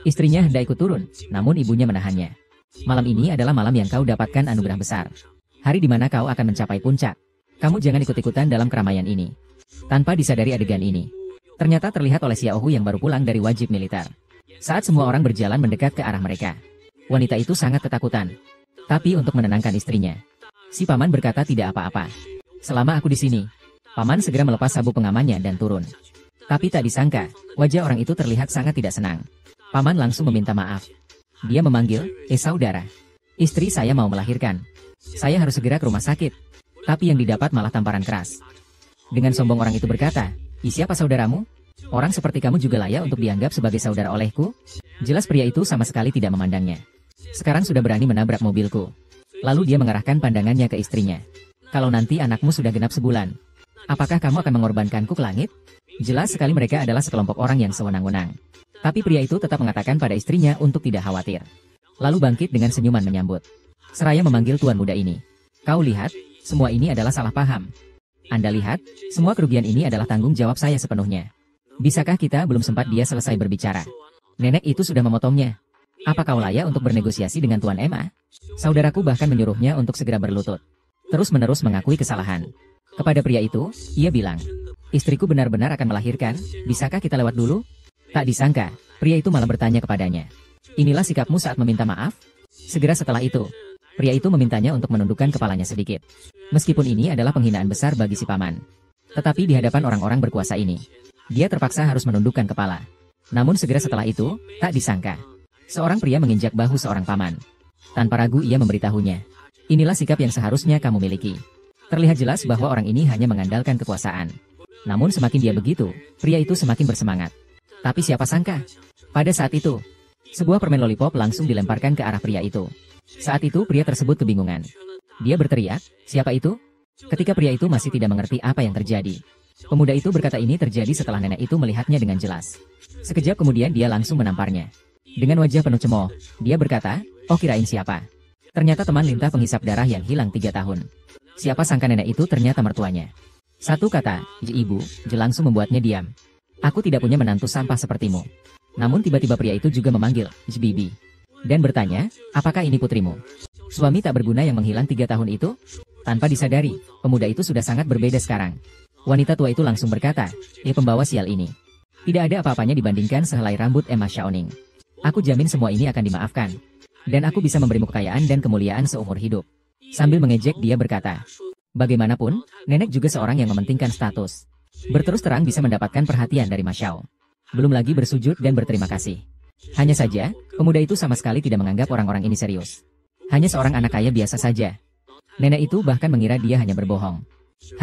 Istrinya hendak ikut turun, namun ibunya menahannya. Malam ini adalah malam yang kau dapatkan anugerah besar. Hari di mana kau akan mencapai puncak. Kamu jangan ikut-ikutan dalam keramaian ini. Tanpa disadari adegan ini, ternyata terlihat oleh Xiaohu yang baru pulang dari wajib militer. Saat semua orang berjalan mendekat ke arah mereka, wanita itu sangat ketakutan. Tapi untuk menenangkan istrinya, si paman berkata tidak apa-apa. Selama aku di sini, paman segera melepas sabuk pengamannya dan turun. Tapi tak disangka, wajah orang itu terlihat sangat tidak senang. Paman langsung meminta maaf. Dia memanggil, saudara. Istri saya mau melahirkan. Saya harus segera ke rumah sakit. Tapi yang didapat malah tamparan keras. Dengan sombong orang itu berkata, siapa saudaramu? Orang seperti kamu juga layak untuk dianggap sebagai saudara olehku? Jelas pria itu sama sekali tidak memandangnya. Sekarang sudah berani menabrak mobilku. Lalu dia mengarahkan pandangannya ke istrinya. Kalau nanti anakmu sudah genap sebulan, apakah kamu akan mengorbankanku ke langit? Jelas sekali mereka adalah sekelompok orang yang sewenang-wenang. Tapi pria itu tetap mengatakan pada istrinya untuk tidak khawatir. Lalu bangkit dengan senyuman menyambut. Seraya memanggil tuan muda ini. Kau lihat, semua ini adalah salah paham. Anda lihat, semua kerugian ini adalah tanggung jawab saya sepenuhnya. Bisakah kita belum sempat dia selesai berbicara? Nenek itu sudah memotongnya. Apa kau layak untuk bernegosiasi dengan Tuan Emma? Saudaraku bahkan menyuruhnya untuk segera berlutut. Terus-menerus mengakui kesalahan. Kepada pria itu, ia bilang, istriku benar-benar akan melahirkan, bisakah kita lewat dulu? Tak disangka, pria itu malah bertanya kepadanya. Inilah sikapmu saat meminta maaf? Segera setelah itu, pria itu memintanya untuk menundukkan kepalanya sedikit. Meskipun ini adalah penghinaan besar bagi si paman. Tetapi di hadapan orang-orang berkuasa ini, dia terpaksa harus menundukkan kepala. Namun segera setelah itu, tak disangka, seorang pria menginjak bahu seorang paman. Tanpa ragu ia memberitahunya. Inilah sikap yang seharusnya kamu miliki. Terlihat jelas bahwa orang ini hanya mengandalkan kekuasaan. Namun semakin dia begitu, pria itu semakin bersemangat. Tapi siapa sangka? Pada saat itu, sebuah permen lollipop langsung dilemparkan ke arah pria itu. Saat itu pria tersebut kebingungan. Dia berteriak, siapa itu? Ketika pria itu masih tidak mengerti apa yang terjadi. Pemuda itu berkata ini terjadi setelah nenek itu melihatnya dengan jelas. Sekejap kemudian dia langsung menamparnya. Dengan wajah penuh cemooh, dia berkata, oh kirain siapa? Ternyata teman lintah penghisap darah yang hilang 3 tahun. Siapa sangka nenek itu ternyata mertuanya. Satu kata, ibu, langsung membuatnya diam. Aku tidak punya menantu sampah sepertimu. Namun tiba-tiba pria itu juga memanggil, bibi. Dan bertanya, apakah ini putrimu? Suami tak berguna yang menghilang 3 tahun itu? Tanpa disadari, pemuda itu sudah sangat berbeda sekarang. Wanita tua itu langsung berkata, pembawa sial ini. Tidak ada apa-apanya dibandingkan sehelai rambut Emma Xiaoning. Aku jamin semua ini akan dimaafkan. Dan aku bisa memberimu kekayaan dan kemuliaan seumur hidup. Sambil mengejek dia berkata, bagaimanapun, nenek juga seorang yang mementingkan status. Berterus terang bisa mendapatkan perhatian dari Mas Xiao. Belum lagi bersujud dan berterima kasih. Hanya saja, pemuda itu sama sekali tidak menganggap orang-orang ini serius. Hanya seorang anak kaya biasa saja. Nenek itu bahkan mengira dia hanya berbohong.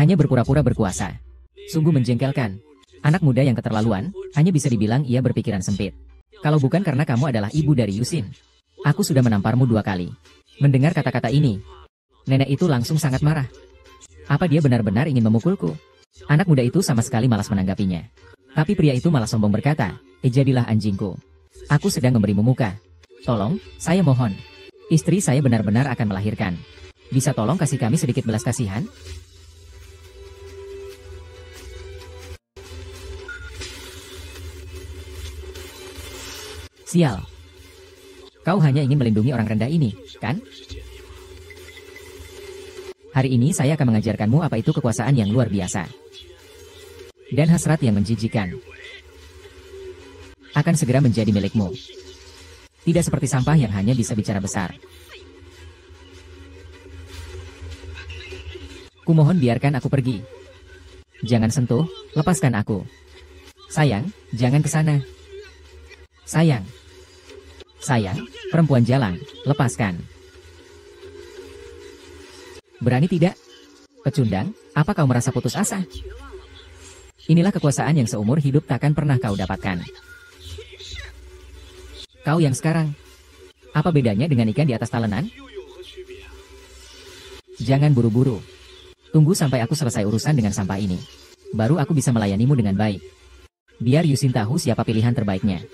Hanya berpura-pura berkuasa. Sungguh menjengkelkan. Anak muda yang keterlaluan, hanya bisa dibilang ia berpikiran sempit. Kalau bukan karena kamu adalah ibu dari Yusin, aku sudah menamparmu 2 kali. Mendengar kata-kata ini, nenek itu langsung sangat marah. Apa dia benar-benar ingin memukulku? Anak muda itu sama sekali malas menanggapinya. Tapi pria itu malah sombong berkata, jadilah anjingku. Aku sedang memberimu muka. Tolong, saya mohon. Istri saya benar-benar akan melahirkan. Bisa tolong kasih kami sedikit belas kasihan? Sial. Kau hanya ingin melindungi orang rendah ini, kan? Hari ini saya akan mengajarkanmu apa itu kekuasaan yang luar biasa. Dan hasrat yang menjijikan. Akan segera menjadi milikmu. Tidak seperti sampah yang hanya bisa bicara besar. Kumohon biarkan aku pergi. Jangan sentuh, lepaskan aku. Sayang, jangan ke sana. Sayang. Sayang, perempuan jalang, lepaskan. Berani tidak? Pecundang, apa kau merasa putus asa? Inilah kekuasaan yang seumur hidup takkan pernah kau dapatkan. Kau yang sekarang, apa bedanya dengan ikan di atas talenan? Jangan buru-buru. Tunggu sampai aku selesai urusan dengan sampah ini. Baru aku bisa melayanimu dengan baik. Biar Yusin tahu siapa pilihan terbaiknya.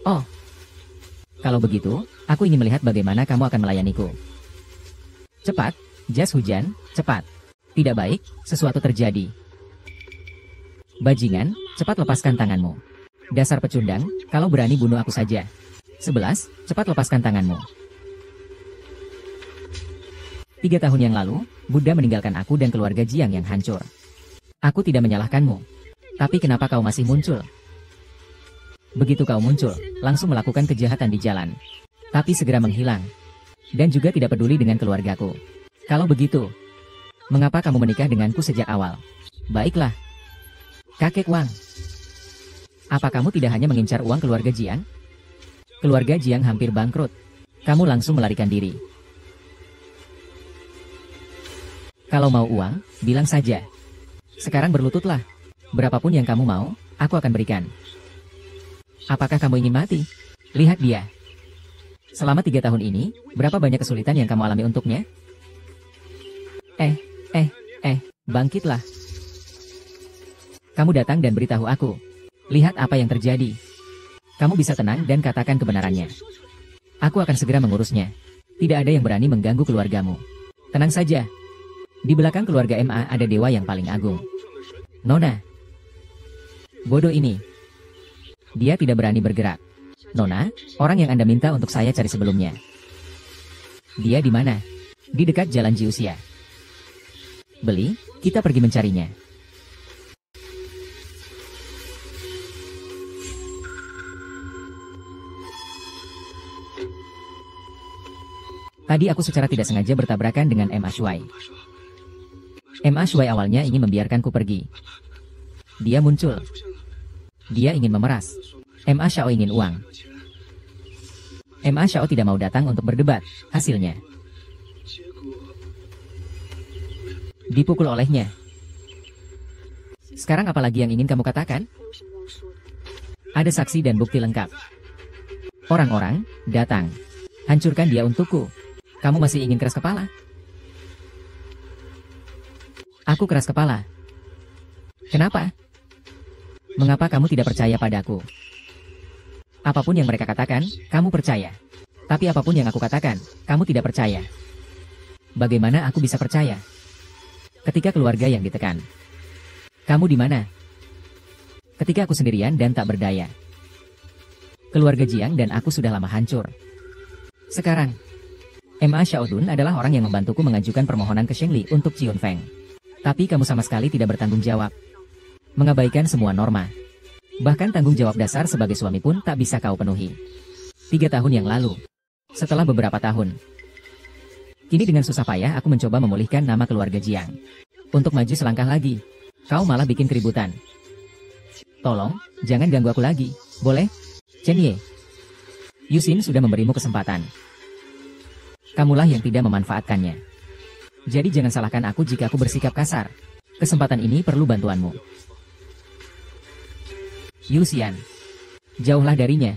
Oh. Kalau begitu, aku ingin melihat bagaimana kamu akan melayaniku. Cepat, jas hujan, cepat. Tidak baik, sesuatu terjadi. Bajingan, cepat lepaskan tanganmu. Dasar pecundang, kalau berani bunuh aku saja. 11, cepat lepaskan tanganmu. 3 tahun yang lalu, Buddha meninggalkan aku dan keluarga Jiang yang hancur. Aku tidak menyalahkanmu. Tapi kenapa kau masih muncul? Begitu kau muncul, langsung melakukan kejahatan di jalan. Tapi segera menghilang. Dan juga tidak peduli dengan keluargaku. Kalau begitu, mengapa kamu menikah denganku sejak awal? Baiklah. Kakek Wang. Apa kamu tidak hanya mengincar uang keluarga Jiang? Keluarga Jiang hampir bangkrut. Kamu langsung melarikan diri. Kalau mau uang, bilang saja. Sekarang berlututlah. Berapapun yang kamu mau, aku akan berikan. Apakah kamu ingin mati? Lihat dia. Selama 3 tahun ini, berapa banyak kesulitan yang kamu alami untuknya? Bangkitlah. Kamu datang dan beritahu aku. Lihat apa yang terjadi. Kamu bisa tenang dan katakan kebenarannya. Aku akan segera mengurusnya. Tidak ada yang berani mengganggu keluargamu. Tenang saja. Di belakang keluarga MA ada dewa yang paling agung. Nona. Bodoh ini. Dia tidak berani bergerak. Nona, orang yang Anda minta untuk saya cari sebelumnya. Dia di mana? Di dekat jalan Jiuxia. Beli, kita pergi mencarinya. Tadi aku secara tidak sengaja bertabrakan dengan Ma Shuai. Ma Shuai awalnya ingin membiarkanku pergi. Dia muncul. Dia ingin memeras. Ma Xiao ingin uang. Ma Xiao tidak mau datang untuk berdebat. Hasilnya dipukul olehnya. Sekarang apalagi yang ingin kamu katakan? Ada saksi dan bukti lengkap. Orang-orang, datang. Hancurkan dia untukku. Kamu masih ingin keras kepala? Aku keras kepala. Kenapa? Mengapa kamu tidak percaya padaku? Apapun yang mereka katakan, kamu percaya. Tapi apapun yang aku katakan, kamu tidak percaya. Bagaimana aku bisa percaya? Ketika keluarga yang ditekan. Kamu di mana? Ketika aku sendirian dan tak berdaya. Keluarga Jiang dan aku sudah lama hancur. Sekarang, Ma Xiaodun adalah orang yang membantuku mengajukan permohonan ke Shengli untuk Ciun Feng. Tapi kamu sama sekali tidak bertanggung jawab. Mengabaikan semua norma. Bahkan tanggung jawab dasar sebagai suami pun tak bisa kau penuhi. 3 tahun yang lalu. Setelah beberapa tahun. Kini dengan susah payah aku mencoba memulihkan nama keluarga Jiang. Untuk maju selangkah lagi, kau malah bikin keributan. Tolong, jangan ganggu aku lagi, boleh? Chen Ye. Yusin sudah memberimu kesempatan. Kamulah yang tidak memanfaatkannya. Jadi jangan salahkan aku jika aku bersikap kasar. Kesempatan ini perlu bantuanmu. Yusian. Jauhlah darinya.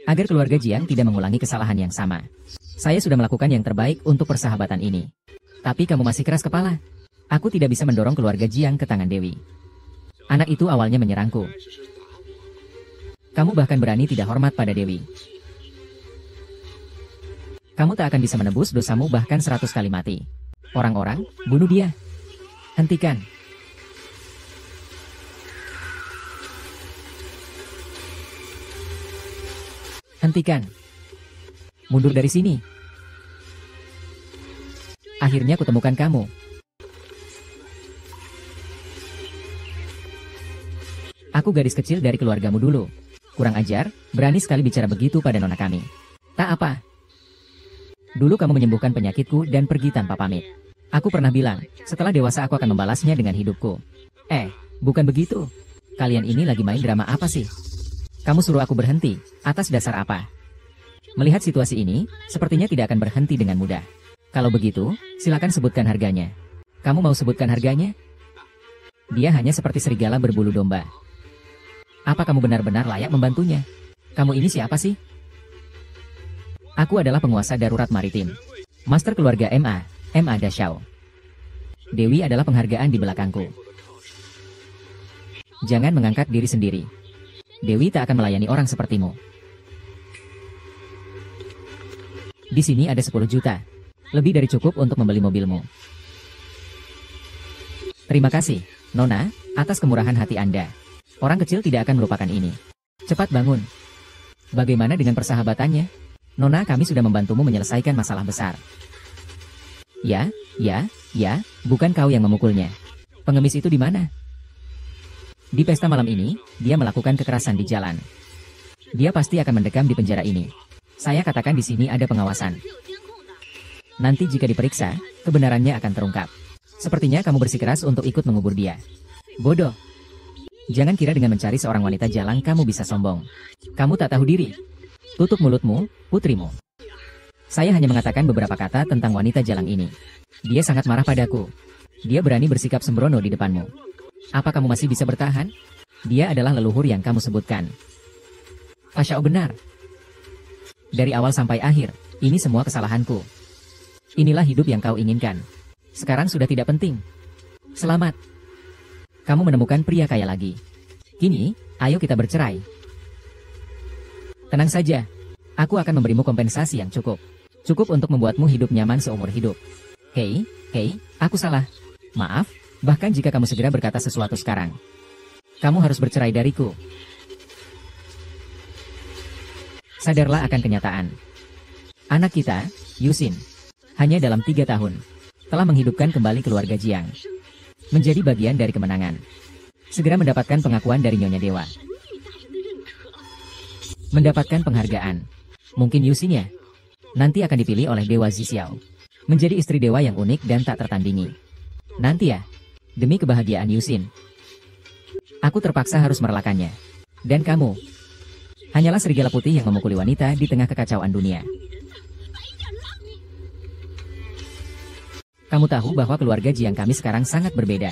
Agar keluarga Jiang tidak mengulangi kesalahan yang sama. Saya sudah melakukan yang terbaik untuk persahabatan ini. Tapi kamu masih keras kepala. Aku tidak bisa mendorong keluarga Jiang ke tangan Dewi. Anak itu awalnya menyerangku. Kamu bahkan berani tidak hormat pada Dewi. Kamu tak akan bisa menebus dosamu bahkan 100 kali mati. Orang-orang, bunuh dia. Hentikan. Hentikan. Mundur dari sini. Akhirnya kutemukan kamu. Aku gadis kecil dari keluargamu dulu. Kurang ajar, berani sekali bicara begitu pada nona kami. Tak apa. Dulu kamu menyembuhkan penyakitku dan pergi tanpa pamit. Aku pernah bilang, setelah dewasa aku akan membalasnya dengan hidupku. Bukan begitu. Kalian ini lagi main drama apa sih? Kamu suruh aku berhenti, atas dasar apa? Melihat situasi ini, sepertinya tidak akan berhenti dengan mudah. Kalau begitu, silakan sebutkan harganya. Kamu mau sebutkan harganya? Dia hanya seperti serigala berbulu domba. Apa kamu benar-benar layak membantunya? Kamu ini siapa sih? Aku adalah penguasa darurat maritim. Master keluarga Ma Dashao. Dewi adalah penghargaan di belakangku. Jangan mengangkat diri sendiri. Dewi tak akan melayani orang sepertimu. Di sini ada 10 juta. Lebih dari cukup untuk membeli mobilmu. Terima kasih, Nona. atas kemurahan hati Anda. Orang kecil tidak akan melupakan ini. Cepat bangun. Bagaimana dengan persahabatannya? Nona, kami sudah membantumu menyelesaikan masalah besar. Ya, bukan kau yang memukulnya. Pengemis itu di mana? Di pesta malam ini, dia melakukan kekerasan di jalan. Dia pasti akan mendekam di penjara ini. Saya katakan di sini ada pengawasan. Nanti jika diperiksa, kebenarannya akan terungkap. Sepertinya kamu bersikeras untuk ikut mengubur dia. Bodoh. Jangan kira dengan mencari seorang wanita jalang kamu bisa sombong. Kamu tak tahu diri. Tutup mulutmu, putrimu. Saya hanya mengatakan beberapa kata tentang wanita jalang ini. Dia sangat marah padaku. Dia berani bersikap sembrono di depanmu. Apa kamu masih bisa bertahan? Dia adalah leluhur yang kamu sebutkan. Fashao benar. Dari awal sampai akhir, ini semua kesalahanku. Inilah hidup yang kau inginkan. Sekarang sudah tidak penting. Selamat. Kamu menemukan pria kaya lagi. Kini, ayo kita bercerai. Tenang saja. Aku akan memberimu kompensasi yang cukup. Cukup untuk membuatmu hidup nyaman seumur hidup. Hei, aku salah. Maaf, bahkan jika kamu segera berkata sesuatu sekarang. Kamu harus bercerai dariku. Sadarlah akan kenyataan. Anak kita, Yusin, hanya dalam 3 tahun, telah menghidupkan kembali keluarga Jiang. Menjadi bagian dari kemenangan. Segera mendapatkan pengakuan dari Nyonya Dewa. Mendapatkan penghargaan. Mungkin Yusin ya? Nanti akan dipilih oleh Dewa Zixiao. Menjadi istri dewa yang unik dan tak tertandingi. Nanti ya, demi kebahagiaan Yusin. Aku terpaksa harus merelakannya. Dan kamu, hanyalah serigala putih yang memukuli wanita di tengah kekacauan dunia. Kamu tahu bahwa keluarga Jiang kami sekarang sangat berbeda.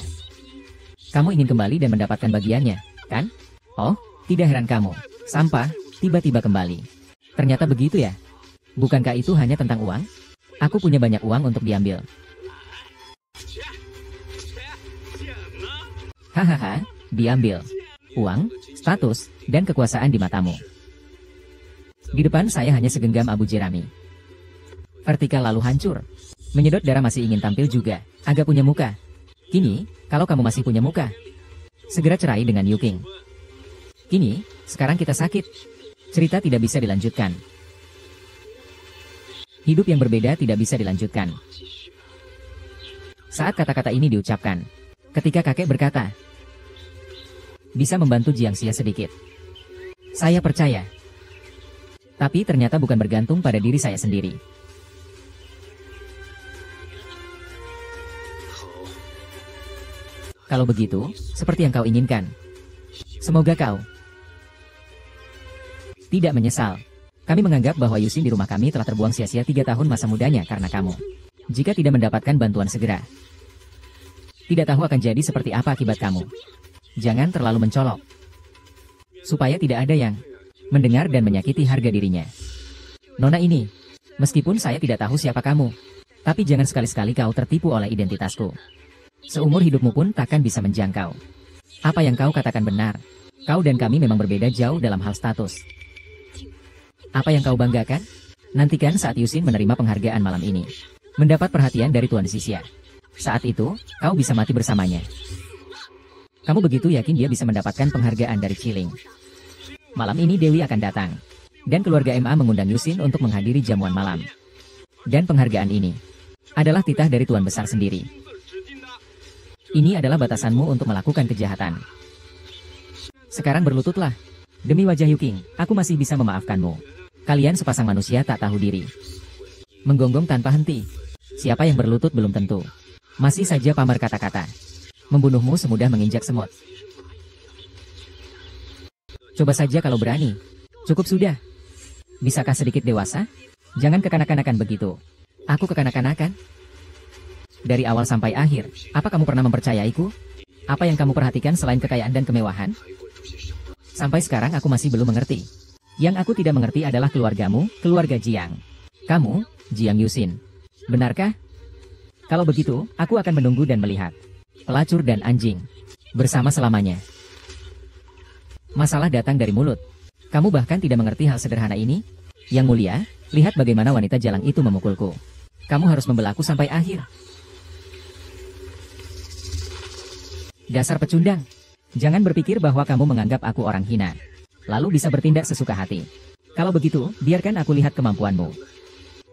Kamu ingin kembali dan mendapatkan bagiannya, kan? Oh, tidak heran kamu. Sampah, tiba-tiba kembali. Ternyata begitu ya? Bukankah itu hanya tentang uang? Aku punya banyak uang untuk diambil. Hahaha, diambil. Uang, status, dan kekuasaan di matamu. Di depan saya hanya segenggam abu jerami. Vertikal lalu hancur. Menyedot darah masih ingin tampil juga, agak punya muka. Kini, kalau kamu masih punya muka, segera cerai dengan Yu King. Kini, sekarang kita sakit. Cerita tidak bisa dilanjutkan. Hidup yang berbeda tidak bisa dilanjutkan. Saat kata-kata ini diucapkan, ketika kakek berkata, bisa membantu Jiang Xia sedikit. Saya percaya. Tapi ternyata bukan bergantung pada diri saya sendiri. Kalau begitu, seperti yang kau inginkan. Semoga kau tidak menyesal. Kami menganggap bahwa Yusin di rumah kami telah terbuang sia-sia 3 tahun masa mudanya karena kamu. Jika tidak mendapatkan bantuan segera, tidak tahu akan jadi seperti apa akibat kamu. Jangan terlalu mencolok. Supaya tidak ada yang mendengar dan menyakiti harga dirinya. Nona ini, meskipun saya tidak tahu siapa kamu, tapi jangan sekali-sekali kau tertipu oleh identitasku. Seumur hidupmu pun takkan bisa menjangkau. Apa yang kau katakan benar. Kau dan kami memang berbeda jauh dalam hal status. Apa yang kau banggakan? Nantikan saat Yusin menerima penghargaan malam ini. Mendapat perhatian dari Tuan Xixia. Saat itu, kau bisa mati bersamanya. Kamu begitu yakin dia bisa mendapatkan penghargaan dari Qiling. Malam ini Dewi akan datang. Dan keluarga MA mengundang Yusin untuk menghadiri jamuan malam. Dan penghargaan ini adalah titah dari Tuan Besar sendiri. Ini adalah batasanmu untuk melakukan kejahatan. Sekarang berlututlah. Demi wajah Yu King, aku masih bisa memaafkanmu. Kalian sepasang manusia tak tahu diri. Menggonggong tanpa henti. Siapa yang berlutut belum tentu. Masih saja pamer kata-kata. Membunuhmu semudah menginjak semut. Coba saja kalau berani. Cukup sudah. Bisakah sedikit dewasa? Jangan kekanak-kanakan begitu. Aku kekanak-kanakan? Dari awal sampai akhir, apa kamu pernah mempercayaiku? Apa yang kamu perhatikan selain kekayaan dan kemewahan? Sampai sekarang aku masih belum mengerti. Yang aku tidak mengerti adalah keluargamu, keluarga Jiang. Kamu, Jiang Yusin. Benarkah? Kalau begitu, aku akan menunggu dan melihat. Pelacur dan anjing. Bersama selamanya. Masalah datang dari mulut. Kamu bahkan tidak mengerti hal sederhana ini? Yang mulia, lihat bagaimana wanita jalang itu memukulku. Kamu harus membelaku sampai akhir. Dasar pecundang. Jangan berpikir bahwa kamu menganggap aku orang hina, lalu bisa bertindak sesuka hati. Kalau begitu, biarkan aku lihat kemampuanmu.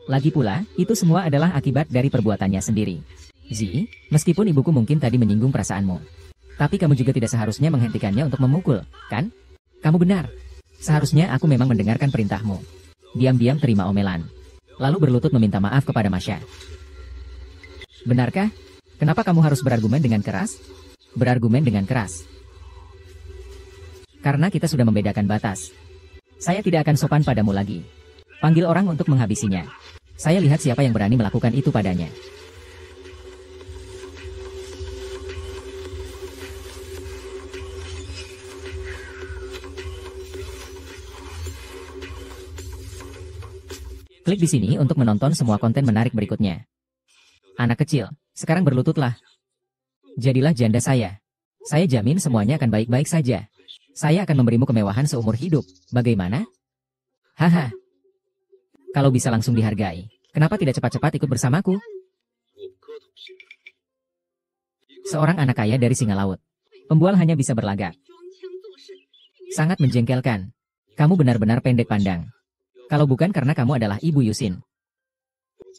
Lagi pula, itu semua adalah akibat dari perbuatannya sendiri. Zi, meskipun ibuku mungkin tadi menyinggung perasaanmu, tapi kamu juga tidak seharusnya menghentikannya untuk memukul, kan? Kamu benar. Seharusnya aku memang mendengarkan perintahmu. Diam-diam terima omelan, lalu berlutut meminta maaf kepada Masya. Benarkah? Kenapa kamu harus berargumen dengan keras? Berargumen dengan keras. Karena kita sudah membedakan batas. Saya tidak akan sopan padamu lagi. Panggil orang untuk menghabisinya. Saya lihat siapa yang berani melakukan itu padanya. Klik di sini untuk menonton semua konten menarik berikutnya. Anak kecil, sekarang berlututlah. Jadilah janda saya. Saya jamin semuanya akan baik-baik saja. Saya akan memberimu kemewahan seumur hidup. Bagaimana? Haha. Kalau bisa langsung dihargai, kenapa tidak cepat-cepat ikut bersamaku? Seorang anak kaya dari singa laut. Pembual hanya bisa berlagak. Sangat menjengkelkan. Kamu benar-benar pendek pandang. Kalau bukan karena kamu adalah Ibu Yusin.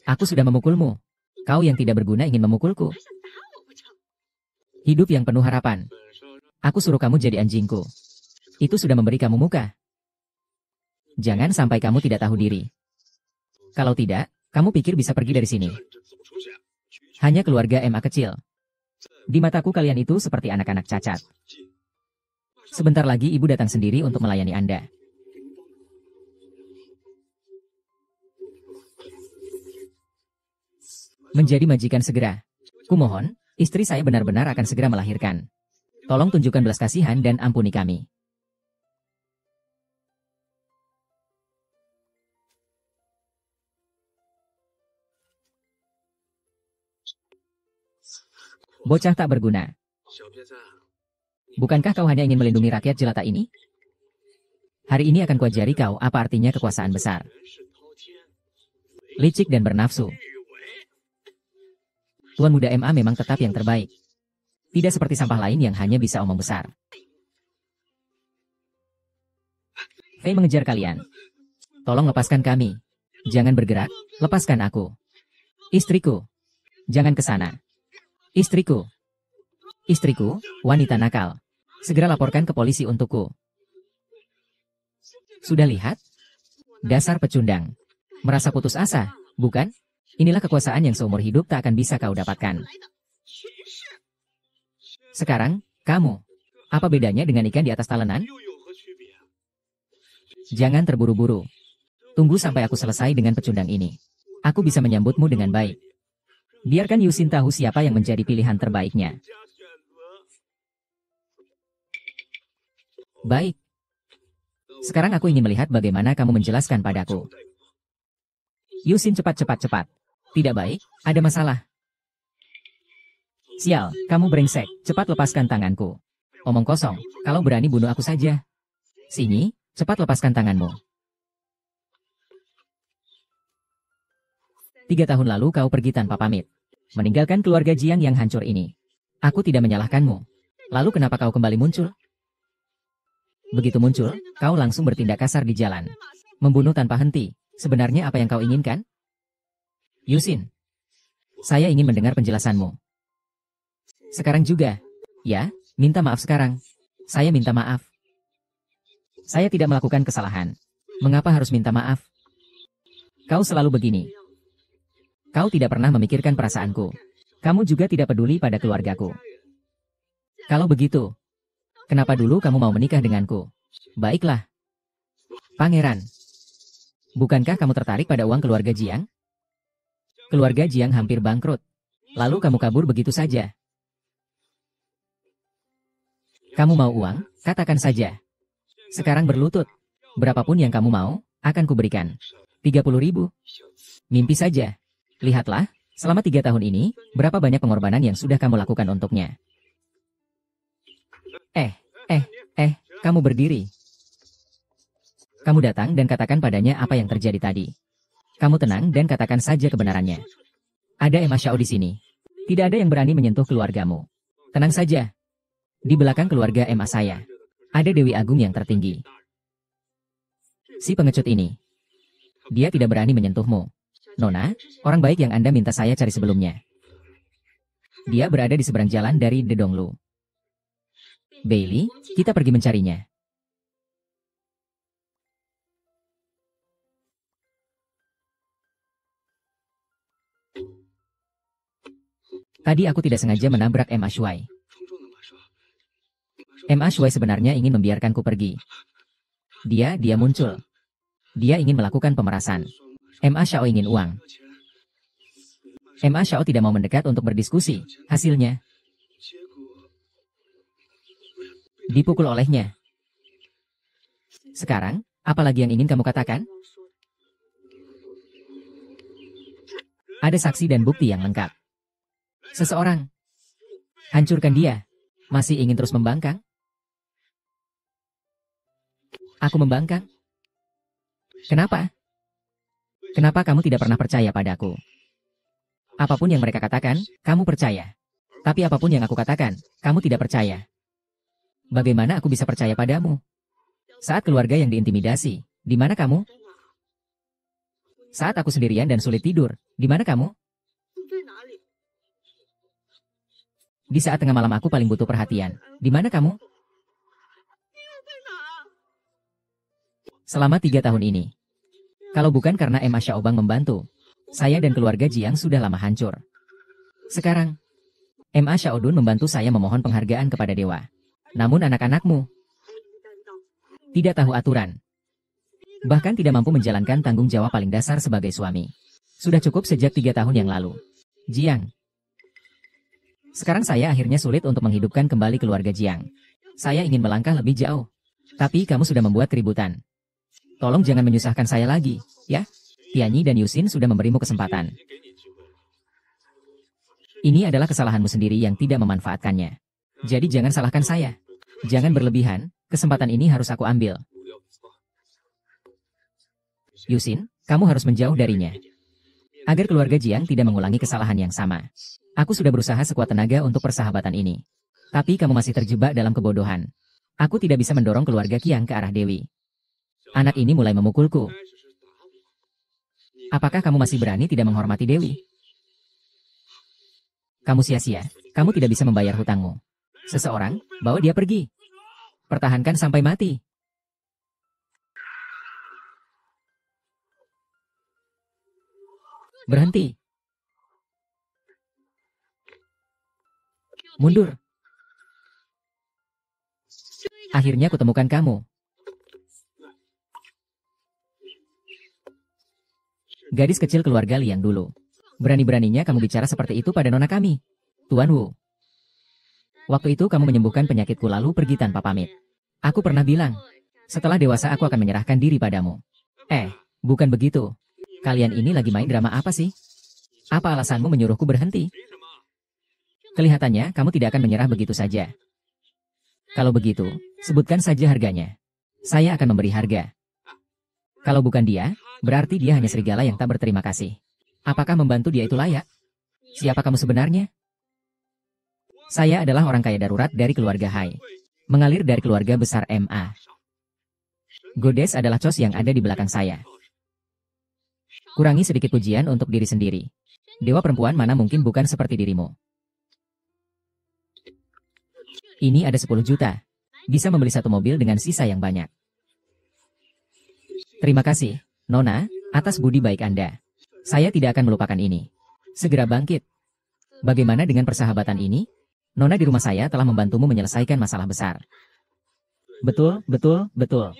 Aku sudah memukulmu. Kau yang tidak berguna ingin memukulku. Hidup yang penuh harapan. Aku suruh kamu jadi anjingku. Itu sudah memberi kamu muka. Jangan sampai kamu tidak tahu diri. Kalau tidak, kamu pikir bisa pergi dari sini. Hanya keluarga MA kecil. Di mataku kalian itu seperti anak-anak cacat. Sebentar lagi ibu datang sendiri untuk melayani Anda. Menjadi majikan segera. Kumohon, istri saya benar-benar akan segera melahirkan. Tolong tunjukkan belas kasihan dan ampuni kami. Bocah tak berguna. Bukankah kau hanya ingin melindungi rakyat jelata ini? Hari ini akan kuajari kau apa artinya kekuasaan besar. Licik dan bernafsu. Tuan muda MA memang tetap yang terbaik. Tidak seperti sampah lain yang hanya bisa omong besar. Fei mengejar kalian. Tolong lepaskan kami. Jangan bergerak, lepaskan aku. Istriku. Jangan ke sana. Istriku. Istriku, wanita nakal. Segera laporkan ke polisi untukku. Sudah lihat? Dasar pecundang. Merasa putus asa, bukan? Inilah kekuasaan yang seumur hidup tak akan bisa kau dapatkan. Sekarang, kamu. Apa bedanya dengan ikan di atas talenan? Jangan terburu-buru. Tunggu sampai aku selesai dengan pecundang ini. Aku bisa menyambutmu dengan baik. Biarkan Yusin tahu siapa yang menjadi pilihan terbaiknya. Baik. Sekarang aku ingin melihat bagaimana kamu menjelaskan padaku. Yusin cepat. Tidak baik, ada masalah. Sial, kamu brengsek, cepat lepaskan tanganku. Omong kosong, kalau berani bunuh aku saja. Sini, cepat lepaskan tanganmu. 3 tahun lalu kau pergi tanpa pamit. Meninggalkan keluarga Jiang yang hancur ini. Aku tidak menyalahkanmu. Lalu kenapa kau kembali muncul? Begitu muncul, kau langsung bertindak kasar di jalan. Membunuh tanpa henti. Sebenarnya apa yang kau inginkan? Yusin. Saya ingin mendengar penjelasanmu. Sekarang juga. Ya, minta maaf sekarang. Saya minta maaf. Saya tidak melakukan kesalahan. Mengapa harus minta maaf? Kau selalu begini. Kau tidak pernah memikirkan perasaanku. Kamu juga tidak peduli pada keluargaku. Kalau begitu, kenapa dulu kamu mau menikah denganku? Baiklah. Pangeran. Bukankah kamu tertarik pada uang keluarga Jiang? Keluarga Jiang hampir bangkrut. Lalu kamu kabur begitu saja. Kamu mau uang? Katakan saja. Sekarang berlutut. Berapapun yang kamu mau, akan kuberikan. 30.000. Mimpi saja. Lihatlah, selama 3 tahun ini, berapa banyak pengorbanan yang sudah kamu lakukan untuknya. Kamu berdiri. Kamu datang dan katakan padanya apa yang terjadi tadi. Kamu tenang dan katakan saja kebenarannya. Ada Emma Xiao di sini. Tidak ada yang berani menyentuh keluargamu. Tenang saja. Di belakang keluarga MA saya, ada Dewi Agung yang tertinggi. Si pengecut ini. Dia tidak berani menyentuhmu. Nona, orang baik yang Anda minta saya cari sebelumnya. Dia berada di seberang jalan dari Dedonglu. Bailey, kita pergi mencarinya. Tadi aku tidak sengaja menabrak Ma Shuai. Ma Shuai sebenarnya ingin membiarkanku pergi. Dia muncul. Dia ingin melakukan pemerasan. Ma Xiao ingin uang. Ma Xiao tidak mau mendekat untuk berdiskusi. Hasilnya, dipukul olehnya. Sekarang, apa lagi yang ingin kamu katakan? Ada saksi dan bukti yang lengkap. Seseorang. Hancurkan dia. Masih ingin terus membangkang? Aku membangkang? Kenapa? Kenapa kamu tidak pernah percaya padaku? Apapun yang mereka katakan, kamu percaya. Tapi apapun yang aku katakan, kamu tidak percaya. Bagaimana aku bisa percaya padamu? Saat keluarga yang diintimidasi, di mana kamu? Saat aku sendirian dan sulit tidur, di mana kamu? Di saat tengah malam aku paling butuh perhatian, di mana kamu? Selama 3 tahun ini. Kalau bukan karena Ma Xiaobang membantu, saya dan keluarga Jiang sudah lama hancur. Sekarang, Ma Xiaodun membantu saya memohon penghargaan kepada dewa. Namun anak-anakmu tidak tahu aturan. Bahkan tidak mampu menjalankan tanggung jawab paling dasar sebagai suami. Sudah cukup sejak 3 tahun yang lalu. Jiang. Sekarang saya akhirnya sulit untuk menghidupkan kembali keluarga Jiang. Saya ingin melangkah lebih jauh. Tapi kamu sudah membuat keributan. Tolong jangan menyusahkan saya lagi, ya? Tianyi dan Yusin sudah memberimu kesempatan. Ini adalah kesalahanmu sendiri yang tidak memanfaatkannya. Jadi jangan salahkan saya. Jangan berlebihan, kesempatan ini harus aku ambil. Yusin, kamu harus menjauh darinya. Agar keluarga Jiang tidak mengulangi kesalahan yang sama. Aku sudah berusaha sekuat tenaga untuk persahabatan ini. Tapi kamu masih terjebak dalam kebodohan. Aku tidak bisa mendorong keluarga Qiang ke arah Dewi. Anak ini mulai memukulku. Apakah kamu masih berani tidak menghormati Dewi? Kamu sia-sia. Kamu tidak bisa membayar hutangmu. Seseorang, bawa dia pergi. Pertahankan sampai mati. Berhenti. Mundur. Akhirnya kutemukan kamu. Gadis kecil keluarga Liang dulu. Berani-beraninya kamu bicara seperti itu pada nona kami. Tuan Wu. Waktu itu kamu menyembuhkan penyakitku lalu pergi tanpa pamit. Aku pernah bilang, setelah dewasa aku akan menyerahkan diri padamu. Bukan begitu. Kalian ini lagi main drama apa sih? Apa alasanmu menyuruhku berhenti? Kelihatannya kamu tidak akan menyerah begitu saja. Kalau begitu, sebutkan saja harganya. Saya akan memberi harga. Kalau bukan dia, berarti dia hanya serigala yang tak berterima kasih. Apakah membantu dia itu layak? Siapa kamu sebenarnya? Saya adalah orang kaya darurat dari keluarga Hai. Mengalir dari keluarga besar MA. Godes adalah Chos yang ada di belakang saya. Kurangi sedikit pujian untuk diri sendiri. Dewa perempuan mana mungkin bukan seperti dirimu. Ini ada 10 juta. Bisa membeli 1 mobil dengan sisa yang banyak. Terima kasih, Nona, atas budi baik Anda. Saya tidak akan melupakan ini. Segera bangkit. Bagaimana dengan persahabatan ini? Nona di rumah saya telah membantumu menyelesaikan masalah besar. Betul, betul, betul.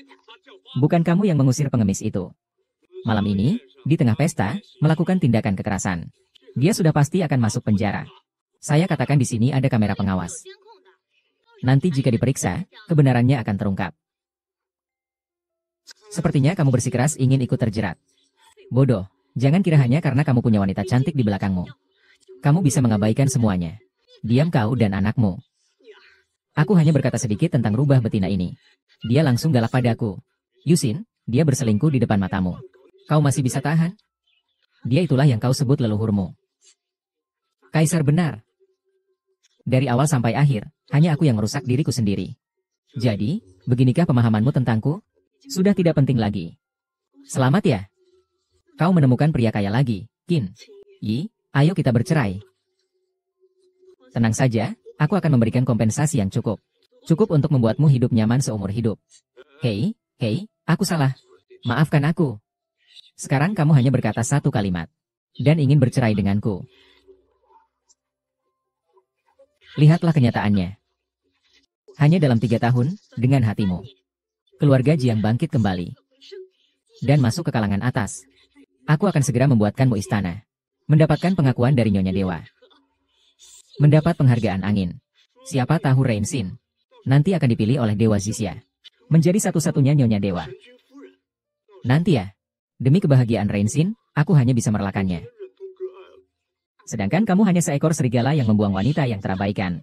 Bukan kamu yang mengusir pengemis itu. Malam ini, di tengah pesta, melakukan tindakan kekerasan. Dia sudah pasti akan masuk penjara. Saya katakan di sini ada kamera pengawas. Nanti jika diperiksa, kebenarannya akan terungkap. Sepertinya kamu bersikeras ingin ikut terjerat. Bodoh, jangan kira hanya karena kamu punya wanita cantik di belakangmu. Kamu bisa mengabaikan semuanya. Diam kau dan anakmu. Aku hanya berkata sedikit tentang rubah betina ini. Dia langsung galak padaku. Yusin, dia berselingkuh di depan matamu. Kau masih bisa tahan? Dia itulah yang kau sebut leluhurmu. Kaisar benar. Dari awal sampai akhir, Hanya aku yang merusak diriku sendiri. Jadi, beginikah pemahamanmu tentangku? Sudah tidak penting lagi. Selamat ya. Kau menemukan pria kaya lagi, Qin. Yi, ayo kita bercerai. Tenang saja, aku akan memberikan kompensasi yang cukup. Cukup untuk membuatmu hidup nyaman seumur hidup. Hei, aku salah. Maafkan aku. Sekarang kamu hanya berkata satu kalimat. Dan ingin bercerai denganku. Lihatlah kenyataannya. Hanya dalam 3 tahun, dengan hatimu. Keluarga Jiang bangkit kembali. Dan masuk ke kalangan atas. Aku akan segera membuatkanmu istana. Mendapatkan pengakuan dari Nyonya Dewa. Mendapat penghargaan angin. Siapa tahu Reinsin nanti akan dipilih oleh Dewa Zixia. Menjadi satu-satunya Nyonya Dewa. Nanti ya. Demi kebahagiaan Reinsin, aku hanya bisa merelakannya. Sedangkan kamu hanya seekor serigala yang membuang wanita yang terabaikan.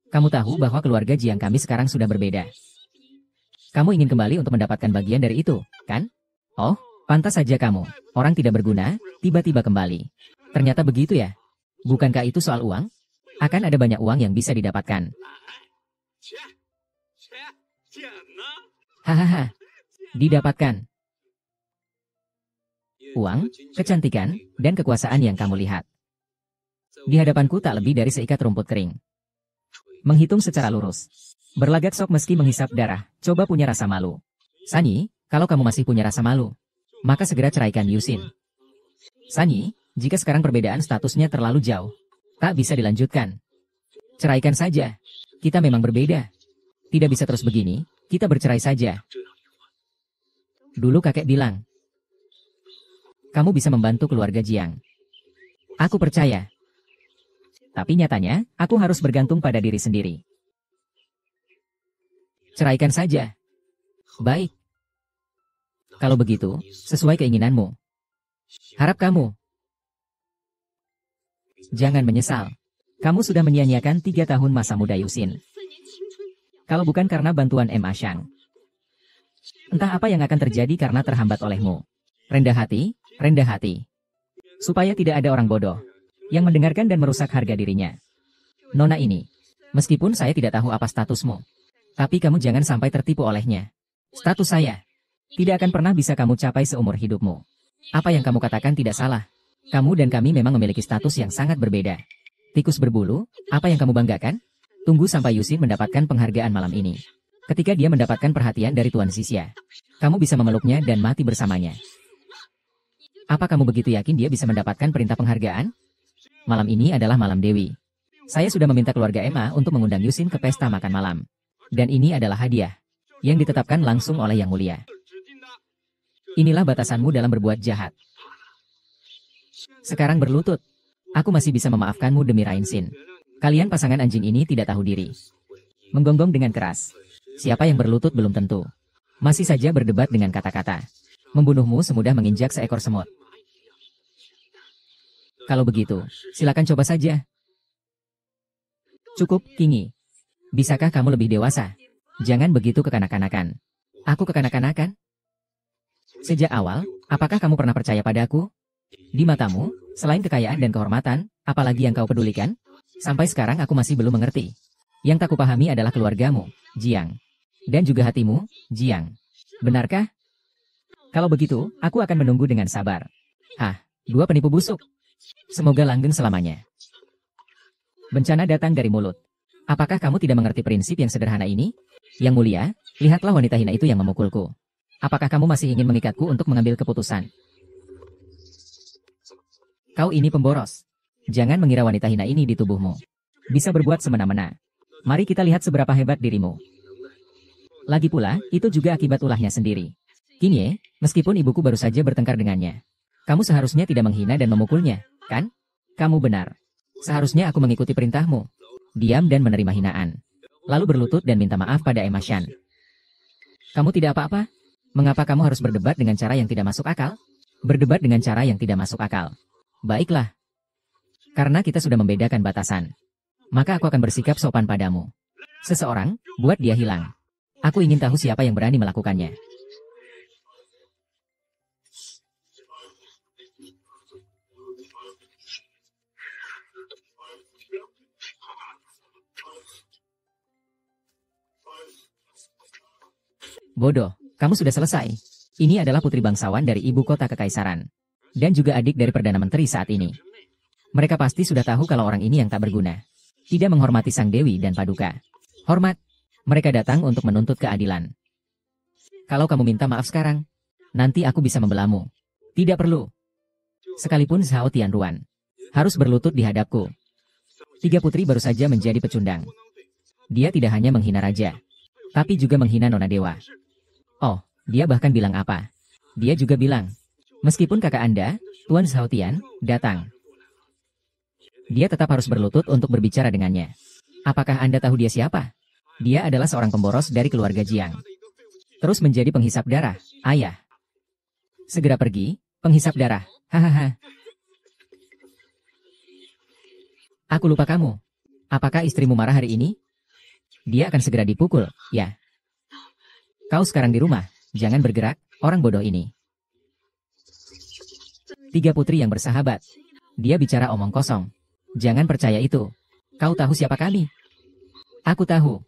Kamu tahu bahwa keluarga Jiang kami sekarang sudah berbeda. Kamu ingin kembali untuk mendapatkan bagian dari itu, kan? Oh, pantas saja kamu, orang tidak berguna, tiba-tiba kembali. Ternyata begitu ya? Bukankah itu soal uang? Akan ada banyak uang yang bisa didapatkan. Hahaha. Didapatkan. Uang, kecantikan, dan kekuasaan yang kamu lihat. Di hadapanku tak lebih dari seikat rumput kering. Menghitung secara lurus. Berlagak sok meski menghisap darah, coba punya rasa malu. Sanyi, kalau kamu masih punya rasa malu, maka segera ceraikan Yusin. Sanyi, jika sekarang perbedaan statusnya terlalu jauh, tak bisa dilanjutkan. Ceraikan saja. Kita memang berbeda. Tidak bisa terus begini, kita bercerai saja. Dulu kakek bilang, kamu bisa membantu keluarga Jiang. Aku percaya. Tapi nyatanya, aku harus bergantung pada diri sendiri. Ceraikan saja. Baik. Kalau begitu, sesuai keinginanmu. Harap kamu. Jangan menyesal. Kamu sudah menyia-nyiakan 3 tahun masa muda Yusin. Kalau bukan karena bantuan M. Ashang. Entah apa yang akan terjadi karena terhambat olehmu. Rendah hati, rendah hati. Supaya tidak ada orang bodoh yang mendengarkan dan merusak harga dirinya. Nona ini, meskipun saya tidak tahu apa statusmu, tapi kamu jangan sampai tertipu olehnya. Status saya tidak akan pernah bisa kamu capai seumur hidupmu. Apa yang kamu katakan tidak salah. Kamu dan kami memang memiliki status yang sangat berbeda. Tikus berbulu, apa yang kamu banggakan? Tunggu sampai Yusin mendapatkan penghargaan malam ini. Ketika dia mendapatkan perhatian dari Tuan Xixia, kamu bisa memeluknya dan mati bersamanya. Apa kamu begitu yakin dia bisa mendapatkan perintah penghargaan? Malam ini adalah malam Dewi. Saya sudah meminta keluarga Emma untuk mengundang Yusin ke pesta makan malam. Dan ini adalah hadiah yang ditetapkan langsung oleh Yang Mulia. Inilah batasanmu dalam berbuat jahat. Sekarang berlutut. Aku masih bisa memaafkanmu demi Reinsin. Kalian pasangan anjing ini tidak tahu diri. Menggonggong dengan keras. Siapa yang berlutut belum tentu. Masih saja berdebat dengan kata-kata. Membunuhmu semudah menginjak seekor semut. Kalau begitu, silakan coba saja. Cukup, Kingi. Bisakah kamu lebih dewasa? Jangan begitu kekanak-kanakan. Aku kekanak-kanakan? Sejak awal, apakah kamu pernah percaya padaku? Di matamu, selain kekayaan dan kehormatan, apalagi yang kau pedulikan? Sampai sekarang aku masih belum mengerti. Yang tak kupahami adalah keluargamu, Jiang. Dan juga hatimu, Jiang. Benarkah? Kalau begitu, aku akan menunggu dengan sabar. Hah, 2 penipu busuk. Semoga langgeng selamanya. Bencana datang dari mulut. Apakah kamu tidak mengerti prinsip yang sederhana ini? Yang Mulia, lihatlah wanita hina itu yang memukulku. Apakah kamu masih ingin mengikatku untuk mengambil keputusan? Kau ini pemboros. Jangan mengira wanita hina ini di tubuhmu bisa berbuat semena-mena. Mari kita lihat seberapa hebat dirimu. Lagi pula, itu juga akibat ulahnya sendiri. Kinye, meskipun ibuku baru saja bertengkar dengannya, kamu seharusnya tidak menghina dan memukulnya, kan? Kamu benar. Seharusnya aku mengikuti perintahmu. Diam dan menerima hinaan. Lalu berlutut dan minta maaf pada Emma Shan. Kamu tidak apa-apa? Mengapa kamu harus berdebat dengan cara yang tidak masuk akal? Berdebat dengan cara yang tidak masuk akal. Baiklah. Karena kita sudah membedakan batasan, maka aku akan bersikap sopan padamu. Seseorang, buat dia hilang. Aku ingin tahu siapa yang berani melakukannya. Bodoh, kamu sudah selesai. Ini adalah putri bangsawan dari ibu kota kekaisaran. Dan juga adik dari Perdana Menteri saat ini. Mereka pasti sudah tahu kalau orang ini yang tak berguna. Tidak menghormati sang dewi dan paduka. Hormat. Mereka datang untuk menuntut keadilan. Kalau kamu minta maaf sekarang, nanti aku bisa membelamu. Tidak perlu. Sekalipun Zhao Tianruan harus berlutut di hadapku. 3 putri baru saja menjadi pecundang. Dia tidak hanya menghina raja, tapi juga menghina nona dewa. Oh, dia bahkan bilang apa? Dia juga bilang, meskipun kakak Anda, Tuan Zhao Tian, datang, dia tetap harus berlutut untuk berbicara dengannya. Apakah Anda tahu dia siapa? Dia adalah seorang pemboros dari keluarga Jiang. Terus menjadi penghisap darah, ayah. Segera pergi, penghisap darah, hahaha. Aku lupa kamu. Apakah istrimu marah hari ini? Dia akan segera dipukul, ya. Kau sekarang di rumah, jangan bergerak, orang bodoh ini. 3 putri yang bersahabat. Dia bicara omong kosong. Jangan percaya itu. Kau tahu siapa kami? Aku tahu.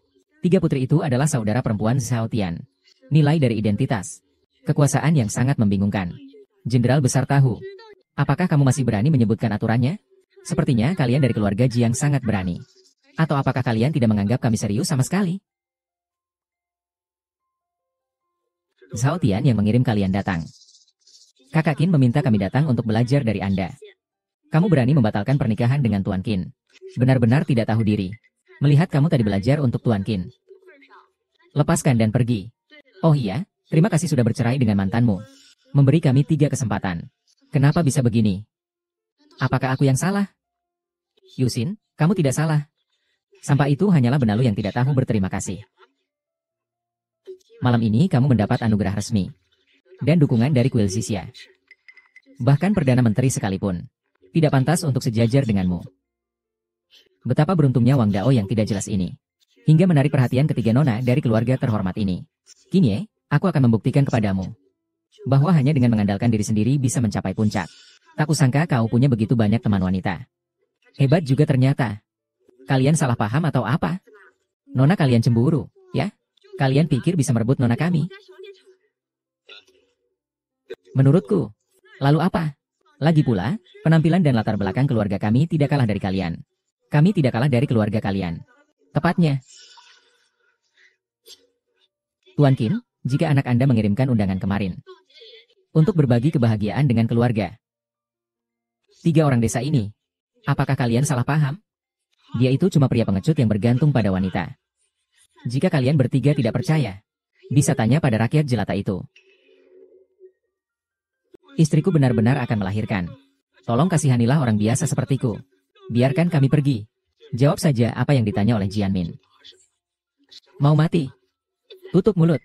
3 putri itu adalah saudara perempuan Zhao Tian. Nilai dari identitas. Kekuasaan yang sangat membingungkan. Jenderal besar tahu. Apakah kamu masih berani menyebutkan aturannya? Sepertinya kalian dari keluarga Jiang sangat berani. Atau apakah kalian tidak menganggap kami serius sama sekali? Zhao Tian yang mengirim kalian datang. Kakak Qin meminta kami datang untuk belajar dari Anda. Kamu berani membatalkan pernikahan dengan Tuan Qin. Benar-benar tidak tahu diri. Melihat kamu tadi belajar untuk Tuan Qin. Lepaskan dan pergi. Oh iya, terima kasih sudah bercerai dengan mantanmu. Memberi kami 3 kesempatan. Kenapa bisa begini? Apakah aku yang salah? Yusin, kamu tidak salah. Sampah itu hanyalah benalu yang tidak tahu berterima kasih. Malam ini kamu mendapat anugerah resmi. Dan dukungan dari kuil Zixia. Bahkan Perdana Menteri sekalipun tidak pantas untuk sejajar denganmu. Betapa beruntungnya Wang Dao yang tidak jelas ini. Hingga menarik perhatian ketiga nona dari keluarga terhormat ini. Kini, aku akan membuktikan kepadamu. Bahwa hanya dengan mengandalkan diri sendiri bisa mencapai puncak. Tak kusangka kau punya begitu banyak teman wanita. Hebat juga ternyata. Kalian salah paham atau apa? Nona kalian cemburu, ya? Kalian pikir bisa merebut nona kami? Menurutku. Lalu apa? Lagi pula, penampilan dan latar belakang keluarga kami tidak kalah dari kalian. Kami tidak kalah dari keluarga kalian. Tepatnya. Tuan Qin, jika anak Anda mengirimkan undangan kemarin. Untuk berbagi kebahagiaan dengan keluarga. 3 orang desa ini. Apakah kalian salah paham? Dia itu cuma pria pengecut yang bergantung pada wanita. Jika kalian bertiga tidak percaya, bisa tanya pada rakyat jelata itu. Istriku benar-benar akan melahirkan. Tolong kasihanilah orang biasa sepertiku. Biarkan kami pergi. Jawab saja apa yang ditanya oleh Jianmin. Mau mati? Tutup mulut.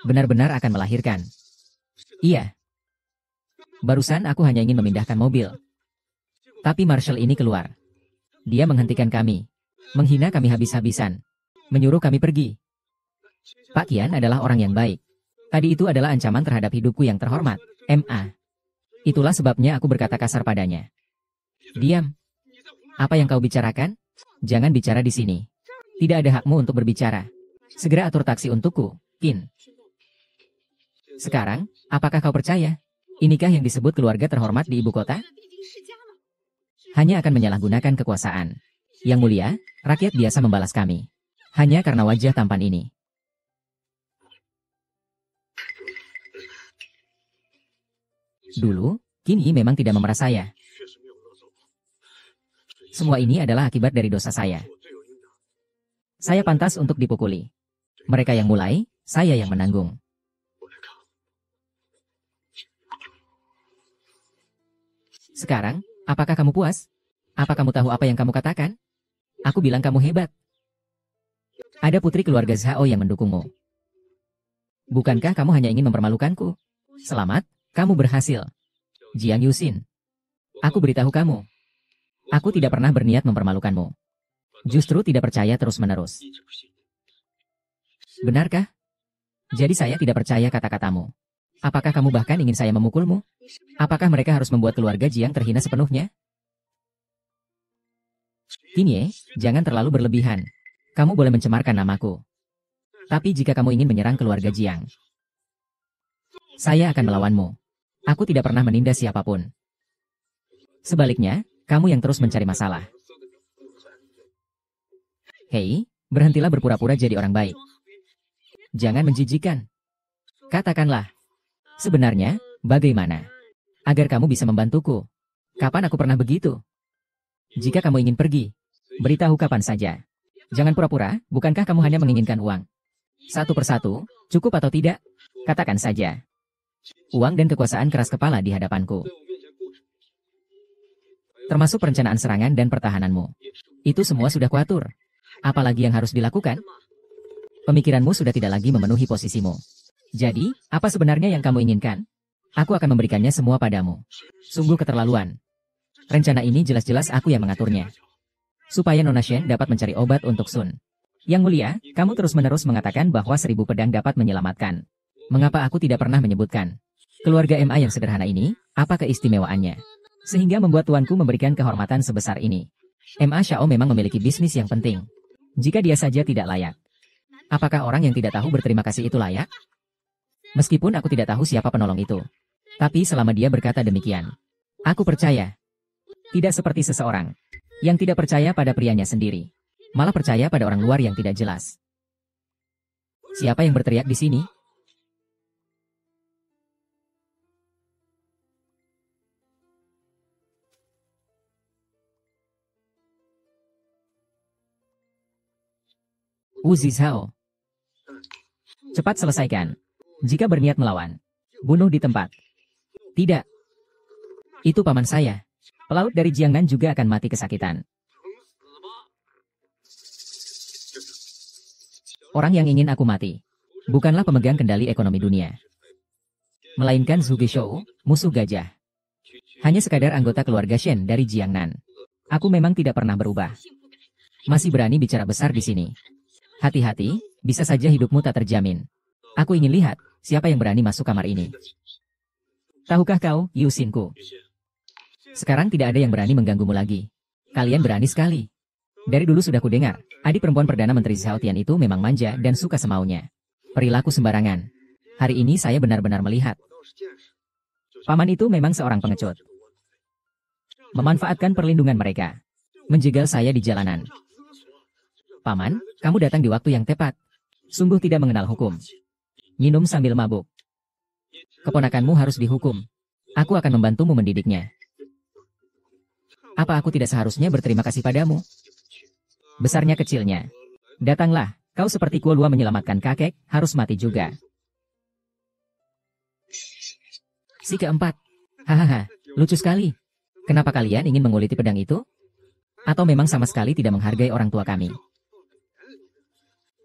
Benar-benar akan melahirkan. Iya. Barusan aku hanya ingin memindahkan mobil. Tapi Marshal ini keluar. Dia menghentikan kami. Menghina kami habis-habisan. Menyuruh kami pergi. Pak Qian adalah orang yang baik. Tadi itu adalah ancaman terhadap hidupku yang terhormat. M.A. Itulah sebabnya aku berkata kasar padanya. Diam. Apa yang kau bicarakan? Jangan bicara di sini. Tidak ada hakmu untuk berbicara. Segera atur taksi untukku, Qin. Sekarang, apakah kau percaya? Inikah yang disebut keluarga terhormat di ibu kota? Hanya akan menyalahgunakan kekuasaan. Yang mulia, rakyat biasa membalas kami. Hanya karena wajah tampan ini. Dulu, kini memang tidak memerah saya. Semua ini adalah akibat dari dosa saya. Saya pantas untuk dipukuli. Mereka yang mulai, saya yang menanggung. Sekarang, apakah kamu puas? Apa kamu tahu apa yang kamu katakan? Aku bilang kamu hebat. Ada putri keluarga Zhao yang mendukungmu. Bukankah kamu hanya ingin mempermalukanku? Selamat, kamu berhasil. Jiang Yusin. Aku beritahu kamu. Aku tidak pernah berniat mempermalukanmu. Justru tidak percaya terus-menerus. Benarkah? Jadi saya tidak percaya kata-katamu. Apakah kamu bahkan ingin saya memukulmu? Apakah mereka harus membuat keluarga Jiang terhina sepenuhnya? Kinye, jangan terlalu berlebihan. Kamu boleh mencemarkan namaku. Tapi jika kamu ingin menyerang keluarga Jiang, saya akan melawanmu. Aku tidak pernah menindas siapapun. Sebaliknya, kamu yang terus mencari masalah. Hei, berhentilah berpura-pura jadi orang baik. Jangan menjijikan. Katakanlah, sebenarnya, bagaimana? Agar kamu bisa membantuku. Kapan aku pernah begitu? Jika kamu ingin pergi, beritahu kapan saja. Jangan pura-pura, bukankah kamu hanya menginginkan uang? Satu persatu, cukup atau tidak? Katakan saja. Uang dan kekuasaan keras kepala di hadapanku. Termasuk perencanaan serangan dan pertahananmu. Itu semua sudah kuatur. Apalagi yang harus dilakukan? Pemikiranmu sudah tidak lagi memenuhi posisimu. Jadi, apa sebenarnya yang kamu inginkan? Aku akan memberikannya semua padamu. Sungguh keterlaluan. Rencana ini jelas-jelas aku yang mengaturnya. Supaya Nona Shen dapat mencari obat untuk Sun. Yang mulia, kamu terus-menerus mengatakan bahwa 1000 pedang dapat menyelamatkan. Mengapa aku tidak pernah menyebutkan? Keluarga MA yang sederhana ini, apa keistimewaannya? Sehingga membuat tuanku memberikan kehormatan sebesar ini. MA Xiao memang memiliki bisnis yang penting. Jika dia saja tidak layak, apakah orang yang tidak tahu berterima kasih itu layak? Meskipun aku tidak tahu siapa penolong itu. Tapi selama dia berkata demikian, aku percaya. Tidak seperti seseorang yang tidak percaya pada prianya sendiri. Malah percaya pada orang luar yang tidak jelas. Siapa yang berteriak di sini? Wu Zizhao. Cepat selesaikan. Jika berniat melawan, bunuh di tempat. Tidak. Itu paman saya. Pelaut dari Jiangnan juga akan mati kesakitan. Orang yang ingin aku mati, bukanlah pemegang kendali ekonomi dunia. Melainkan Zhu Gishou, musuh gajah. Hanya sekadar anggota keluarga Shen dari Jiangnan. Aku memang tidak pernah berubah. Masih berani bicara besar di sini. Hati-hati, bisa saja hidupmu tak terjamin. Aku ingin lihat, siapa yang berani masuk kamar ini. Tahukah kau, Yu Xinku? Sekarang tidak ada yang berani mengganggumu lagi. Kalian berani sekali. Dari dulu sudah kudengar, adik perempuan Perdana Menteri Zhao Tian itu memang manja dan suka semaunya. Perilaku sembarangan. Hari ini saya benar-benar melihat. Paman itu memang seorang pengecut. Memanfaatkan perlindungan mereka. Menjegal saya di jalanan. Paman, kamu datang di waktu yang tepat. Sungguh tidak mengenal hukum. Minum sambil mabuk. Keponakanmu harus dihukum. Aku akan membantumu mendidiknya. Apa aku tidak seharusnya berterima kasih padamu? Besarnya kecilnya. Datanglah, kau seperti Kuo Lua menyelamatkan kakek, harus mati juga. Si keempat. Hahaha, lucu sekali. Kenapa kalian ingin menguliti pedang itu? Atau memang sama sekali tidak menghargai orang tua kami?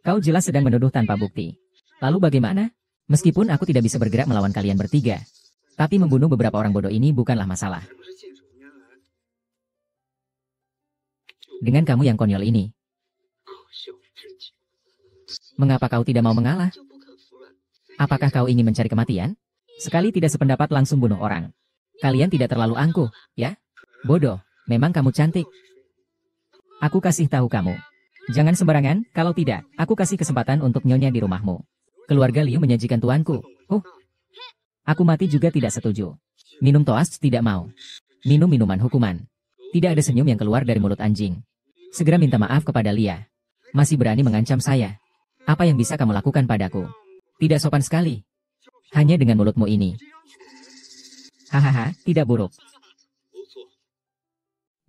Kau jelas sedang menuduh tanpa bukti. Lalu bagaimana? Meskipun aku tidak bisa bergerak melawan kalian bertiga, tapi membunuh beberapa orang bodoh ini bukanlah masalah. Dengan kamu yang konyol ini. Mengapa kau tidak mau mengalah? Apakah kau ingin mencari kematian? Sekali tidak sependapat langsung bunuh orang. Kalian tidak terlalu angkuh, ya? Bodoh, memang kamu cantik. Aku kasih tahu kamu. Jangan sembarangan, kalau tidak, aku kasih kesempatan untuk nyonya di rumahmu. Keluarga Liu menyajikan tuanku. Aku mati juga tidak setuju. Minum toast tidak mau. Minum minuman hukuman. Tidak ada senyum yang keluar dari mulut anjing. Segera minta maaf kepada Lia. Masih berani mengancam saya. Apa yang bisa kamu lakukan padaku? Tidak sopan sekali. Hanya dengan mulutmu ini. Hahaha, tidak buruk.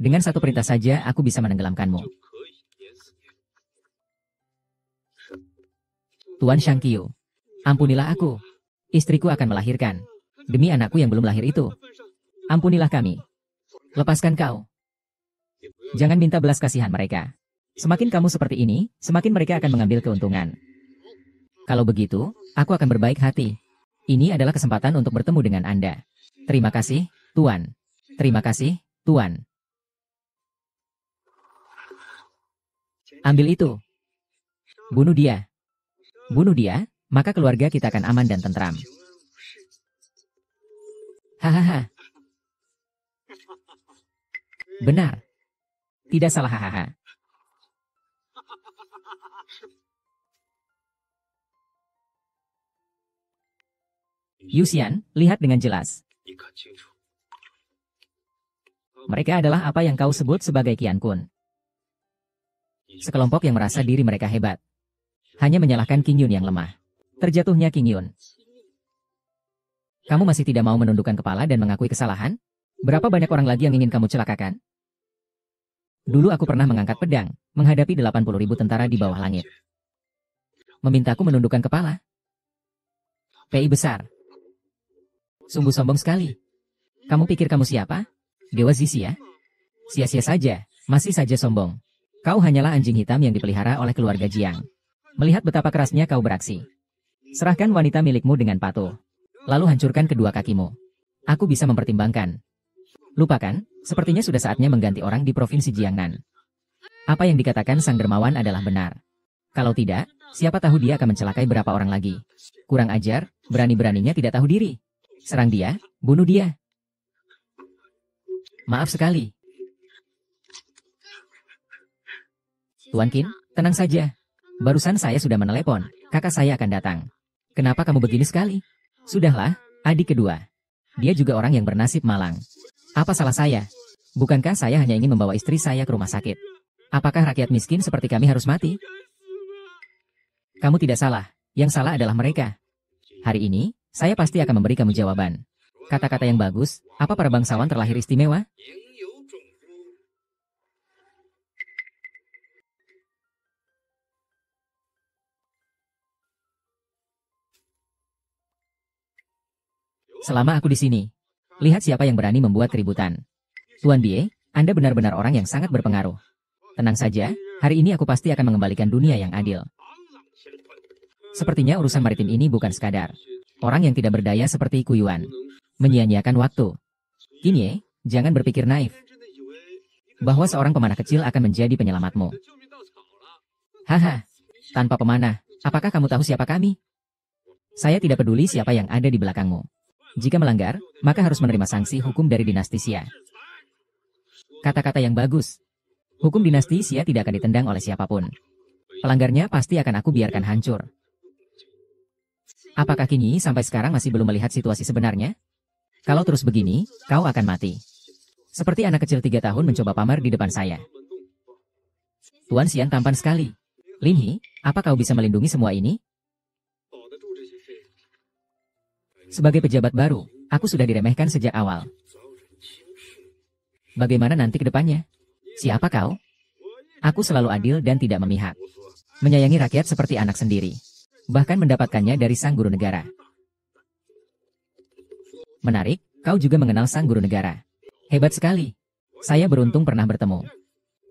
Dengan satu perintah saja aku bisa menenggelamkanmu. Tuan Shangqiu, ampunilah aku. Istriku akan melahirkan. Demi anakku yang belum lahir itu. Ampunilah kami. Lepaskan kau. Jangan minta belas kasihan mereka. Semakin kamu seperti ini, semakin mereka akan mengambil keuntungan. Kalau begitu, aku akan berbaik hati. Ini adalah kesempatan untuk bertemu dengan Anda. Terima kasih, Tuan. Terima kasih, Tuan. Ambil itu. Bunuh dia. Bunuh dia, maka keluarga kita akan aman dan tentram. Hahaha. Benar. Tidak salah, hahaha. Yuxian, lihat dengan jelas. Mereka adalah apa yang kau sebut sebagai Qian Kun. Sekelompok yang merasa diri mereka hebat. Hanya menyalahkan Qing Yun yang lemah. Terjatuhnya Qing Yun. Kamu masih tidak mau menundukkan kepala dan mengakui kesalahan? Berapa banyak orang lagi yang ingin kamu celakakan? Dulu aku pernah mengangkat pedang, menghadapi 80.000 tentara di bawah langit. Memintaku menundukkan kepala. PI besar. Sungguh sombong sekali. Kamu pikir kamu siapa? Dewa Zixia? Sia-sia saja, masih saja sombong. Kau hanyalah anjing hitam yang dipelihara oleh keluarga Jiang. Melihat betapa kerasnya kau beraksi. Serahkan wanita milikmu dengan patuh. Lalu hancurkan kedua kakimu. Aku bisa mempertimbangkan. Lupakan, sepertinya sudah saatnya mengganti orang di provinsi Jiangnan. Apa yang dikatakan sang dermawan adalah benar. Kalau tidak, siapa tahu dia akan mencelakai berapa orang lagi. Kurang ajar, berani-beraninya tidak tahu diri. Serang dia, bunuh dia. Maaf sekali. Tuan Qin, tenang saja. Barusan saya sudah menelepon, kakak saya akan datang. Kenapa kamu begini sekali? Sudahlah, adik kedua. Dia juga orang yang bernasib malang. Apa salah saya? Bukankah saya hanya ingin membawa istri saya ke rumah sakit? Apakah rakyat miskin seperti kami harus mati? Kamu tidak salah, yang salah adalah mereka. Hari ini, saya pasti akan memberi kamu jawaban. Kata-kata yang bagus, apa para bangsawan terlahir istimewa? Selama aku di sini, lihat siapa yang berani membuat keributan. Tuan Bie, Anda benar-benar orang yang sangat berpengaruh. Tenang saja, hari ini aku pasti akan mengembalikan dunia yang adil. Sepertinya urusan maritim ini bukan sekadar orang yang tidak berdaya seperti Kuyuan. Menyia-nyiakan waktu. Kini, jangan berpikir naif. Bahwa seorang pemanah kecil akan menjadi penyelamatmu. Haha, tanpa pemanah, apakah kamu tahu siapa kami? Saya tidak peduli siapa yang ada di belakangmu. Jika melanggar, maka harus menerima sanksi hukum dari dinasti Xia. Kata-kata yang bagus. Hukum dinasti Xia tidak akan ditendang oleh siapapun. Pelanggarnya pasti akan aku biarkan hancur. Apakah Qin Yi sampai sekarang masih belum melihat situasi sebenarnya? Kalau terus begini, kau akan mati. Seperti anak kecil 3 tahun mencoba pamer di depan saya. Tuan Xian tampan sekali. Lin He, apa kau bisa melindungi semua ini? Sebagai pejabat baru, aku sudah diremehkan sejak awal. Bagaimana nanti ke depannya? Siapa kau? Aku selalu adil dan tidak memihak. Menyayangi rakyat seperti anak sendiri. Bahkan mendapatkannya dari sang guru negara. Menarik, kau juga mengenal sang guru negara. Hebat sekali. Saya beruntung pernah bertemu.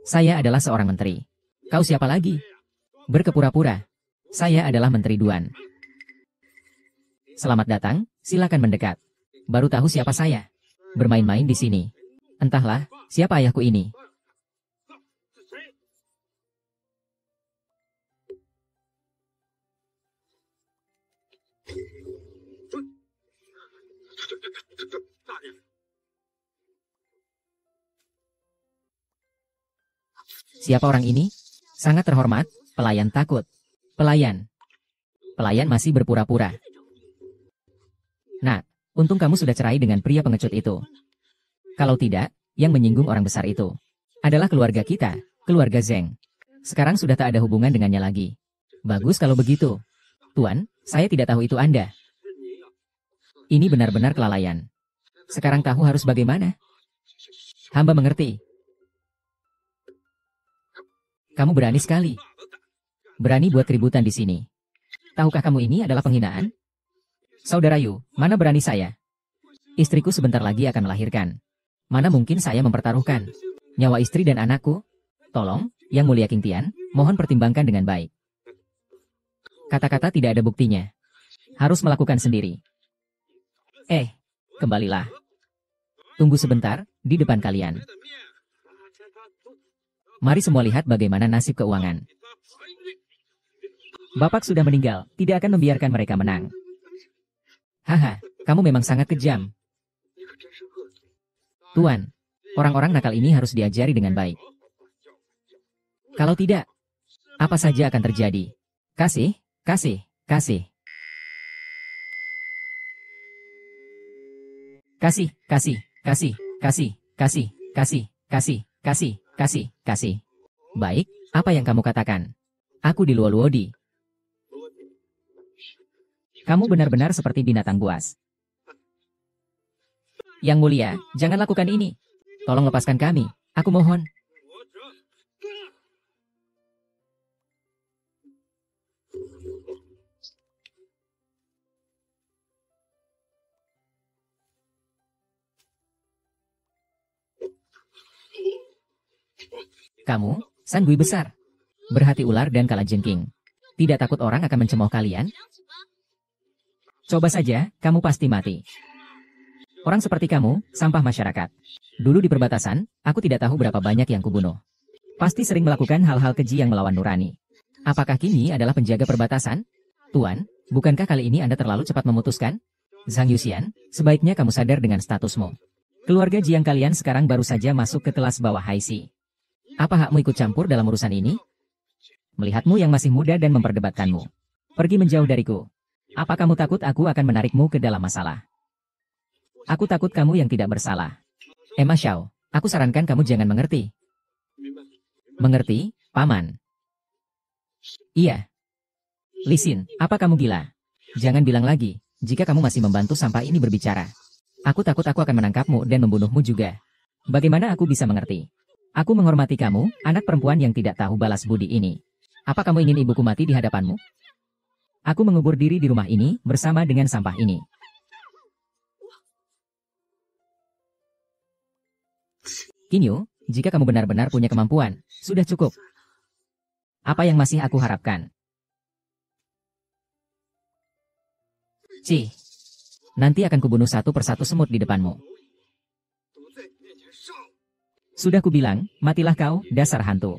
Saya adalah seorang menteri. Kau siapa lagi? Berkepura-pura. Saya adalah Menteri Duan. Selamat datang, silakan mendekat. Baru tahu siapa saya. Bermain-main di sini. Entahlah, siapa ayahku ini. Siapa orang ini? Sangat terhormat, pelayan takut. Pelayan. Pelayan masih berpura-pura. Nah, untung kamu sudah cerai dengan pria pengecut itu. Kalau tidak, yang menyinggung orang besar itu adalah keluarga kita, keluarga Zeng. Sekarang sudah tak ada hubungan dengannya lagi. Bagus kalau begitu. Tuan, saya tidak tahu itu Anda. Ini benar-benar kelalaian. Sekarang tahu harus bagaimana? Hamba mengerti. Kamu berani sekali. Berani buat keributan di sini. Tahukah kamu ini adalah penghinaan? Saudara Yu, mana berani saya? Istriku sebentar lagi akan melahirkan. Mana mungkin saya mempertaruhkan nyawa istri dan anakku? Tolong, Yang Mulia King Tian, mohon pertimbangkan dengan baik. Kata-kata tidak ada buktinya. Harus melakukan sendiri. Kembalilah. Tunggu sebentar, di depan kalian. Mari semua lihat bagaimana nasib keuangan. Bapak sudah meninggal, tidak akan membiarkan mereka menang. Haha, kamu memang sangat kejam. Tuan, orang-orang nakal ini harus diajari dengan baik. Kalau tidak, apa saja akan terjadi? Kasih, kasih, kasih. Kasih, kasih, kasih, kasih, kasih, kasih, kasih, kasih, kasih, kasih. Baik, apa yang kamu katakan? Aku di Luo-Luodi. Kamu benar-benar seperti binatang buas. Yang mulia, jangan lakukan ini. Tolong lepaskan kami, aku mohon. Kamu, San Gui besar, berhati ular dan kalajengking. Tidak takut orang akan mencemooh kalian? Coba saja, kamu pasti mati. Orang seperti kamu, sampah masyarakat. Dulu di perbatasan, aku tidak tahu berapa banyak yang kubunuh. Pasti sering melakukan hal-hal keji yang melawan nurani. Apakah kini adalah penjaga perbatasan? Tuan, bukankah kali ini Anda terlalu cepat memutuskan? Zhang Yuxian, sebaiknya kamu sadar dengan statusmu. Keluarga Jiang kalian sekarang baru saja masuk ke kelas bawah Haisi. Apa hakmu ikut campur dalam urusan ini? Melihatmu yang masih muda dan memperdebatkanmu. Pergi menjauh dariku. Apa kamu takut aku akan menarikmu ke dalam masalah? Aku takut kamu yang tidak bersalah. Emma Xiao, aku sarankan kamu jangan mengerti. Mengerti, Paman? Iya. Li Xin, apa kamu gila? Jangan bilang lagi, jika kamu masih membantu sampah ini berbicara. Aku takut aku akan menangkapmu dan membunuhmu juga. Bagaimana aku bisa mengerti? Aku menghormati kamu, anak perempuan yang tidak tahu balas budi ini. Apa kamu ingin ibuku mati di hadapanmu? Aku mengubur diri di rumah ini, bersama dengan sampah ini. Kinyu, jika kamu benar-benar punya kemampuan, sudah cukup. Apa yang masih aku harapkan? Cih, nanti akan kubunuh satu persatu semut di depanmu. Sudah kubilang, matilah kau, dasar hantu.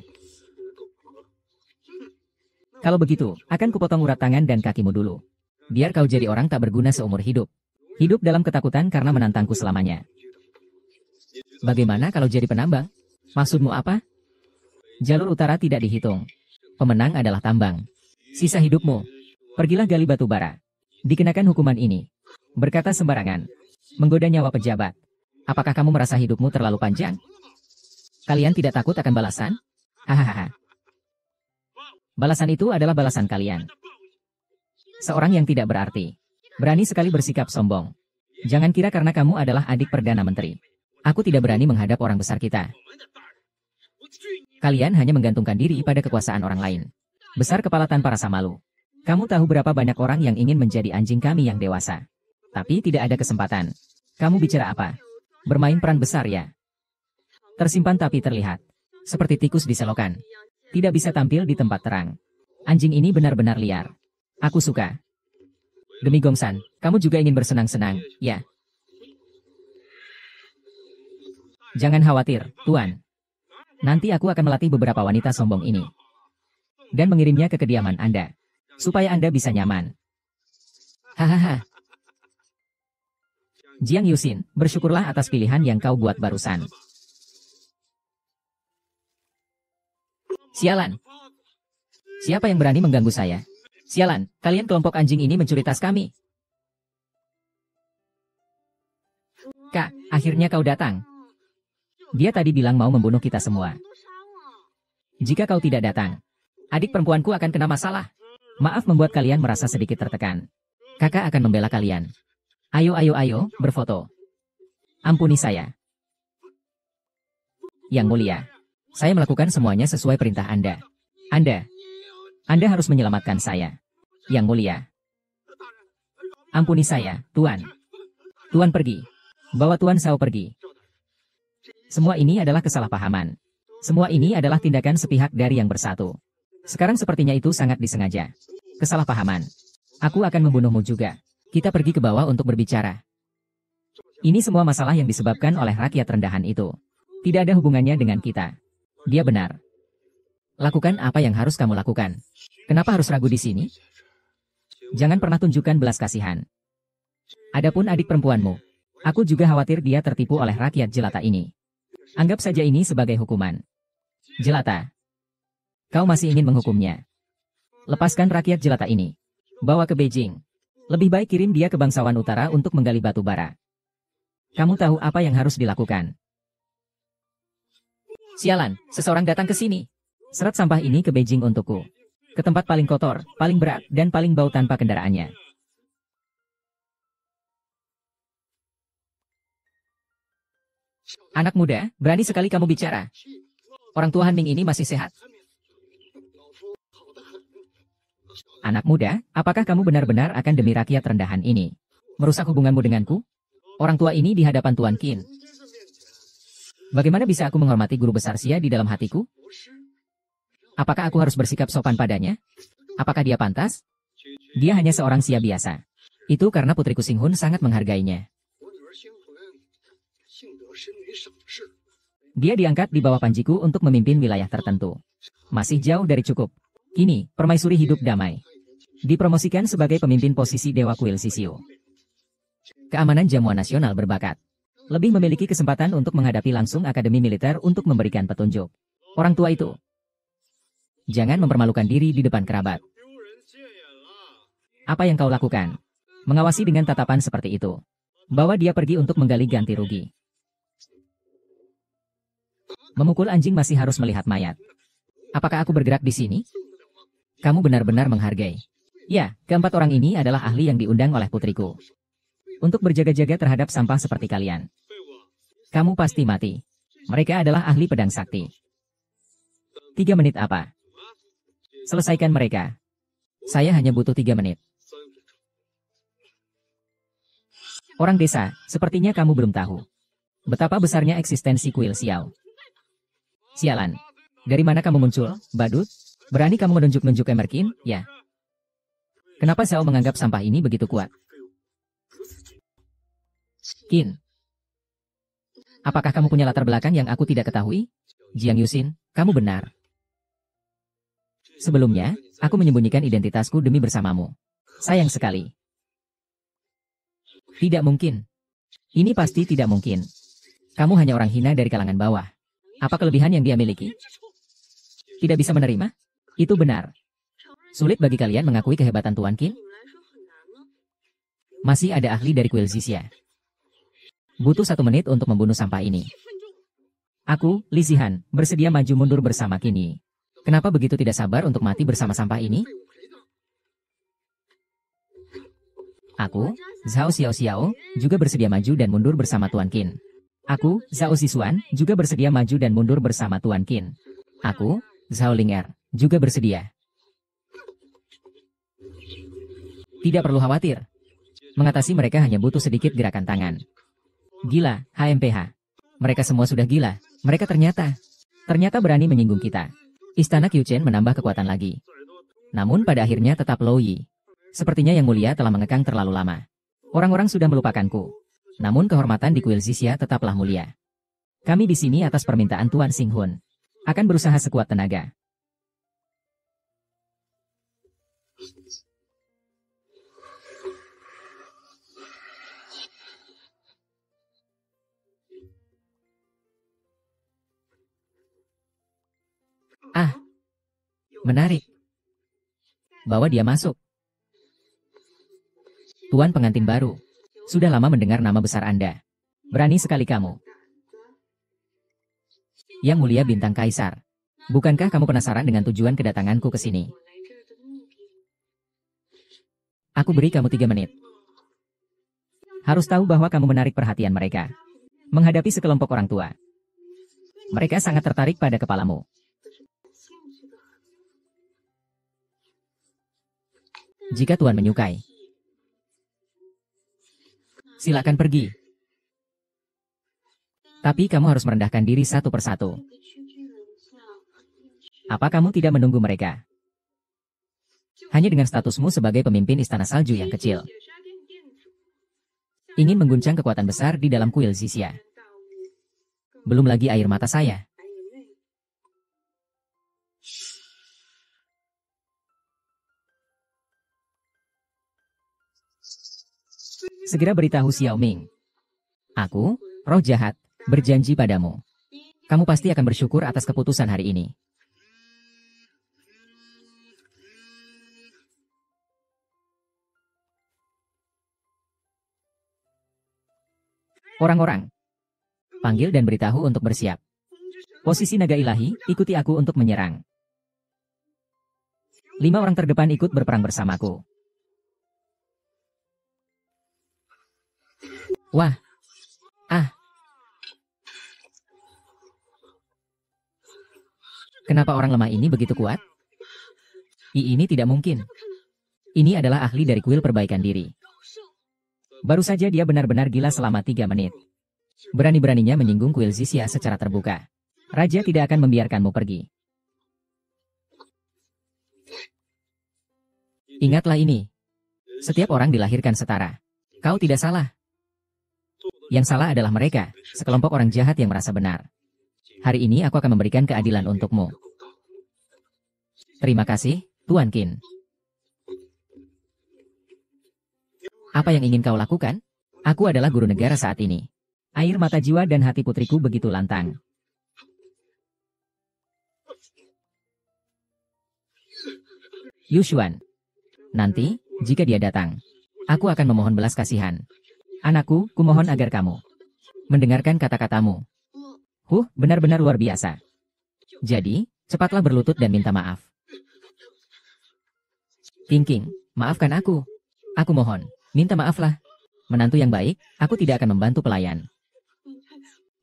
Kalau begitu, akan kupotong urat tangan dan kakimu dulu. Biar kau jadi orang tak berguna seumur hidup. Hidup dalam ketakutan karena menantangku selamanya. Bagaimana kalau jadi penambang? Maksudmu apa? Jalur utara tidak dihitung. Pemenang adalah tambang. Sisa hidupmu. Pergilah gali batu bara. Dikenakan hukuman ini. Berkata sembarangan. Menggoda nyawa pejabat. Apakah kamu merasa hidupmu terlalu panjang? Kalian tidak takut akan balasan? Hahaha. Balasan itu adalah balasan kalian. Seorang yang tidak berarti. Berani sekali bersikap sombong. Jangan kira karena kamu adalah adik Perdana Menteri. Aku tidak berani menghadap orang besar kita. Kalian hanya menggantungkan diri pada kekuasaan orang lain. Besar kepala tanpa rasa malu. Kamu tahu berapa banyak orang yang ingin menjadi anjing kami yang dewasa. Tapi tidak ada kesempatan. Kamu bicara apa? Bermain peran besar ya? Tersimpan tapi terlihat. Seperti tikus di selokan. Tidak bisa tampil di tempat terang. Anjing ini benar-benar liar. Aku suka. Demi Gongsan, kamu juga ingin bersenang-senang, ya? Jangan khawatir, Tuan. Nanti aku akan melatih beberapa wanita sombong ini. Dan mengirimnya ke kediaman Anda. Supaya Anda bisa nyaman. Hahaha. Jiang Yuxin, bersyukurlah atas pilihan yang kau buat barusan. Sialan. Siapa yang berani mengganggu saya? Sialan, kalian kelompok anjing ini mencuri tas kami. Kak, akhirnya kau datang. Dia tadi bilang mau membunuh kita semua. Jika kau tidak datang, adik perempuanku akan kena masalah. Maaf membuat kalian merasa sedikit tertekan. Kakak akan membela kalian. Ayo, ayo, ayo, berfoto. Ampuni saya. Yang mulia. Saya melakukan semuanya sesuai perintah Anda. Anda harus menyelamatkan saya. Yang mulia. Ampuni saya, Tuan. Tuan pergi. Bawa Tuan Shao pergi. Semua ini adalah kesalahpahaman. Semua ini adalah tindakan sepihak dari yang bersatu. Sekarang sepertinya itu sangat disengaja. Kesalahpahaman. Aku akan membunuhmu juga. Kita pergi ke bawah untuk berbicara. Ini semua masalah yang disebabkan oleh rakyat rendahan itu. Tidak ada hubungannya dengan kita. Dia benar. Lakukan apa yang harus kamu lakukan. Kenapa harus ragu di sini? Jangan pernah tunjukkan belas kasihan. Adapun adik perempuanmu, aku juga khawatir dia tertipu oleh rakyat jelata ini. Anggap saja ini sebagai hukuman. Jelata. Kau masih ingin menghukumnya? Lepaskan rakyat jelata ini. Bawa ke Beijing. Lebih baik kirim dia ke bangsawan utara untuk menggali batu bara. Kamu tahu apa yang harus dilakukan. Sialan, seseorang datang ke sini. Seret sampah ini ke Beijing untukku. Ke tempat paling kotor, paling berat, dan paling bau tanpa kendaraannya. Anak muda, berani sekali kamu bicara. Orang tua Han Ming ini masih sehat. Anak muda, apakah kamu benar-benar akan demi rakyat rendahan ini merusak hubunganmu denganku? Orang tua ini di hadapan Tuan Qin. Bagaimana bisa aku menghormati guru besar Xia di dalam hatiku? Apakah aku harus bersikap sopan padanya? Apakah dia pantas? Dia hanya seorang Xia biasa. Itu karena putriku Xing Hun sangat menghargainya. Dia diangkat di bawah panjiku untuk memimpin wilayah tertentu. Masih jauh dari cukup. Kini, permaisuri hidup damai. Dipromosikan sebagai pemimpin posisi Dewa Kuil Sisio. Keamanan jamuan nasional berbakat. Lebih memiliki kesempatan untuk menghadapi langsung akademi militer untuk memberikan petunjuk. Orang tua itu. Jangan mempermalukan diri di depan kerabat. Apa yang kau lakukan? Mengawasi dengan tatapan seperti itu. Bawa dia pergi untuk menggali ganti rugi. Memukul anjing masih harus melihat mayat. Apakah aku bergerak di sini? Kamu benar-benar menghargai. Ya, keempat orang ini adalah ahli yang diundang oleh putriku. Untuk berjaga-jaga terhadap sampah seperti kalian. Kamu pasti mati. Mereka adalah ahli pedang sakti. 3 menit apa? Selesaikan mereka. Saya hanya butuh 3 menit. Orang desa, sepertinya kamu belum tahu betapa besarnya eksistensi kuil Xiao. Sialan. Dari mana kamu muncul, badut? Berani kamu menunjuk-nunjuk Emerkin, ya? Kenapa Xiao menganggap sampah ini begitu kuat? Qin. Apakah kamu punya latar belakang yang aku tidak ketahui? Jiang Yuxin, kamu benar. Sebelumnya, aku menyembunyikan identitasku demi bersamamu. Sayang sekali. Tidak mungkin. Ini pasti tidak mungkin. Kamu hanya orang hina dari kalangan bawah. Apa kelebihan yang dia miliki? Tidak bisa menerima? Itu benar. Sulit bagi kalian mengakui kehebatan Tuan Qin? Masih ada ahli dari kuil Zixia. Butuh 1 menit untuk membunuh sampah ini. Aku, Li Zihan, bersedia maju mundur bersama Qin. Kenapa begitu tidak sabar untuk mati bersama sampah ini? Aku, Zhao Xiao, juga bersedia maju dan mundur bersama Tuan Qin. Aku, Zhao Sisuan, juga bersedia maju dan mundur bersama Tuan Qin. Aku, Zhao Ling'er, juga bersedia. Tidak perlu khawatir. Mengatasi mereka hanya butuh sedikit gerakan tangan. Gila, HMPH. Mereka semua sudah gila. Mereka ternyata berani menyinggung kita. Istana Qiuchen menambah kekuatan lagi. Namun pada akhirnya tetap Lou Yi. Sepertinya Yang Mulia telah mengekang terlalu lama. Orang-orang sudah melupakanku. Namun kehormatan di kuil Zixia tetaplah mulia. Kami di sini atas permintaan Tuan Xing Hun. Akan berusaha sekuat tenaga. Ah, menarik. Bawa dia masuk. Tuan pengantin baru. Sudah lama mendengar nama besar Anda. Berani sekali kamu. Yang Mulia Bintang Kaisar. Bukankah kamu penasaran dengan tujuan kedatanganku ke sini? Aku beri kamu 3 menit. Harus tahu bahwa kamu menarik perhatian mereka. Menghadapi sekelompok orang tua. Mereka sangat tertarik pada kepalamu. Jika Tuan menyukai, silakan pergi. Tapi kamu harus merendahkan diri satu persatu. Apa kamu tidak menunggu mereka? Hanya dengan statusmu sebagai pemimpin istana salju yang kecil. Ingin mengguncang kekuatan besar di dalam kuil Zixia. Belum lagi air mata saya. Segera beritahu Xiao Ming. Aku, roh jahat, berjanji padamu. Kamu pasti akan bersyukur atas keputusan hari ini. Orang-orang, panggil dan beritahu untuk bersiap. Posisi naga ilahi, ikuti aku untuk menyerang. 5 orang terdepan ikut berperang bersamaku. Wah. Ah. Kenapa orang lemah ini begitu kuat? Ini tidak mungkin. Ini adalah ahli dari kuil perbaikan diri. Baru saja dia benar-benar gila selama 3 menit. Berani-beraninya menyinggung kuil Zixia secara terbuka. Raja tidak akan membiarkanmu pergi. Ingatlah ini. Setiap orang dilahirkan setara. Kau tidak salah. Yang salah adalah mereka, sekelompok orang jahat yang merasa benar. Hari ini aku akan memberikan keadilan untukmu. Terima kasih, Tuan Qin. Apa yang ingin kau lakukan? Aku adalah guru negara saat ini. Air mata jiwa dan hati putriku begitu lantang. Yushuan. Nanti, jika dia datang, aku akan memohon belas kasihan. Anakku, kumohon agar kamu mendengarkan kata-katamu. Benar-benar luar biasa. Jadi, cepatlah berlutut dan minta maaf. King, maafkan aku. Aku mohon, minta maaflah. Menantu yang baik, aku tidak akan membantu pelayan.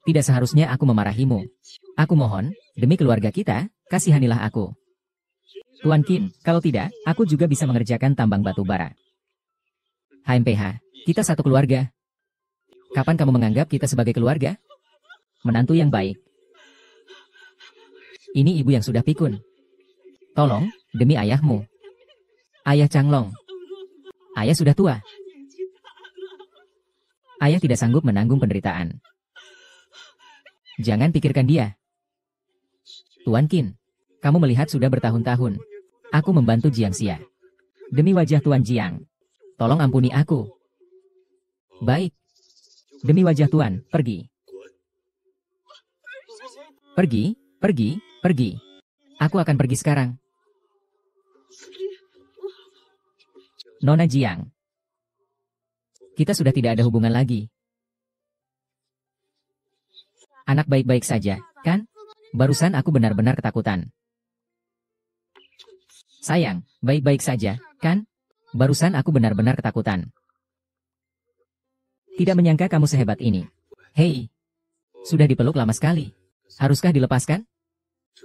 Tidak seharusnya aku memarahimu. Aku mohon, demi keluarga kita, kasihanilah aku. Tuan Qin, kalau tidak, aku juga bisa mengerjakan tambang batu bara. HMPH, kita satu keluarga. Kapan kamu menganggap kita sebagai keluarga? Menantu yang baik. Ini ibu yang sudah pikun. Tolong, demi ayahmu. Ayah Changlong. Ayah sudah tua. Ayah tidak sanggup menanggung penderitaan. Jangan pikirkan dia. Tuan Qin, kamu melihat sudah bertahun-tahun. Aku membantu Jiang Xia. Demi wajah Tuan Jiang, tolong ampuni aku. Baik. Demi wajah Tuan, pergi. Pergi. Aku akan pergi sekarang. Nona Jiang. Kita sudah tidak ada hubungan lagi. Anak baik-baik saja, kan? Barusan aku benar-benar ketakutan. Sayang, baik-baik saja, kan? Barusan aku benar-benar ketakutan. Tidak menyangka kamu sehebat ini. Hei, sudah dipeluk lama sekali. Haruskah dilepaskan?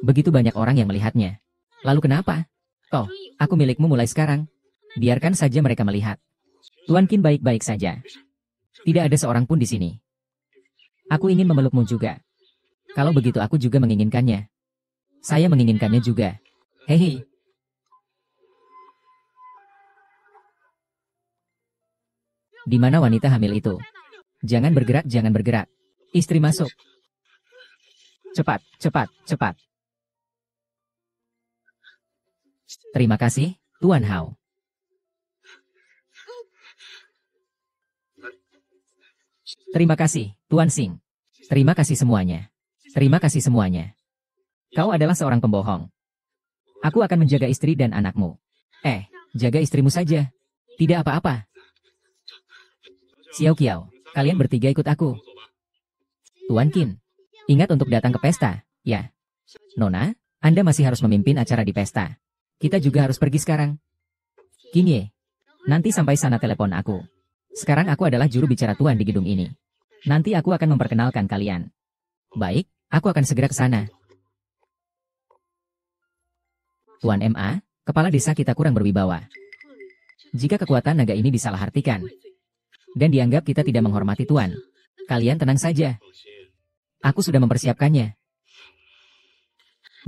Begitu banyak orang yang melihatnya. Lalu kenapa? Toh, aku milikmu mulai sekarang. Biarkan saja mereka melihat. Tuan Qin baik-baik saja. Tidak ada seorang pun di sini. Aku ingin memelukmu juga. Kalau begitu aku juga menginginkannya. Saya menginginkannya juga. Hei. Di mana wanita hamil itu? Jangan bergerak, jangan bergerak. Istri masuk. Cepat. Terima kasih, Tuan Hao. Terima kasih, Tuan Xing. Terima kasih semuanya. Terima kasih semuanya. Kau adalah seorang pembohong. Aku akan menjaga istri dan anakmu. Jaga istrimu saja. Tidak apa-apa. Xiao Qiao, kalian bertiga ikut aku. Tuan Qin, ingat untuk datang ke pesta, ya. Nona, Anda masih harus memimpin acara di pesta. Kita juga harus pergi sekarang. Qin Ye, nanti sampai sana telepon aku. Sekarang aku adalah juru bicara Tuan di gedung ini. Nanti aku akan memperkenalkan kalian. Baik, aku akan segera ke sana. Tuan MA, kepala desa kita kurang berwibawa. Jika kekuatan naga ini disalahartikan dan dianggap kita tidak menghormati Tuan, kalian tenang saja. Aku sudah mempersiapkannya.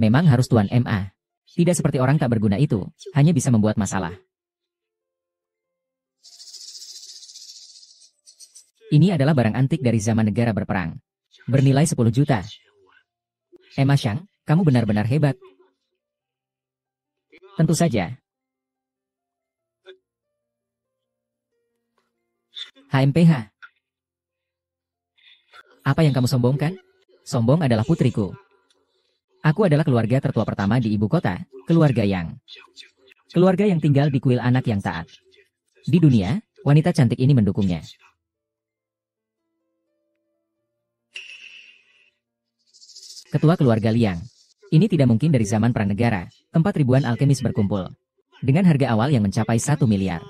Memang harus Tuan MA. Tidak seperti orang tak berguna itu, hanya bisa membuat masalah. Ini adalah barang antik dari zaman negara berperang. Bernilai 10 juta. Emma Shang, kamu benar-benar hebat. Tentu saja. HMPH. Apa yang kamu sombongkan? Sombong adalah putriku. Aku adalah keluarga tertua pertama di ibu kota, keluarga yang tinggal di kuil anak yang taat. Di dunia, wanita cantik ini mendukungnya. Ketua keluarga Liang. Ini tidak mungkin dari zaman perang negara, tempat ribuan alkemis berkumpul. Dengan harga awal yang mencapai 1 miliar.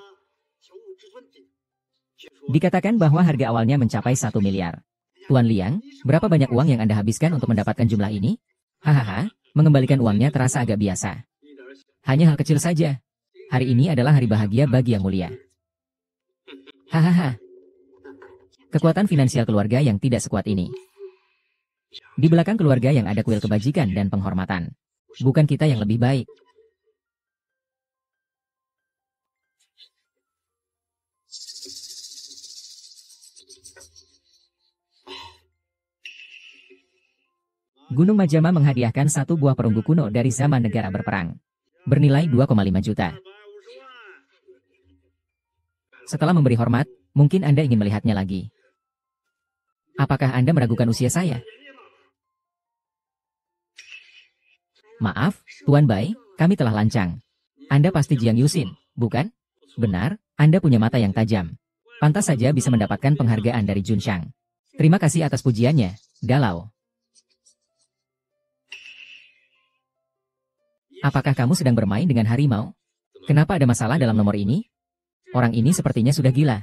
Dikatakan bahwa harga awalnya mencapai 1 miliar. Tuan Liang, berapa banyak uang yang Anda habiskan untuk mendapatkan jumlah ini? Hahaha, mengembalikan uangnya terasa agak biasa. Hanya hal kecil saja. Hari ini adalah hari bahagia bagi Yang Mulia. Hahaha. Kekuatan finansial keluarga yang tidak sekuat ini. Di belakang keluarga yang ada kuil kebajikan dan penghormatan. Bukan kita yang lebih baik. Gunung Majama menghadiahkan satu buah perunggu kuno dari zaman negara berperang. Bernilai 2,5 juta. Setelah memberi hormat, mungkin Anda ingin melihatnya lagi. Apakah Anda meragukan usia saya? Maaf, Tuan Bai, kami telah lancang. Anda pasti Jiang Yusin, bukan? Benar, Anda punya mata yang tajam. Pantas saja bisa mendapatkan penghargaan dari Junshang. Terima kasih atas pujiannya, Dalau. Apakah kamu sedang bermain dengan harimau? Kenapa ada masalah dalam nomor ini? Orang ini sepertinya sudah gila.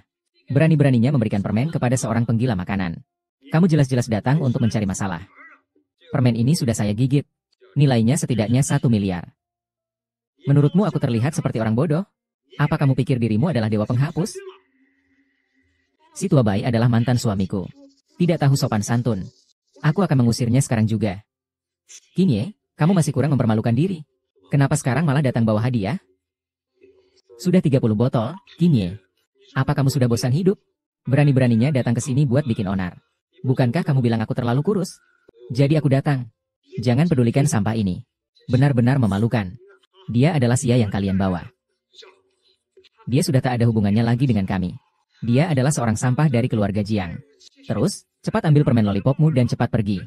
Berani-beraninya memberikan permen kepada seorang penggila makanan. Kamu jelas-jelas datang untuk mencari masalah. Permen ini sudah saya gigit. Nilainya setidaknya 1 miliar. Menurutmu aku terlihat seperti orang bodoh? Apa kamu pikir dirimu adalah dewa penghapus? Si tua Bai adalah mantan suamiku. Tidak tahu sopan santun. Aku akan mengusirnya sekarang juga. Kinye, kamu masih kurang mempermalukan diri. Kenapa sekarang malah datang bawa hadiah? Sudah 30 botol, Kinye. Apa kamu sudah bosan hidup? Berani-beraninya datang ke sini buat bikin onar. Bukankah kamu bilang aku terlalu kurus? Jadi aku datang. Jangan pedulikan sampah ini. Benar-benar memalukan. Dia adalah Sia yang kalian bawa. Dia sudah tak ada hubungannya lagi dengan kami. Dia adalah seorang sampah dari keluarga Jiang. Terus, cepat ambil permen lollipopmu dan cepat pergi.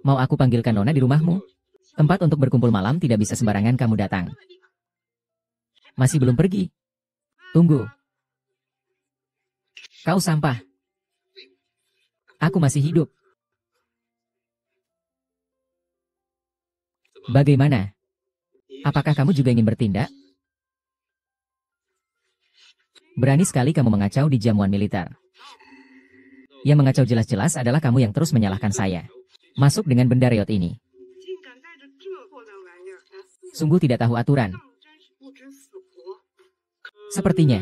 Mau aku panggilkan Nona di rumahmu? Tempat untuk berkumpul malam tidak bisa sembarangan kamu datang. Masih belum pergi? Tunggu. Kau sampah. Aku masih hidup. Bagaimana? Apakah kamu juga ingin bertindak? Berani sekali kamu mengacau di jamuan militer. Yang mengacau jelas-jelas adalah kamu yang terus menyalahkan saya. Masuk dengan benda reot ini. Sungguh tidak tahu aturan. Sepertinya,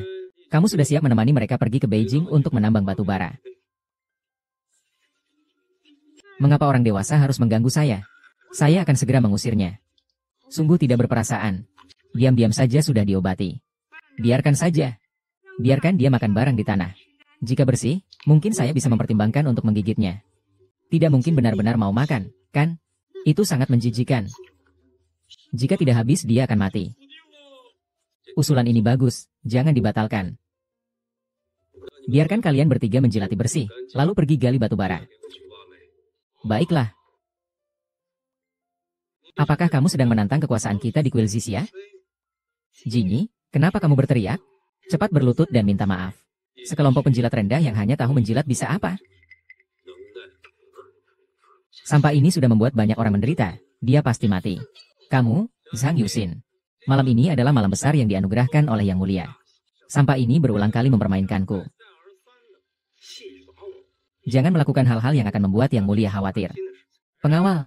kamu sudah siap menemani mereka pergi ke Beijing untuk menambang batu bara. Mengapa orang dewasa harus mengganggu saya? Saya akan segera mengusirnya. Sungguh tidak berperasaan. Diam-diam saja sudah diobati. Biarkan saja. Biarkan dia makan barang di tanah. Jika bersih, mungkin saya bisa mempertimbangkan untuk menggigitnya. Tidak mungkin benar-benar mau makan, kan? Itu sangat menjijikan. Jika tidak habis, dia akan mati. Usulan ini bagus, jangan dibatalkan. Biarkan kalian bertiga menjilati bersih, lalu pergi gali batu bara. Baiklah. Apakah kamu sedang menantang kekuasaan kita di kuil Zixia? Jinyi, kenapa kamu berteriak? Cepat berlutut dan minta maaf. Sekelompok penjilat rendah yang hanya tahu menjilat bisa apa? Sampah ini sudah membuat banyak orang menderita. Dia pasti mati. Kamu, Zhang Yusin. Malam ini adalah malam besar yang dianugerahkan oleh Yang Mulia. Sampah ini berulang kali mempermainkanku. Jangan melakukan hal-hal yang akan membuat Yang Mulia khawatir. Pengawal,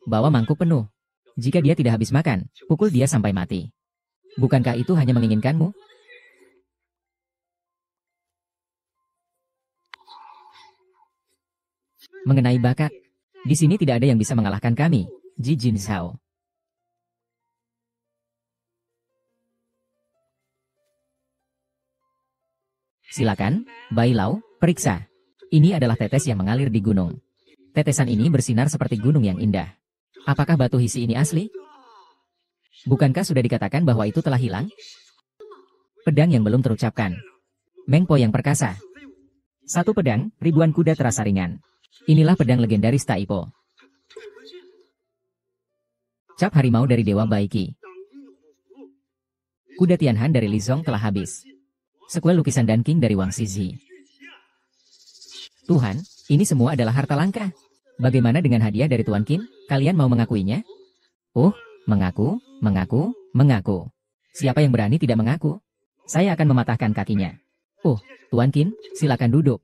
bawa mangkuk penuh. Jika dia tidak habis makan, pukul dia sampai mati. Bukankah itu hanya menginginkanmu? Mengenai bakat, di sini tidak ada yang bisa mengalahkan kami, Ji Jin Zhao. Silakan, Bai Lau, periksa. Ini adalah tetes yang mengalir di gunung. Tetesan ini bersinar seperti gunung yang indah. Apakah batu hisi ini asli? Bukankah sudah dikatakan bahwa itu telah hilang? Pedang yang belum terucapkan. Meng Po yang perkasa. Satu pedang, ribuan kuda terasa ringan. Inilah pedang legendaris Taipo. Cap harimau dari Dewa Baiki. Kuda Tianhan dari Lizong telah habis. Sekuel lukisan Dan King dari Wang Xizhi. Tuhan, ini semua adalah harta langka. Bagaimana dengan hadiah dari Tuan Qin? Kalian mau mengakuinya? Oh, mengaku, mengaku, mengaku. Siapa yang berani tidak mengaku? Saya akan mematahkan kakinya. Oh, Tuan Qin, silakan duduk.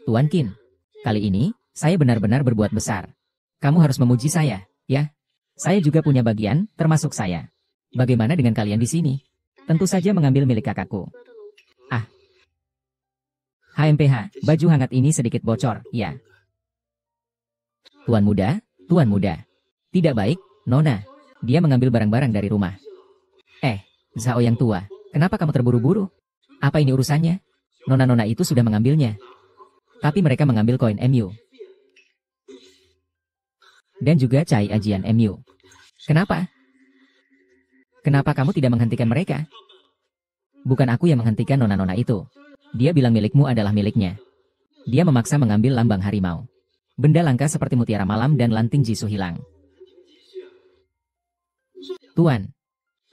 Tuan Qin, kali ini, saya benar-benar berbuat besar. Kamu harus memuji saya, ya? Saya juga punya bagian, termasuk saya. Bagaimana dengan kalian di sini? Tentu saja mengambil milik kakakku. Ah. HMPH, baju hangat ini sedikit bocor, ya. Tuan muda, Tuan muda. Tidak baik, Nona. Dia mengambil barang-barang dari rumah. Zhao yang tua, kenapa kamu terburu-buru? Apa ini urusannya? Nona-nona itu sudah mengambilnya. Tapi mereka mengambil koin MU. Dan juga cai ajian MU. Kenapa? Kenapa kamu tidak menghentikan mereka? Bukan aku yang menghentikan nona-nona itu. Dia bilang milikmu adalah miliknya. Dia memaksa mengambil lambang harimau. Benda langka seperti mutiara malam dan lanting jisu hilang.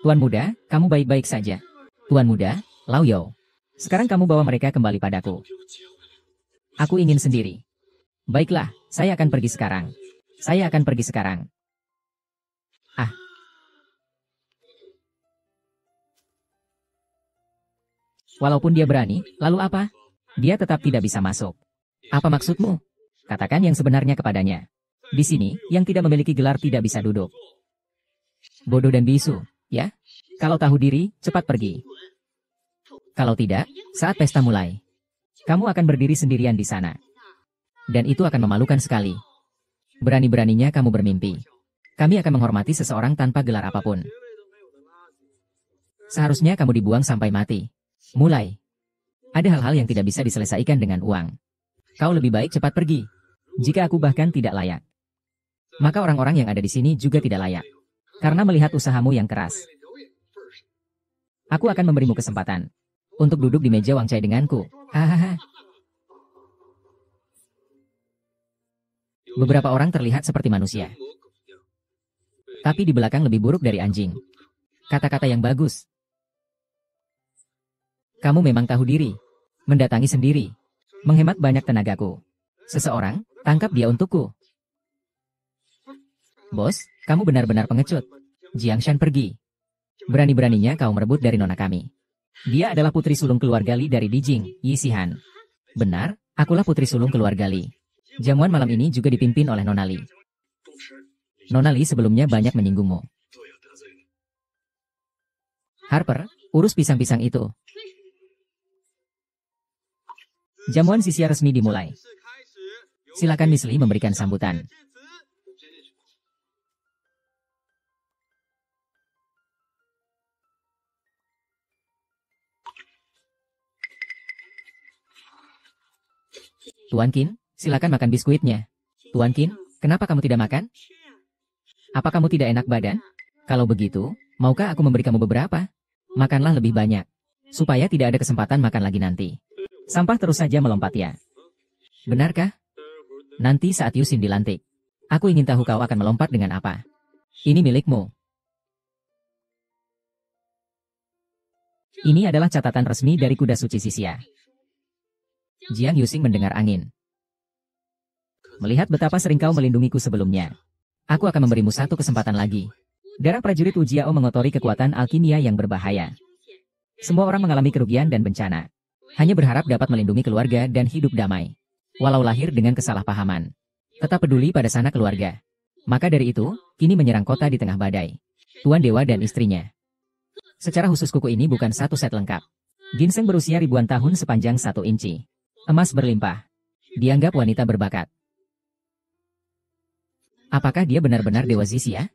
Tuan muda, kamu baik-baik saja. Tuan muda, Lao Yao. Sekarang kamu bawa mereka kembali padaku. Aku ingin sendiri. Baiklah, saya akan pergi sekarang. Saya akan pergi sekarang. Ah. Walaupun dia berani, lalu apa? Dia tetap tidak bisa masuk. Apa maksudmu? Katakan yang sebenarnya kepadanya. Di sini, yang tidak memiliki gelar tidak bisa duduk. Bodoh dan bisu, ya? Kalau tahu diri, cepat pergi. Kalau tidak, saat pesta mulai, kamu akan berdiri sendirian di sana. Dan itu akan memalukan sekali. Berani-beraninya kamu bermimpi. Kami akan menghormati seseorang tanpa gelar apapun. Seharusnya kamu dibuang sampai mati. Mulai. Ada hal-hal yang tidak bisa diselesaikan dengan uang. Kau lebih baik cepat pergi. Jika aku bahkan tidak layak, maka orang-orang yang ada di sini juga tidak layak. Karena melihat usahamu yang keras. Aku akan memberimu kesempatan untuk duduk di meja Wang Cai denganku. Hahaha. Beberapa orang terlihat seperti manusia. Tapi di belakang lebih buruk dari anjing. Kata-kata yang bagus. Kamu memang tahu diri. Mendatangi sendiri. Menghemat banyak tenagaku. Seseorang, tangkap dia untukku. Bos, kamu benar-benar pengecut. Jiang Shan pergi. Berani-beraninya kau merebut dari nona kami. Dia adalah putri sulung keluarga Li dari Dijing, Yi Sihan. Benar, akulah putri sulung keluarga Li. Jamuan malam ini juga dipimpin oleh Nona Li. Nona Li sebelumnya banyak menyinggungmu. Harper, urus pisang-pisang itu. Jamuan sisia resmi dimulai. Silakan Miss Li memberikan sambutan. Tuan Qin, silakan makan biskuitnya. Tuan Qin, kenapa kamu tidak makan? Apa kamu tidak enak badan? Kalau begitu, maukah aku memberi kamu beberapa? Makanlah lebih banyak, supaya tidak ada kesempatan makan lagi nanti. Sampah terus saja melompat ya. Benarkah? Nanti saat Yusin dilantik, aku ingin tahu kau akan melompat dengan apa. Ini milikmu. Ini adalah catatan resmi dari kuda suci Sisia. Jiang Yuxing mendengar angin. Melihat betapa sering kau melindungiku sebelumnya, aku akan memberimu satu kesempatan lagi. Darah prajurit Wu Jiao mengotori kekuatan alkimia yang berbahaya. Semua orang mengalami kerugian dan bencana. Hanya berharap dapat melindungi keluarga dan hidup damai. Walau lahir dengan kesalahpahaman. Tetap peduli pada sanak keluarga. Maka dari itu, kini menyerang kota di tengah badai. Tuan Dewa dan istrinya. Secara khusus kuku ini bukan satu set lengkap. Ginseng berusia ribuan tahun sepanjang 1 inci. Emas berlimpah. Dianggap wanita berbakat. Apakah dia benar-benar Dewa Zixia?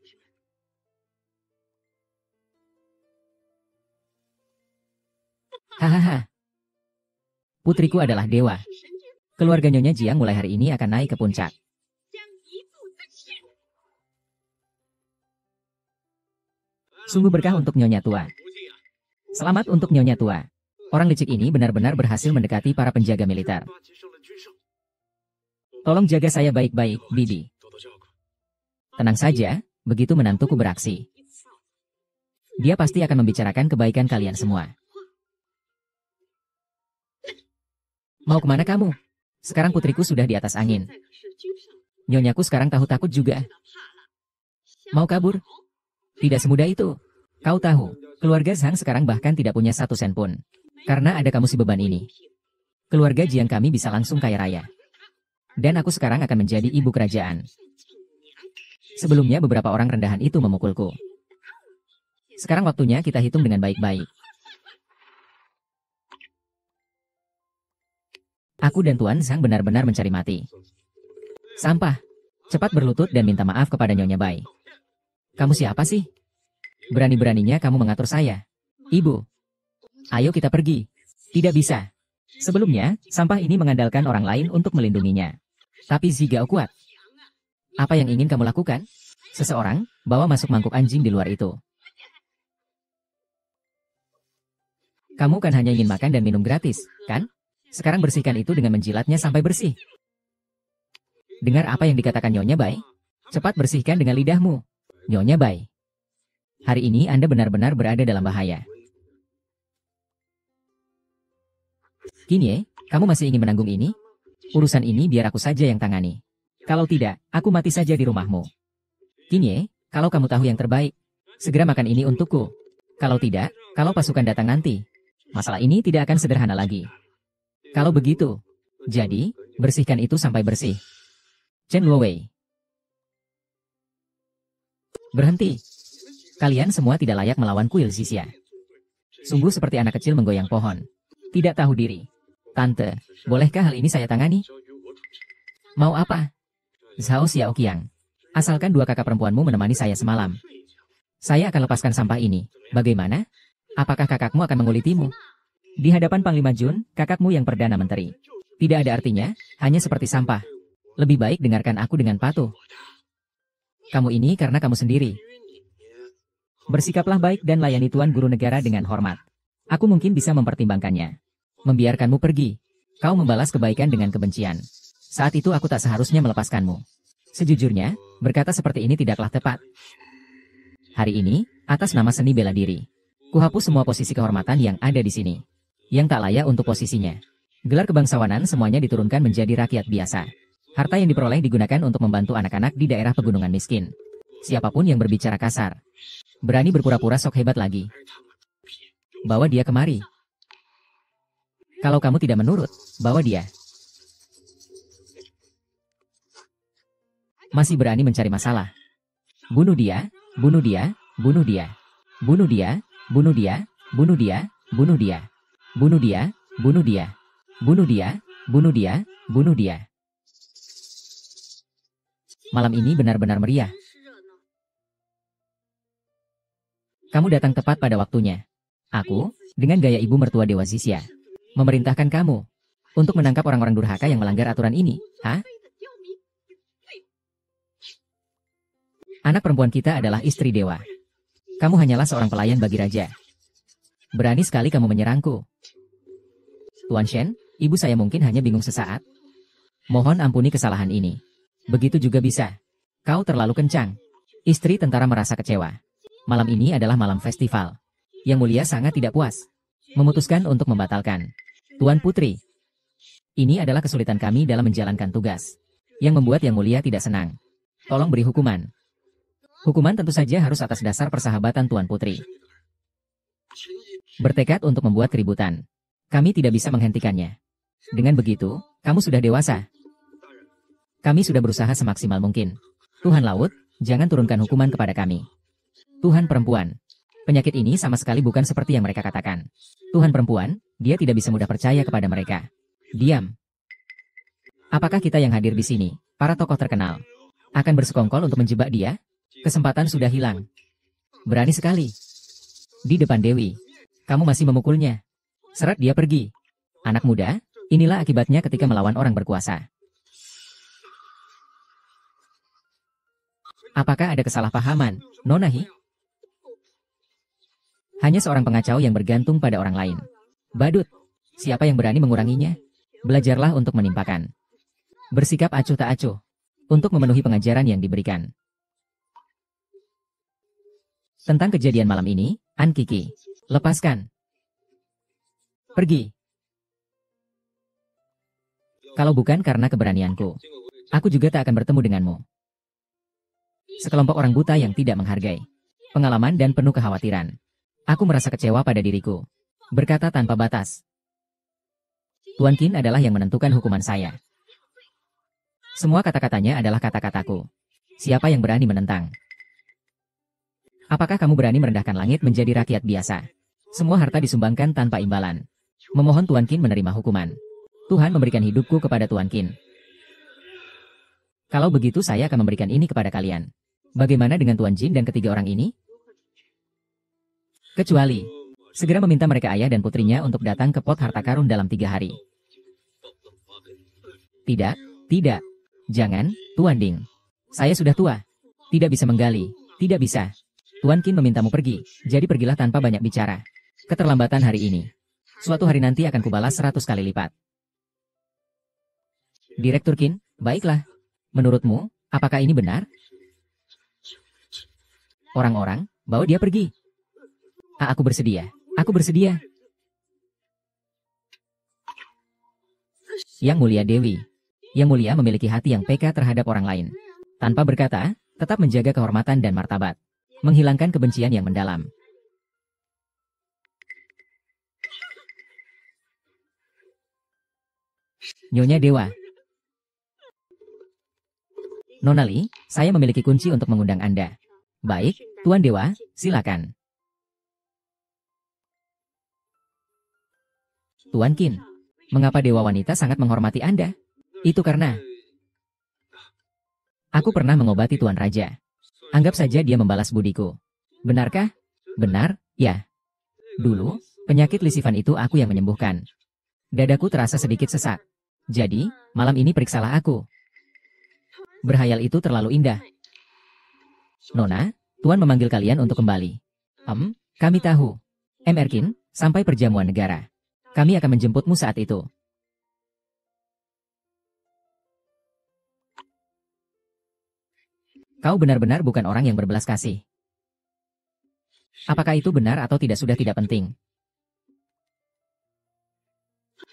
Hahaha. Putriku adalah dewa. Keluarga Nyonya Jiang mulai hari ini akan naik ke puncak. Sungguh berkah untuk Nyonya Tua. Selamat untuk Nyonya Tua. Orang licik ini benar-benar berhasil mendekati para penjaga militer. Tolong jaga saya baik-baik, Bibi. Tenang saja, begitu menantuku beraksi. Dia pasti akan membicarakan kebaikan kalian semua. Mau kemana kamu? Sekarang putriku sudah di atas angin. Nyonyaku sekarang tahu takut juga. Mau kabur? Tidak semudah itu. Kau tahu, keluarga Zhang sekarang bahkan tidak punya 1 sen pun. Karena ada kamu si beban ini. Keluarga Jiang kami bisa langsung kaya raya. Dan aku sekarang akan menjadi ibu kerajaan. Sebelumnya beberapa orang rendahan itu memukulku. Sekarang waktunya kita hitung dengan baik-baik. Aku dan Tuan Zhang benar-benar mencari mati. Sampah. Cepat berlutut dan minta maaf kepada Nyonya Bai. Kamu siapa sih? Berani-beraninya kamu mengatur saya. Ibu. Ayo kita pergi. Tidak bisa. Sebelumnya, sampah ini mengandalkan orang lain untuk melindunginya. Tapi Zigao kuat. Apa yang ingin kamu lakukan? Seseorang, bawa masuk mangkuk anjing di luar itu. Kamu kan hanya ingin makan dan minum gratis, kan? Sekarang bersihkan itu dengan menjilatnya sampai bersih. Dengar apa yang dikatakan Nyonya Bai? Cepat bersihkan dengan lidahmu. Nyonya Bai. Hari ini Anda benar-benar berada dalam bahaya. Kinye, kamu masih ingin menanggung ini? Urusan ini biar aku saja yang tangani. Kalau tidak, aku mati saja di rumahmu. Kinye, kalau kamu tahu yang terbaik, segera makan ini untukku. Kalau tidak, kalau pasukan datang nanti, masalah ini tidak akan sederhana lagi. Kalau begitu, jadi, bersihkan itu sampai bersih. Chen Luowei. Berhenti. Kalian semua tidak layak melawan kuil Zixia. Sungguh seperti anak kecil menggoyang pohon. Tidak tahu diri. Tante, bolehkah hal ini saya tangani? Mau apa? Zhao Xiaoqiang. Asalkan 2 kakak perempuanmu menemani saya semalam. Saya akan lepaskan sampah ini. Bagaimana? Apakah kakakmu akan mengulitimu? Di hadapan Panglima Jun, kakakmu yang Perdana Menteri. Tidak ada artinya, hanya seperti sampah. Lebih baik dengarkan aku dengan patuh. Kamu ini karena kamu sendiri. Bersikaplah baik dan layani Tuan Guru Negara dengan hormat. Aku mungkin bisa mempertimbangkannya. Membiarkanmu pergi. Kau membalas kebaikan dengan kebencian. Saat itu aku tak seharusnya melepaskanmu. Sejujurnya, berkata seperti ini tidaklah tepat. Hari ini, atas nama seni bela diri, kuhapus semua posisi kehormatan yang ada di sini. Yang tak layak untuk posisinya. Gelar kebangsawanan semuanya diturunkan menjadi rakyat biasa. Harta yang diperoleh digunakan untuk membantu anak-anak di daerah pegunungan miskin. Siapapun yang berbicara kasar, berani berpura-pura sok hebat lagi. Bawa dia kemari. Kalau kamu tidak menurut, bawa dia. Masih berani mencari masalah. Bunuh dia, bunuh dia, bunuh dia. Bunuh dia, bunuh dia, bunuh dia, bunuh dia. Bunuh dia, bunuh dia. Bunuh dia, bunuh dia, bunuh dia. Malam ini benar-benar meriah. Kamu datang tepat pada waktunya. Aku, dengan gaya ibu mertua Dewa Zixia, memerintahkan kamu untuk menangkap orang-orang durhaka yang melanggar aturan ini. Hah? Anak perempuan kita adalah istri dewa. Kamu hanyalah seorang pelayan bagi raja. Berani sekali kamu menyerangku. Tuan Shen, ibu saya mungkin hanya bingung sesaat. Mohon ampuni kesalahan ini. Begitu juga bisa. Kau terlalu kencang. Istri tentara merasa kecewa. Malam ini adalah malam festival. Yang mulia sangat tidak puas. Memutuskan untuk membatalkan. Tuan Putri. Ini adalah kesulitan kami dalam menjalankan tugas. Yang membuat Yang Mulia tidak senang. Tolong beri hukuman. Hukuman tentu saja harus atas dasar persahabatan Tuan Putri. Bertekad untuk membuat keributan. Kami tidak bisa menghentikannya. Dengan begitu, kamu sudah dewasa. Kami sudah berusaha semaksimal mungkin. Tuhan Laut, jangan turunkan hukuman kepada kami. Tuhan Perempuan. Penyakit ini sama sekali bukan seperti yang mereka katakan. Tuhan Perempuan, dia tidak bisa mudah percaya kepada mereka. Diam. Apakah kita yang hadir di sini, para tokoh terkenal, akan bersekongkol untuk menjebak dia? Kesempatan sudah hilang. Berani sekali. Di depan Dewi. Kamu masih memukulnya. Seret dia pergi. Anak muda, inilah akibatnya ketika melawan orang berkuasa. Apakah ada kesalahpahaman, Nonahi? Hanya seorang pengacau yang bergantung pada orang lain. Badut, siapa yang berani menguranginya? Belajarlah untuk menimpakan. Bersikap acuh tak acuh. Untuk memenuhi pengajaran yang diberikan. Tentang kejadian malam ini, An Kiki. Lepaskan. Pergi. Kalau bukan karena keberanianku, aku juga tak akan bertemu denganmu. Sekelompok orang buta yang tidak menghargai pengalaman dan penuh kekhawatiran. Aku merasa kecewa pada diriku. Berkata tanpa batas. Tuan Qin adalah yang menentukan hukuman saya. Semua kata-katanya adalah kata-kataku. Siapa yang berani menentang? Apakah kamu berani merendahkan langit menjadi rakyat biasa? Semua harta disumbangkan tanpa imbalan. Memohon Tuan Qin menerima hukuman. Tuhan memberikan hidupku kepada Tuan Qin. Kalau begitu saya akan memberikan ini kepada kalian. Bagaimana dengan Tuan Jin dan ketiga orang ini? Kecuali, segera meminta mereka ayah dan putrinya untuk datang ke pot harta karun dalam 3 hari. Tidak, tidak. Jangan, Tuan Ding. Saya sudah tua. Tidak bisa menggali. Tidak bisa. Tuan Qin memintamu pergi, jadi pergilah tanpa banyak bicara. Keterlambatan hari ini. Suatu hari nanti akan kubalas 100 kali lipat. Direktur Qin, baiklah. Menurutmu, apakah ini benar? Orang-orang, bawa dia pergi. Aku bersedia. Aku bersedia. Yang Mulia Dewi. Yang Mulia memiliki hati yang peka terhadap orang lain. Tanpa berkata, tetap menjaga kehormatan dan martabat. Menghilangkan kebencian yang mendalam. Nyonya Dewa. Nona Li, saya memiliki kunci untuk mengundang Anda. Baik, Tuan Dewa, silakan. Tuan Qin, mengapa Dewa Wanita sangat menghormati Anda? Itu karena aku pernah mengobati Tuan Raja. Anggap saja dia membalas budiku. Benarkah? Benar, ya. Dulu, penyakit lisifan itu aku yang menyembuhkan. Dadaku terasa sedikit sesak. Jadi, malam ini periksalah aku. Berhayal itu terlalu indah. Nona, Tuan memanggil kalian untuk kembali. Kami tahu. Erkin, sampai perjamuan negara. Kami akan menjemputmu saat itu. Kau benar-benar bukan orang yang berbelas kasih. Apakah itu benar atau tidak sudah tidak penting.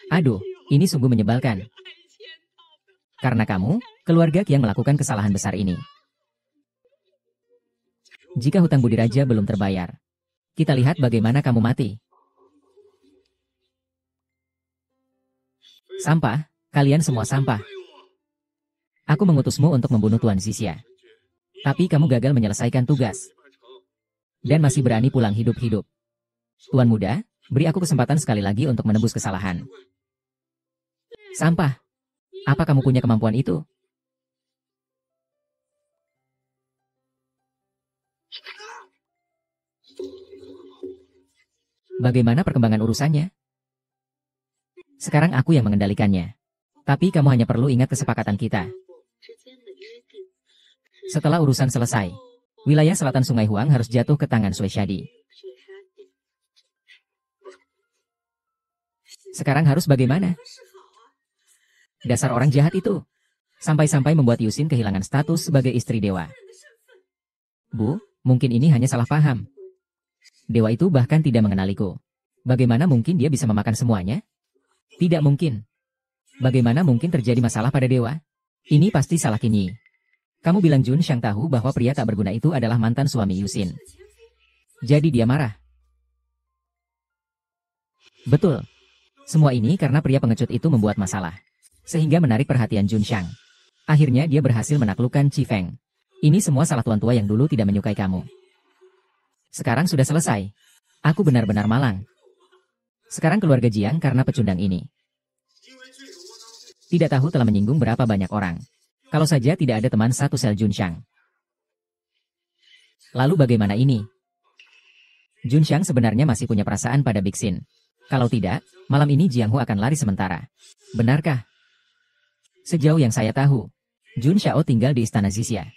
Aduh, ini sungguh menyebalkan. Karena kamu, keluarga Qiang melakukan kesalahan besar ini. Jika hutang budi raja belum terbayar, kita lihat bagaimana kamu mati. Sampah, kalian semua sampah. Aku mengutusmu untuk membunuh Tuan Xixia. Tapi kamu gagal menyelesaikan tugas. Dan masih berani pulang hidup-hidup. Tuan muda, beri aku kesempatan sekali lagi untuk menebus kesalahan. Sampah. Apa kamu punya kemampuan itu? Bagaimana perkembangan urusannya? Sekarang aku yang mengendalikannya. Tapi kamu hanya perlu ingat kesepakatan kita. Setelah urusan selesai, wilayah selatan Sungai Huang harus jatuh ke tangan Sui Shadi. Sekarang harus bagaimana? Dasar orang jahat itu. Sampai-sampai membuat Yusin kehilangan status sebagai istri dewa. Bu, mungkin ini hanya salah paham. Dewa itu bahkan tidak mengenaliku. Bagaimana mungkin dia bisa memakan semuanya? Tidak mungkin. Bagaimana mungkin terjadi masalah pada dewa? Ini pasti salah Qin Yi. Kamu bilang Jun Xiang tahu bahwa pria tak berguna itu adalah mantan suami Yusin. Jadi dia marah. Betul. Semua ini karena pria pengecut itu membuat masalah. Sehingga menarik perhatian Jun Xiang. Akhirnya dia berhasil menaklukkan Qi Feng. Ini semua salah tuan tua yang dulu tidak menyukai kamu. Sekarang sudah selesai. Aku benar-benar malang. Sekarang keluarga Jiang karena pecundang ini. Tidak tahu telah menyinggung berapa banyak orang. Kalau saja tidak ada teman satu sel Jun Xiang. Lalu bagaimana ini? Jun Xiang sebenarnya masih punya perasaan pada Big Xin. Kalau tidak, malam ini Jiang Hu akan lari sementara. Benarkah? Sejauh yang saya tahu, Jun Xiao tinggal di Istana Xixia.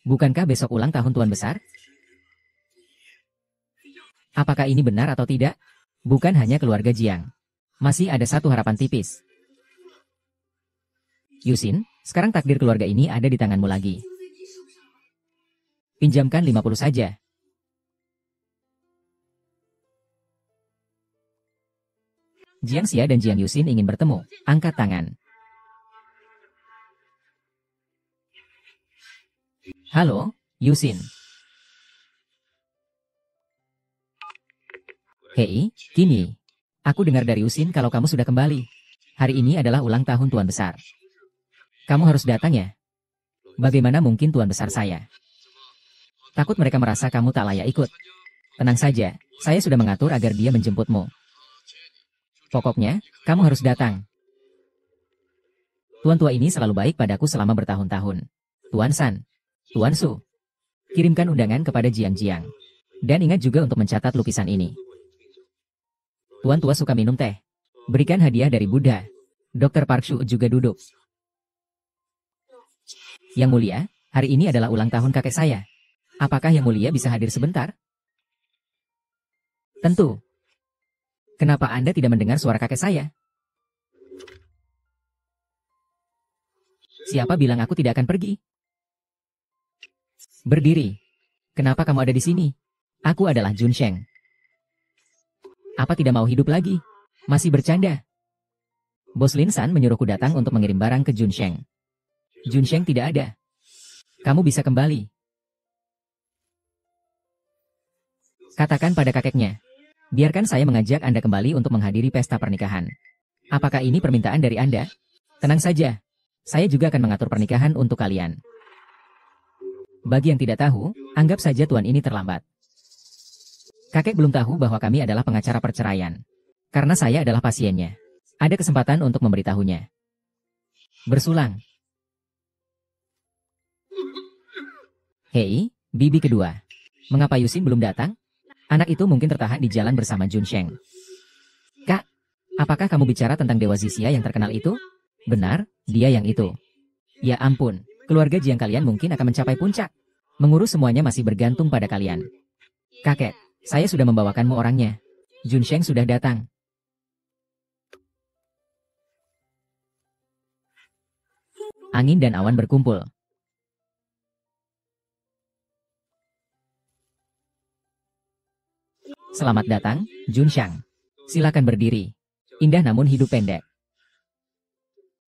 Bukankah besok ulang tahun Tuan Besar? Apakah ini benar atau tidak? Bukan hanya keluarga Jiang. Masih ada satu harapan tipis. Yusin, sekarang takdir keluarga ini ada di tanganmu lagi. Pinjamkan 50 saja. Jiang Xia dan Jiang Yusin ingin bertemu. Angkat tangan. Halo, Yusin. Hei, Kimi. Aku dengar dari Yusin kalau kamu sudah kembali. Hari ini adalah ulang tahun Tuan Besar. Kamu harus datang ya. Bagaimana mungkin Tuan Besar saya? Takut mereka merasa kamu tak layak ikut. Tenang saja, saya sudah mengatur agar dia menjemputmu. Pokoknya, kamu harus datang. Tuan tua ini selalu baik padaku selama bertahun-tahun. Tuan San, Tuan Su, kirimkan undangan kepada Jiang-Jiang. Dan ingat juga untuk mencatat lukisan ini. Tuan tua suka minum teh. Berikan hadiah dari Buddha. Dr. Park Shu juga duduk. Yang mulia, hari ini adalah ulang tahun kakek saya. Apakah Yang Mulia bisa hadir sebentar? Tentu. Kenapa Anda tidak mendengar suara kakek saya? Siapa bilang aku tidak akan pergi? Berdiri. Kenapa kamu ada di sini? Aku adalah Jun Sheng. Apa tidak mau hidup lagi? Masih bercanda? Bos Lin San menyuruhku datang untuk mengirim barang ke Jun Sheng. Jun Sheng tidak ada. Kamu bisa kembali. Katakan pada kakeknya. Biarkan saya mengajak Anda kembali untuk menghadiri pesta pernikahan. Apakah ini permintaan dari Anda? Tenang saja. Saya juga akan mengatur pernikahan untuk kalian. Bagi yang tidak tahu, anggap saja tuan ini terlambat. Kakek belum tahu bahwa kami adalah pengacara perceraian. Karena saya adalah pasiennya. Ada kesempatan untuk memberitahunya. Bersulang. Hei, bibi kedua. Mengapa Yusin belum datang? Anak itu mungkin tertahan di jalan bersama Jun Sheng. Kak, apakah kamu bicara tentang Dewa Zixia yang terkenal itu? Benar, dia yang itu. Ya ampun, keluarga Jiang kalian mungkin akan mencapai puncak. Mengurus semuanya masih bergantung pada kalian. Kakek, saya sudah membawakanmu orangnya. Jun Sheng sudah datang. Angin dan awan berkumpul. Selamat datang, Jun Sheng. Silakan berdiri. Indah namun hidup pendek.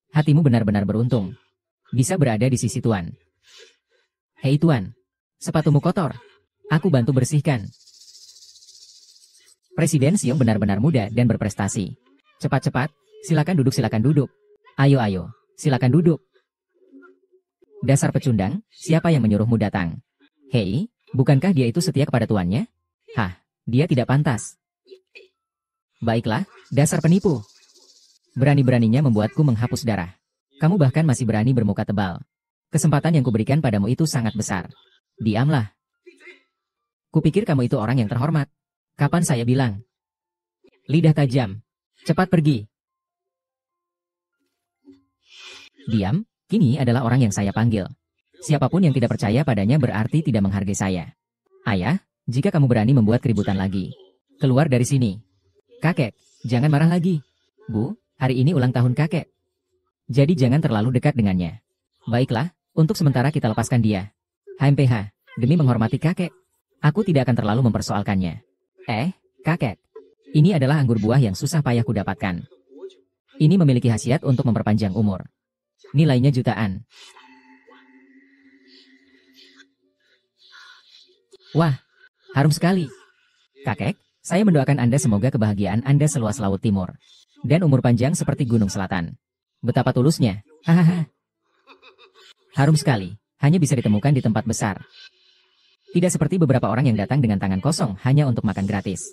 Hatimu benar-benar beruntung. Bisa berada di sisi Tuan. Hei Tuan, sepatumu kotor. Aku bantu bersihkan. Presiden Xiong benar-benar muda dan berprestasi. Cepat-cepat, silakan duduk. Ayo, silakan duduk. Dasar pecundang, siapa yang menyuruhmu datang? Hei, bukankah dia itu setia kepada tuannya? Hah, dia tidak pantas. Baiklah, dasar penipu. Berani-beraninya membuatku menghapus darah. Kamu bahkan masih berani bermuka tebal. Kesempatan yang kuberikan padamu itu sangat besar. Diamlah. Kupikir kamu itu orang yang terhormat. Kapan saya bilang? Lidah tajam. Cepat pergi. Diam, kini adalah orang yang saya panggil. Siapapun yang tidak percaya padanya berarti tidak menghargai saya. Ayah, jika kamu berani membuat keributan lagi, keluar dari sini. Kakek, jangan marah lagi. Bu, hari ini ulang tahun kakek. Jadi jangan terlalu dekat dengannya. Baiklah, untuk sementara kita lepaskan dia. HMPH, demi menghormati kakek, aku tidak akan terlalu mempersoalkannya. Kakek. Ini adalah anggur buah yang susah payah kudapatkan. Ini memiliki khasiat untuk memperpanjang umur. Nilainya jutaan. Wah, harum sekali. Kakek, saya mendoakan Anda semoga kebahagiaan Anda seluas laut timur. Dan umur panjang seperti gunung selatan. Betapa tulusnya. Hahaha. Harum sekali. Hanya bisa ditemukan di tempat besar. Tidak seperti beberapa orang yang datang dengan tangan kosong hanya untuk makan gratis.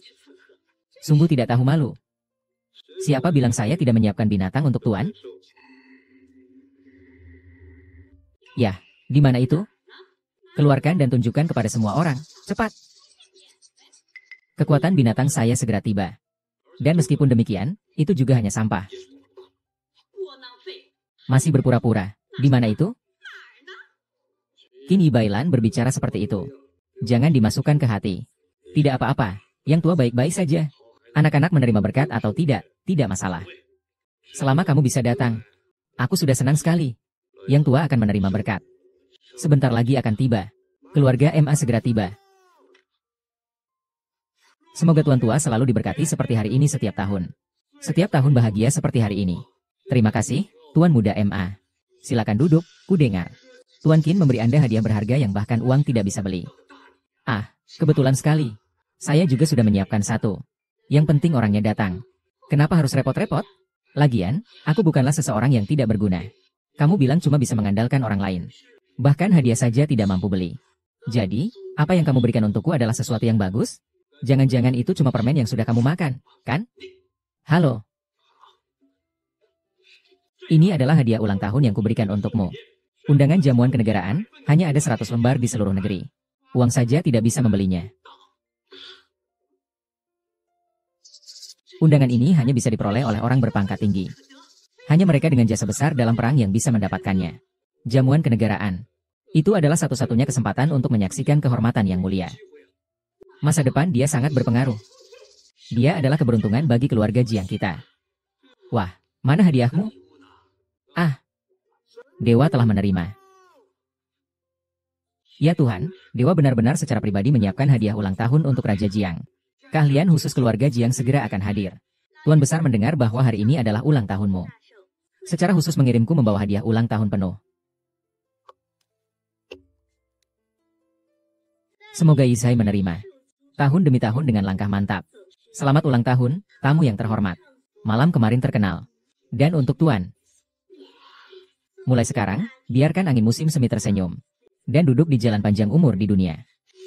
Sungguh tidak tahu malu. Siapa bilang saya tidak menyiapkan binatang untuk Tuan? Ya, di mana itu? Keluarkan dan tunjukkan kepada semua orang. Cepat. Kekuatan binatang saya segera tiba. Dan meskipun demikian, itu juga hanya sampah. Masih berpura-pura. Di mana itu? Kini Bailan berbicara seperti itu. Jangan dimasukkan ke hati. Tidak apa-apa, yang tua baik-baik saja. Anak-anak menerima berkat atau tidak masalah. Selama kamu bisa datang. Aku sudah senang sekali. Yang tua akan menerima berkat. Sebentar lagi akan tiba. Keluarga MA segera tiba. Semoga tuan tua selalu diberkati seperti hari ini setiap tahun. Setiap tahun bahagia seperti hari ini. Terima kasih, Tuan Muda MA. Silakan duduk, ku dengar. Tuan Qin memberi Anda hadiah berharga yang bahkan uang tidak bisa beli. Ah, kebetulan sekali. Saya juga sudah menyiapkan satu. Yang penting orangnya datang. Kenapa harus repot-repot? Lagian, aku bukanlah seseorang yang tidak berguna. Kamu bilang cuma bisa mengandalkan orang lain. Bahkan hadiah saja tidak mampu beli. Jadi, apa yang kamu berikan untukku adalah sesuatu yang bagus? Jangan-jangan itu cuma permen yang sudah kamu makan, kan? Halo. Ini adalah hadiah ulang tahun yang kuberikan untukmu. Undangan jamuan kenegaraan, hanya ada 100 lembar di seluruh negeri. Uang saja tidak bisa membelinya. Undangan ini hanya bisa diperoleh oleh orang berpangkat tinggi. Hanya mereka dengan jasa besar dalam perang yang bisa mendapatkannya. Jamuan kenegaraan. Itu adalah satu-satunya kesempatan untuk menyaksikan kehormatan yang mulia. Masa depan dia sangat berpengaruh. Dia adalah keberuntungan bagi keluarga Jiang kita. Wah, mana hadiahmu? Ah, Dewa telah menerima. Ya Tuhan, Dewa benar-benar secara pribadi menyiapkan hadiah ulang tahun untuk Raja Jiang. Keahlian khusus keluarga Jiang segera akan hadir. Tuan Besar mendengar bahwa hari ini adalah ulang tahunmu. Secara khusus mengirimku membawa hadiah ulang tahun penuh. Semoga Yisai menerima. Tahun demi tahun dengan langkah mantap. Selamat ulang tahun, tamu yang terhormat. Malam kemarin terkenal. Dan untuk Tuan. Mulai sekarang, biarkan angin musim semi tersenyum. Dan duduk di jalan panjang umur di dunia.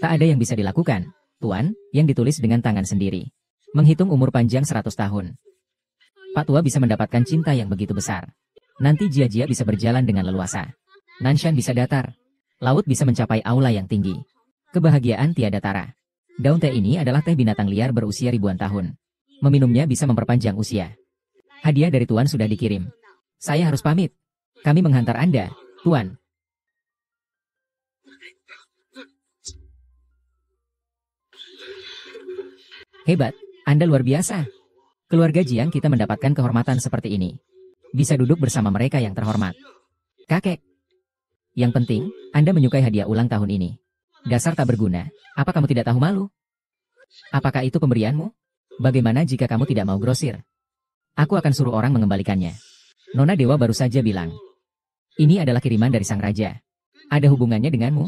Tak ada yang bisa dilakukan, Tuan, yang ditulis dengan tangan sendiri. Menghitung umur panjang 100 tahun. Pak Tua bisa mendapatkan cinta yang begitu besar. Nanti Jia-Jia bisa berjalan dengan leluasa. Nanshan bisa datar. Laut bisa mencapai aula yang tinggi. Kebahagiaan tiada tara. Daun teh ini adalah teh binatang liar berusia ribuan tahun. Meminumnya bisa memperpanjang usia. Hadiah dari Tuan sudah dikirim. Saya harus pamit. Kami menghantar Anda, Tuan. Hebat, Anda luar biasa. Keluarga Jiang kita mendapatkan kehormatan seperti ini. Bisa duduk bersama mereka yang terhormat. Kakek. Yang penting, Anda menyukai hadiah ulang tahun ini. Dasar tak berguna, apa kamu tidak tahu malu? Apakah itu pemberianmu? Bagaimana jika kamu tidak mau grosir? Aku akan suruh orang mengembalikannya. Nona Dewa baru saja bilang. Ini adalah kiriman dari sang raja. Ada hubungannya denganmu?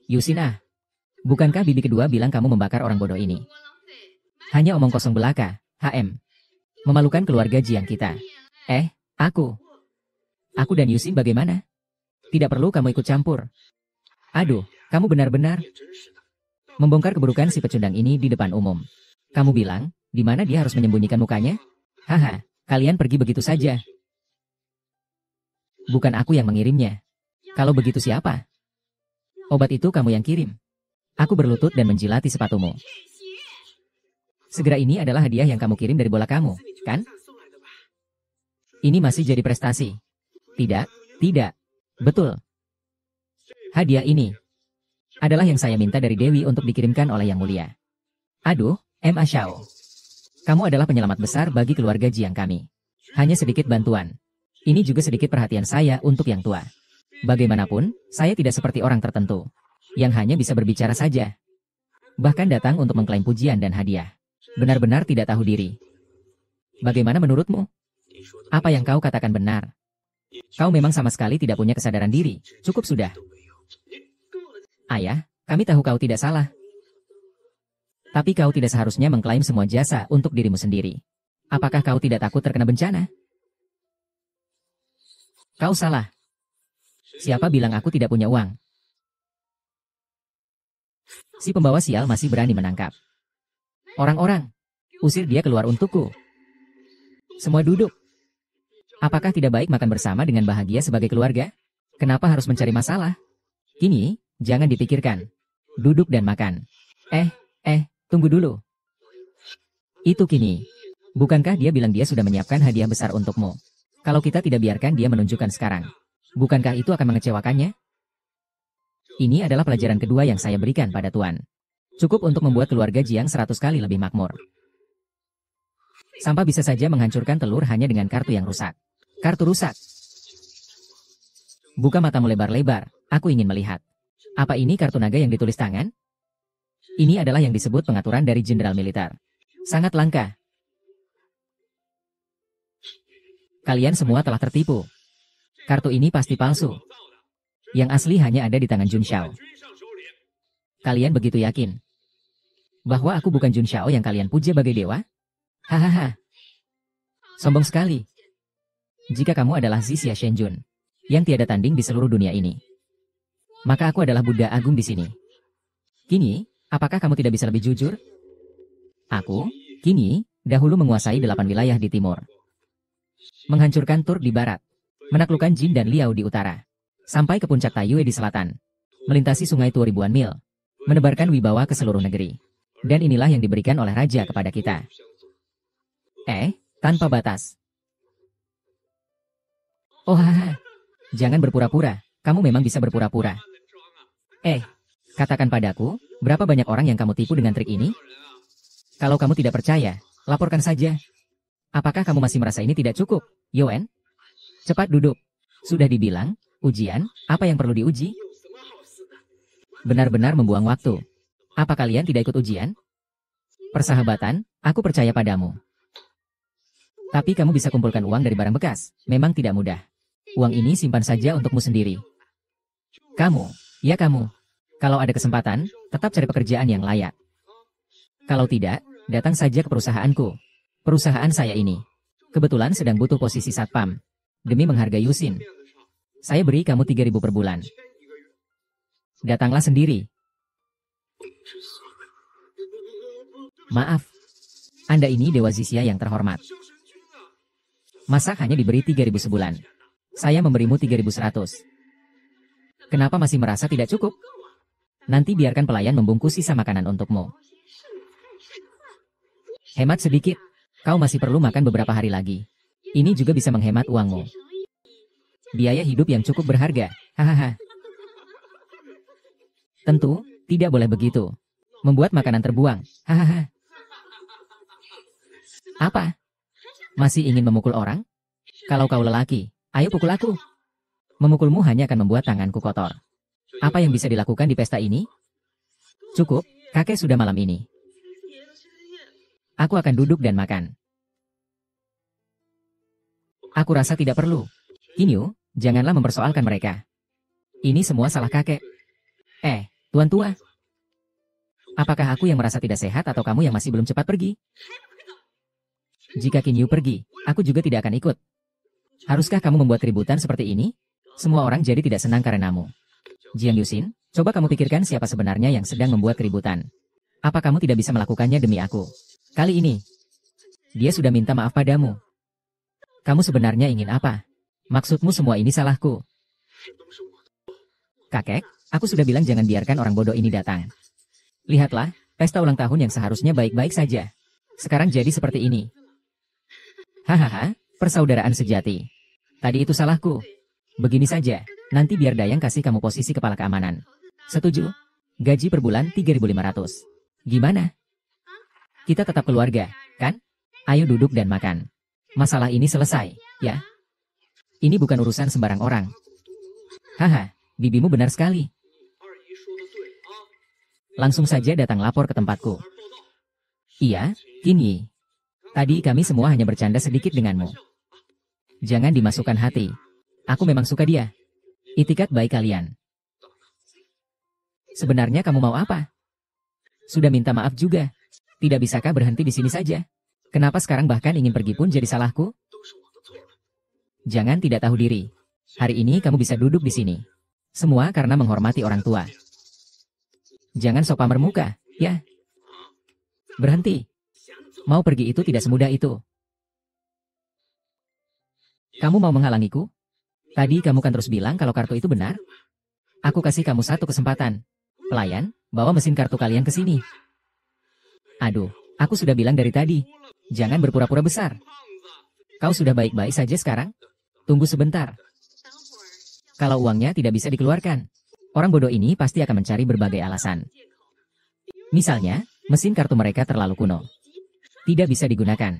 Yusina, bukankah bibi kedua bilang kamu membakar orang bodoh ini? Hanya omong kosong belaka, HM. Memalukan keluarga Jiang kita. Aku. Aku dan Yusin bagaimana? Tidak perlu kamu ikut campur. Aduh, kamu benar-benar membongkar keburukan si pecundang ini di depan umum. Kamu bilang, di mana dia harus menyembunyikan mukanya? Haha, kalian pergi begitu saja. Bukan aku yang mengirimnya. Kalau begitu siapa? Obat itu kamu yang kirim. Aku berlutut dan menjilati sepatumu. Segera ini adalah hadiah yang kamu kirim dari bola kamu, kan? Ini masih jadi prestasi. Tidak, tidak. Betul. Hadiah ini adalah yang saya minta dari Dewi untuk dikirimkan oleh Yang Mulia. Aduh, Ma Xiao. Kamu adalah penyelamat besar bagi keluarga Jiang kami. Hanya sedikit bantuan. Ini juga sedikit perhatian saya untuk yang tua. Bagaimanapun, saya tidak seperti orang tertentu, yang hanya bisa berbicara saja. Bahkan datang untuk mengklaim pujian dan hadiah. Benar-benar tidak tahu diri. Bagaimana menurutmu? Apa yang kau katakan benar? Kau memang sama sekali tidak punya kesadaran diri. Cukup sudah. Ayah, kami tahu kau tidak salah. Tapi kau tidak seharusnya mengklaim semua jasa untuk dirimu sendiri. Apakah kau tidak takut terkena bencana? Kau salah. Siapa bilang aku tidak punya uang? Si pembawa sial masih berani menangkap. Orang-orang, usir dia keluar untukku. Semua duduk. Apakah tidak baik makan bersama dengan bahagia sebagai keluarga? Kenapa harus mencari masalah? Kini, jangan dipikirkan. Duduk dan makan. Tunggu dulu. Itu Kini. Bukankah dia bilang dia sudah menyiapkan hadiah besar untukmu? Kalau kita tidak biarkan dia menunjukkan sekarang, bukankah itu akan mengecewakannya? Ini adalah pelajaran kedua yang saya berikan pada Tuan. Cukup untuk membuat keluarga Jiang 100 kali lebih makmur. Sampah bisa saja menghancurkan telur hanya dengan kartu yang rusak. Kartu rusak. Buka matamu lebar-lebar, aku ingin melihat. Apa ini kartu naga yang ditulis tangan? Ini adalah yang disebut pengaturan dari jenderal militer. Sangat langka. Kalian semua telah tertipu. Kartu ini pasti palsu. Yang asli hanya ada di tangan Jun Xiao. Kalian begitu yakin bahwa aku bukan Jun Xiao yang kalian puja bagai dewa? Hahaha. Sombong sekali. Jika kamu adalah Zixia Shenjun, yang tiada tanding di seluruh dunia ini, maka aku adalah Buddha Agung di sini. Kini, apakah kamu tidak bisa lebih jujur? Aku, kini, dahulu menguasai 8 wilayah di timur. Menghancurkan Tur di barat. Menaklukkan Jin dan Liao di utara. Sampai ke puncak Taiyue di selatan. Melintasi sungai Tuo ribuan mil. Menebarkan wibawa ke seluruh negeri. Dan inilah yang diberikan oleh raja kepada kita. Tanpa batas. Oh haha. Jangan berpura-pura. Kamu memang bisa berpura-pura. Katakan padaku, berapa banyak orang yang kamu tipu dengan trik ini? Kalau kamu tidak percaya, laporkan saja. Apakah kamu masih merasa ini tidak cukup, Yuan? Cepat duduk. Sudah dibilang, ujian, apa yang perlu diuji? Benar-benar membuang waktu. Apa kalian tidak ikut ujian? Persahabatan, aku percaya padamu. Tapi kamu bisa kumpulkan uang dari barang bekas, memang tidak mudah. Uang ini simpan saja untukmu sendiri. Kamu, ya kamu. Kalau ada kesempatan, tetap cari pekerjaan yang layak. Kalau tidak, datang saja ke perusahaanku. Perusahaan saya ini kebetulan sedang butuh posisi satpam. Demi menghargai Yusin, saya beri kamu 3.000 per bulan. Datanglah sendiri. Maaf, Anda ini Dewa Zixia yang terhormat. Masa hanya diberi 3.000 sebulan? Saya memberimu 3.100. Kenapa masih merasa tidak cukup? Nanti biarkan pelayan membungkus sisa makanan untukmu. Hemat sedikit. Kau masih perlu makan beberapa hari lagi. Ini juga bisa menghemat uangmu. Biaya hidup yang cukup berharga. Hahaha. Tentu, tidak boleh begitu. Membuat makanan terbuang. Hahaha. Apa? Masih ingin memukul orang? Kalau kau lelaki, ayo pukul aku. Memukulmu hanya akan membuat tanganku kotor. Apa yang bisa dilakukan di pesta ini? Cukup, kakek sudah malam ini. Aku akan duduk dan makan. Aku rasa tidak perlu. Kinyu, janganlah mempersoalkan mereka. Ini semua salah kakek. Tuan tua. Apakah aku yang merasa tidak sehat atau kamu yang masih belum cepat pergi? Jika Kinyu pergi, aku juga tidak akan ikut. Haruskah kamu membuat keributan seperti ini? Semua orang jadi tidak senang karenamu. Jiang Yusin, coba kamu pikirkan siapa sebenarnya yang sedang membuat keributan. Apa kamu tidak bisa melakukannya demi aku? Kali ini, dia sudah minta maaf padamu. Kamu sebenarnya ingin apa? Maksudmu semua ini salahku? Kakek, aku sudah bilang jangan biarkan orang bodoh ini datang. Lihatlah, pesta ulang tahun yang seharusnya baik-baik saja. Sekarang jadi seperti ini. Hahaha, persaudaraan sejati. Tadi itu salahku. Begini saja, nanti biar Dayang kasih kamu posisi kepala keamanan. Setuju? Gaji per bulan 3.500. Gimana? Kita tetap keluarga, kan? Ayo duduk dan makan. Masalah ini selesai, ya? Ini bukan urusan sembarang orang. Haha, bibimu benar sekali. Langsung saja datang lapor ke tempatku. Iya, Kinyi. Tadi kami semua hanya bercanda sedikit denganmu. Jangan dimasukkan hati. Aku memang suka dia. Itikat baik kalian. Sebenarnya kamu mau apa? Sudah minta maaf juga. Tidak bisakah berhenti di sini saja? Kenapa sekarang bahkan ingin pergi pun jadi salahku? Jangan tidak tahu diri. Hari ini kamu bisa duduk di sini. Semua karena menghormati orang tua. Jangan sok pamer muka, ya. Berhenti. Mau pergi itu tidak semudah itu. Kamu mau menghalangiku? Tadi kamu kan terus bilang kalau kartu itu benar. Aku kasih kamu satu kesempatan. Pelayan, bawa mesin kartu kalian ke sini. Aduh, aku sudah bilang dari tadi. Jangan berpura-pura besar. Kau sudah baik-baik saja sekarang? Tunggu sebentar. Kalau uangnya tidak bisa dikeluarkan, orang bodoh ini pasti akan mencari berbagai alasan. Misalnya, mesin kartu mereka terlalu kuno. Tidak bisa digunakan.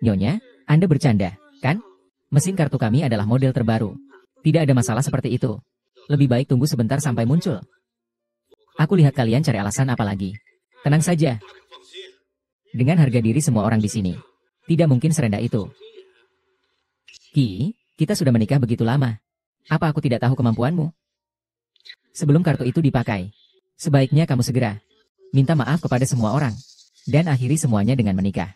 Nyonya, Anda bercanda, kan? Mesin kartu kami adalah model terbaru. Tidak ada masalah seperti itu. Lebih baik tunggu sebentar sampai muncul. Aku lihat kalian cari alasan apa lagi. Tenang saja. Dengan harga diri semua orang di sini, tidak mungkin serendah itu. Ki, kita sudah menikah begitu lama. Apa aku tidak tahu kemampuanmu? Sebelum kartu itu dipakai, sebaiknya kamu segera minta maaf kepada semua orang. Dan akhiri semuanya dengan menikah.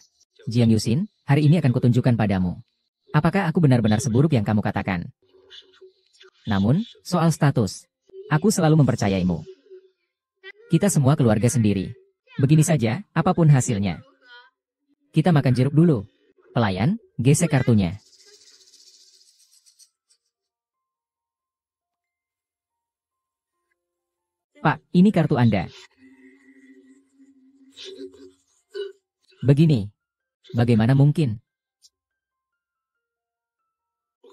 Jiang Yuxin, hari ini akan kutunjukkan padamu. Apakah aku benar-benar seburuk yang kamu katakan? Namun, soal status, aku selalu mempercayaimu. Kita semua keluarga sendiri. Begini saja, apapun hasilnya. Kita makan jeruk dulu. Pelayan, gesek kartunya. Pak, ini kartu Anda. Begini. Bagaimana mungkin?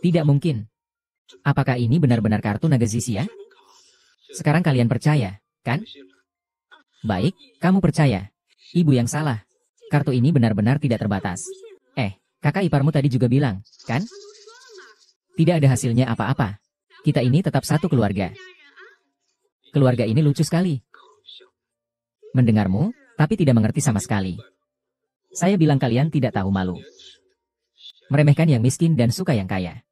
Tidak mungkin. Apakah ini benar-benar kartu naga Zixia? Sekarang kalian percaya, kan? Baik, kamu percaya. Ibu yang salah. Kartu ini benar-benar tidak terbatas. Kakak iparmu tadi juga bilang, kan? Tidak ada hasilnya apa-apa. Kita ini tetap satu keluarga. Keluarga ini lucu sekali. Mendengarmu, tapi tidak mengerti sama sekali. Saya bilang kalian tidak tahu malu. Meremehkan yang miskin dan suka yang kaya.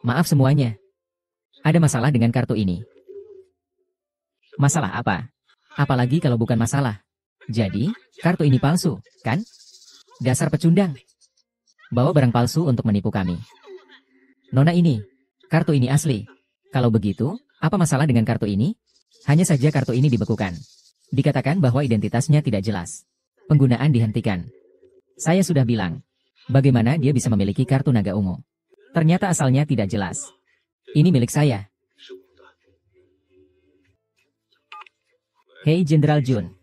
Maaf semuanya. Ada masalah dengan kartu ini. Masalah apa? Apalagi kalau bukan masalah. Jadi, kartu ini palsu, kan? Dasar pecundang. Bawa barang palsu untuk menipu kami. Nona ini, kartu ini asli. Kalau begitu, apa masalah dengan kartu ini? Hanya saja kartu ini dibekukan. Dikatakan bahwa identitasnya tidak jelas. Penggunaan dihentikan. Saya sudah bilang, bagaimana dia bisa memiliki kartu naga ungu? Ternyata asalnya tidak jelas. Ini milik saya. Hei Jenderal Jun,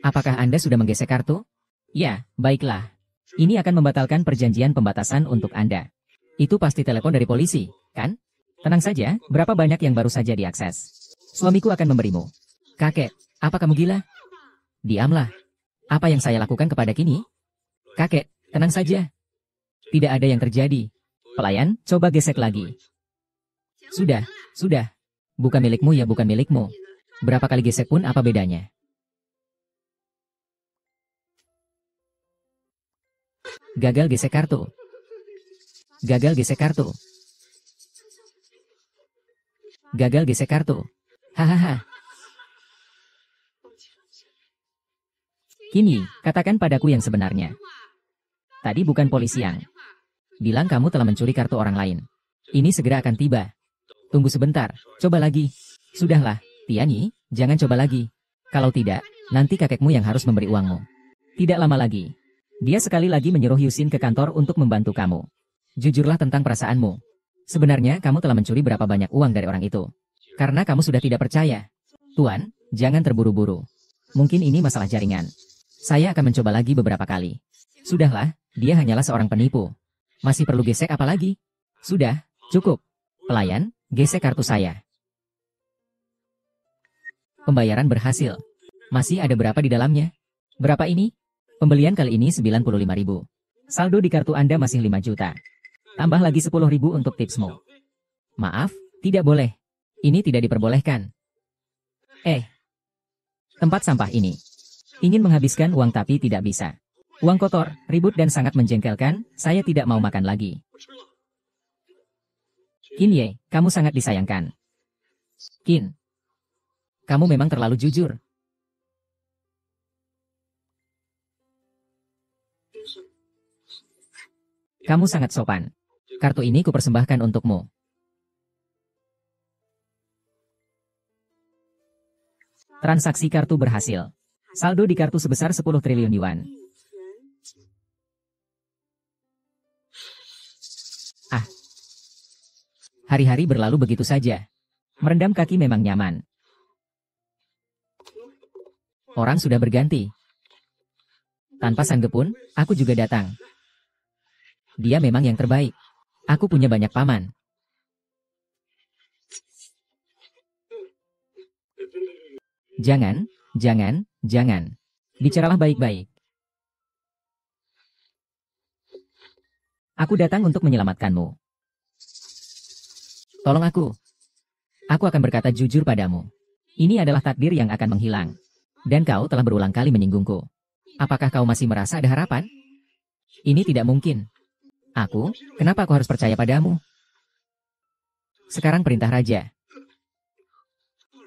apakah Anda sudah menggesek kartu? Ya, baiklah. Ini akan membatalkan perjanjian pembatasan untuk Anda. Itu pasti telepon dari polisi, kan? Tenang saja, berapa banyak yang baru saja diakses. Suamiku akan memberimu. Kakek, apa kamu gila? Diamlah. Apa yang saya lakukan kepada Kini? Kakek, tenang saja. Tidak ada yang terjadi. Pelayan, coba gesek lagi. Sudah. Bukan milikmu ya bukan milikmu. Berapa kali gesek pun apa bedanya? Gagal gesek kartu. Gagal gesek kartu. Gagal gesek kartu. Hahaha. Kini, katakan padaku yang sebenarnya. Tadi bukan polisi yang bilang kamu telah mencuri kartu orang lain. Ini segera akan tiba. Tunggu sebentar, coba lagi. Sudahlah, Tianyi, jangan coba lagi. Kalau tidak, nanti kakekmu yang harus memberi uangmu. Tidak lama lagi. Dia sekali lagi menyuruh Yuxin ke kantor untuk membantu kamu. Jujurlah tentang perasaanmu. Sebenarnya kamu telah mencuri berapa banyak uang dari orang itu. Karena kamu sudah tidak percaya. Tuan, jangan terburu-buru. Mungkin ini masalah jaringan. Saya akan mencoba lagi beberapa kali. Sudahlah, dia hanyalah seorang penipu. Masih perlu gesek apa lagi? Sudah, cukup. Pelayan, gesek kartu saya. Pembayaran berhasil. Masih ada berapa di dalamnya? Berapa ini? Pembelian kali ini 95.000. Saldo di kartu Anda masih 5 juta. Tambah lagi 10.000 untuk tipsmu. Maaf, tidak boleh. Ini tidak diperbolehkan. Tempat sampah ini. Ingin menghabiskan uang tapi tidak bisa. Uang kotor, ribut dan sangat menjengkelkan, saya tidak mau makan lagi. Qin Ye, kamu sangat disayangkan. Qin, kamu memang terlalu jujur. Kamu sangat sopan. Kartu ini kupersembahkan untukmu. Transaksi kartu berhasil. Saldo di kartu sebesar 10 triliun yuan. Hari-hari berlalu begitu saja. Merendam kaki memang nyaman. Orang sudah berganti. Tanpa sanggup pun, aku juga datang. Dia memang yang terbaik. Aku punya banyak paman. Jangan. Bicaralah baik-baik. Aku datang untuk menyelamatkanmu. Tolong aku. Aku akan berkata jujur padamu. Ini adalah takdir yang akan menghilang. Dan kau telah berulang kali menyinggungku. Apakah kau masih merasa ada harapan? Ini tidak mungkin. Kenapa aku harus percaya padamu? Sekarang perintah raja.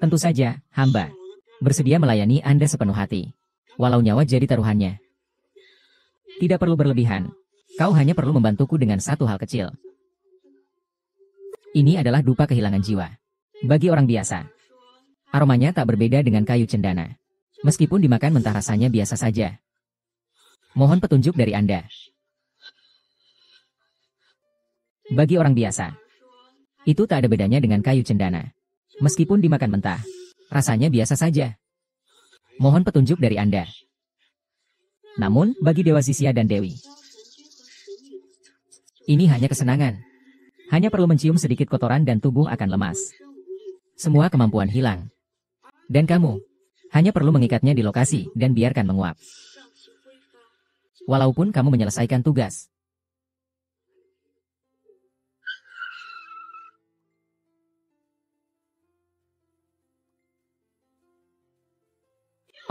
Tentu saja, hamba bersedia melayani Anda sepenuh hati. Walau nyawa jadi taruhannya. Tidak perlu berlebihan. Kau hanya perlu membantuku dengan satu hal kecil. Ini adalah dupa kehilangan jiwa. Bagi orang biasa, aromanya tak berbeda dengan kayu cendana. Meskipun dimakan mentah rasanya biasa saja. Mohon petunjuk dari Anda. Bagi orang biasa, itu tak ada bedanya dengan kayu cendana. Meskipun dimakan mentah, rasanya biasa saja. Mohon petunjuk dari Anda. Namun, bagi Dewa Zisia dan Dewi, ini hanya kesenangan. Hanya perlu mencium sedikit kotoran dan tubuh akan lemas. Semua kemampuan hilang. Dan kamu hanya perlu mengikatnya di lokasi dan biarkan menguap. Walaupun kamu menyelesaikan tugas.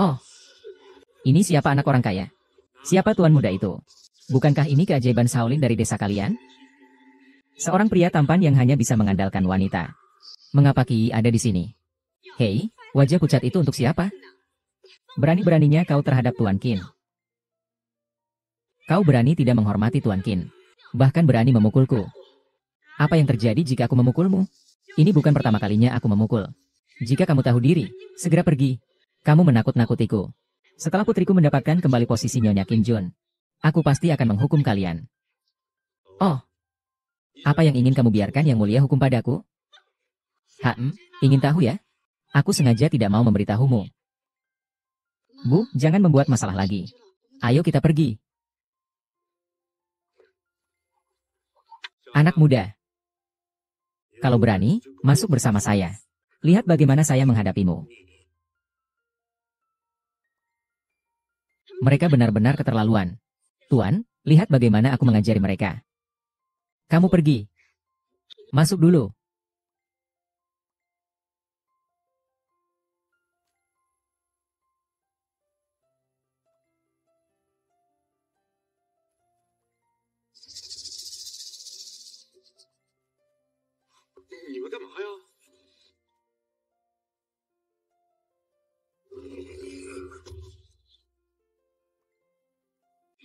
Oh, ini siapa anak orang kaya? Siapa tuan muda itu? Bukankah ini keajaiban Shaolin dari desa kalian? Seorang pria tampan yang hanya bisa mengandalkan wanita. Mengapa Ki ada di sini? Hei, wajah pucat itu untuk siapa? Berani-beraninya kau terhadap Tuan Qin. Kau berani tidak menghormati Tuan Qin. Bahkan berani memukulku. Apa yang terjadi jika aku memukulmu? Ini bukan pertama kalinya aku memukul. Jika kamu tahu diri, segera pergi. Kamu menakut-nakutiku. Setelah putriku mendapatkan kembali posisi Nyonya Kim Jun, aku pasti akan menghukum kalian. Oh, apa yang ingin kamu biarkan Yang Mulia hukum padaku? Ingin tahu ya? Aku sengaja tidak mau memberitahumu. Bu, jangan membuat masalah lagi. Ayo kita pergi. Anak muda, kalau berani, masuk bersama saya. Lihat bagaimana saya menghadapimu. Mereka benar-benar keterlaluan. Tuan, lihat bagaimana aku mengajari mereka. Kamu pergi. Masuk dulu.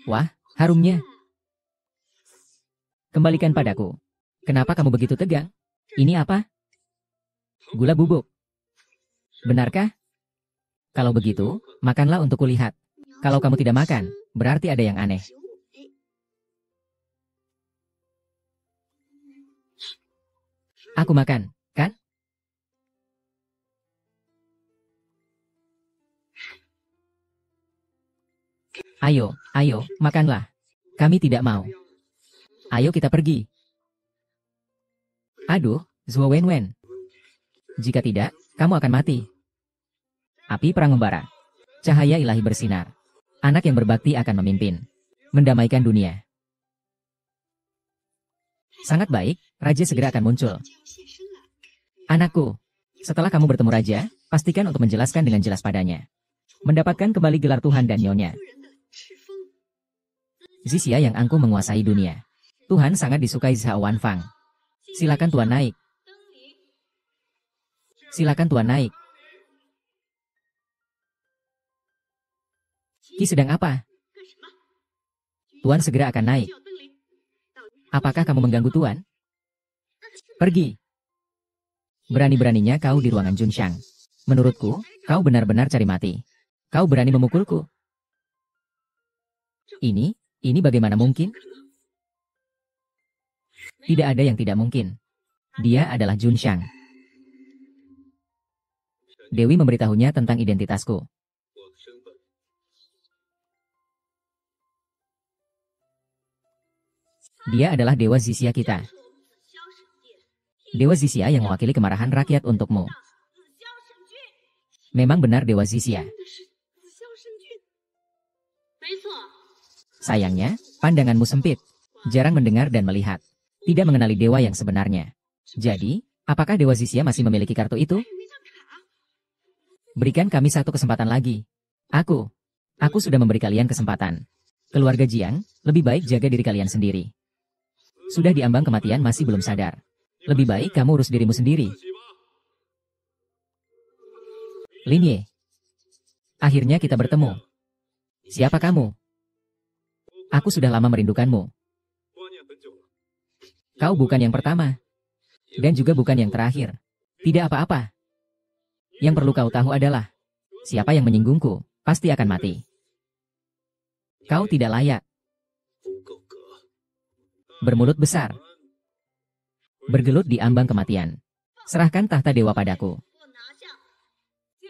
Wah, harumnya. Kembalikan padaku. Kenapa kamu begitu tegang? Ini apa? Gula bubuk. Benarkah? Kalau begitu, makanlah untuk kulihat. Kalau kamu tidak makan, berarti ada yang aneh. Aku makan, kan? Ayo, makanlah. Kami tidak mau. Ayo kita pergi. Aduh, Zhuo Wenwen. Jika tidak, kamu akan mati. Api perang membara. Cahaya ilahi bersinar. Anak yang berbakti akan memimpin. Mendamaikan dunia. Sangat baik, Raja segera akan muncul. Anakku, setelah kamu bertemu Raja, pastikan untuk menjelaskan dengan jelas padanya. Mendapatkan kembali gelar Tuhan dan Nyonya. Zisia yang angkuh menguasai dunia. Tuhan sangat disukai Zhao Wanfang. Silakan Tuan naik. Silakan Tuan naik. Ki sedang apa? Tuan segera akan naik. Apakah kamu mengganggu Tuan? Pergi. Berani-beraninya kau di ruangan Junshang. Menurutku, kau benar-benar cari mati. Kau berani memukulku. Ini bagaimana mungkin? Tidak ada yang tidak mungkin. Dia adalah Junshang. Dewi memberitahunya tentang identitasku. Dia adalah Dewa Zisia kita. Dewa Zisia yang mewakili kemarahan rakyat untukmu. Memang benar Dewa Zisia. Sayangnya, pandanganmu sempit. Jarang mendengar dan melihat. Tidak mengenali dewa yang sebenarnya. Jadi, apakah Dewa Zisia masih memiliki kartu itu? Berikan kami satu kesempatan lagi. Aku sudah memberi kalian kesempatan. Keluarga Jiang, lebih baik jaga diri kalian sendiri. Sudah diambang kematian masih belum sadar. Lebih baik kamu urus dirimu sendiri. Lin Ye. Akhirnya kita bertemu. Siapa kamu? Aku sudah lama merindukanmu. Kau bukan yang pertama. Dan juga bukan yang terakhir. Tidak apa-apa. Yang perlu kau tahu adalah, siapa yang menyinggungku, pasti akan mati. Kau tidak layak. Bermulut besar. Bergelut di ambang kematian. Serahkan tahta dewa padaku.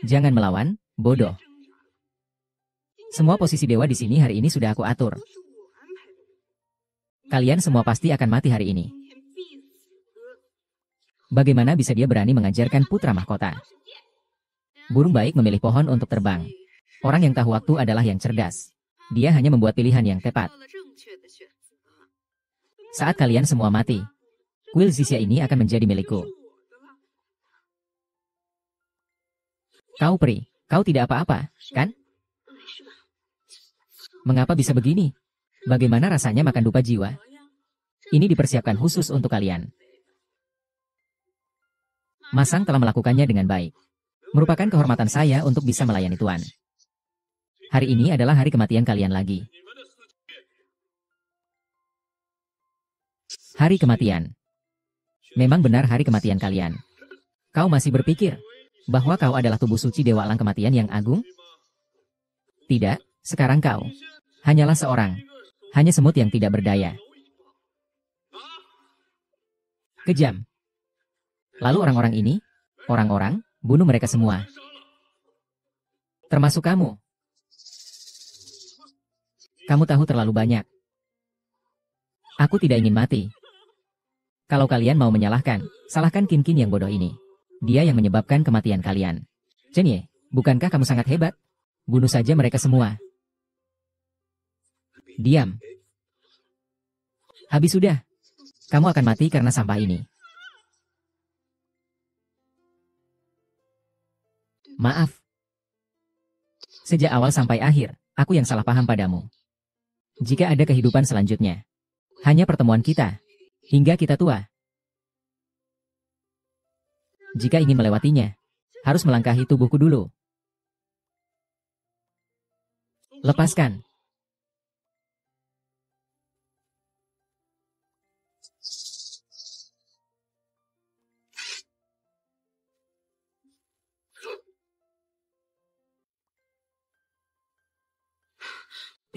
Jangan melawan, bodoh. Semua posisi dewa di sini hari ini sudah aku atur. Kalian semua pasti akan mati hari ini. Bagaimana bisa dia berani mengajarkan putra mahkota? Burung baik memilih pohon untuk terbang. Orang yang tahu waktu adalah yang cerdas. Dia hanya membuat pilihan yang tepat. Saat kalian semua mati, kuil Zixia ini akan menjadi milikku. Kau peri, kau tidak apa-apa, kan? Mengapa bisa begini? Bagaimana rasanya makan dupa jiwa? Ini dipersiapkan khusus untuk kalian. Masang telah melakukannya dengan baik. Merupakan kehormatan saya untuk bisa melayani Tuan. Hari ini adalah hari kematian kalian lagi. Hari kematian. Memang benar hari kematian kalian. Kau masih berpikir bahwa kau adalah tubuh suci Dewa Elang Kematian yang agung? Tidak, sekarang kau hanyalah seorang, hanya semut yang tidak berdaya. Kejam. Lalu orang-orang ini, orang-orang, bunuh mereka semua. Termasuk kamu. Kamu tahu terlalu banyak. Aku tidak ingin mati. Kalau kalian mau menyalahkan, salahkan Qin Qin yang bodoh ini. Dia yang menyebabkan kematian kalian. Chen Ye, bukankah kamu sangat hebat? Bunuh saja mereka semua. Diam. Habis sudah. Kamu akan mati karena sampah ini. Maaf. Sejak awal sampai akhir, aku yang salah paham padamu. Jika ada kehidupan selanjutnya, hanya pertemuan kita, hingga kita tua. Jika ingin melewatinya, harus melangkahi tubuhku dulu. Lepaskan.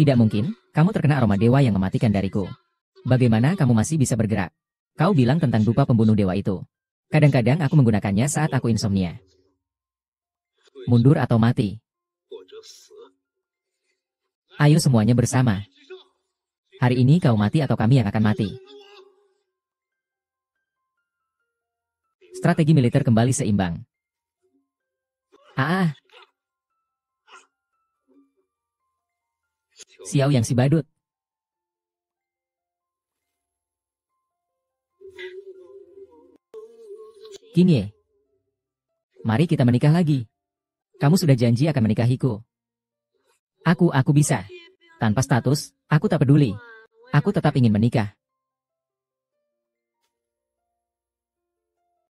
Tidak mungkin, kamu terkena aroma dewa yang mematikan dariku. Bagaimana kamu masih bisa bergerak? Kau bilang tentang dupa pembunuh dewa itu. Kadang-kadang aku menggunakannya saat aku insomnia. Mundur atau mati. Ayo semuanya bersama. Hari ini kau mati atau kami yang akan mati. Strategi militer kembali seimbang. Xiao yang si badut. Qin Ye. Mari kita menikah lagi. Kamu sudah janji akan menikahiku. Aku bisa. Tanpa status, aku tak peduli. Aku tetap ingin menikah.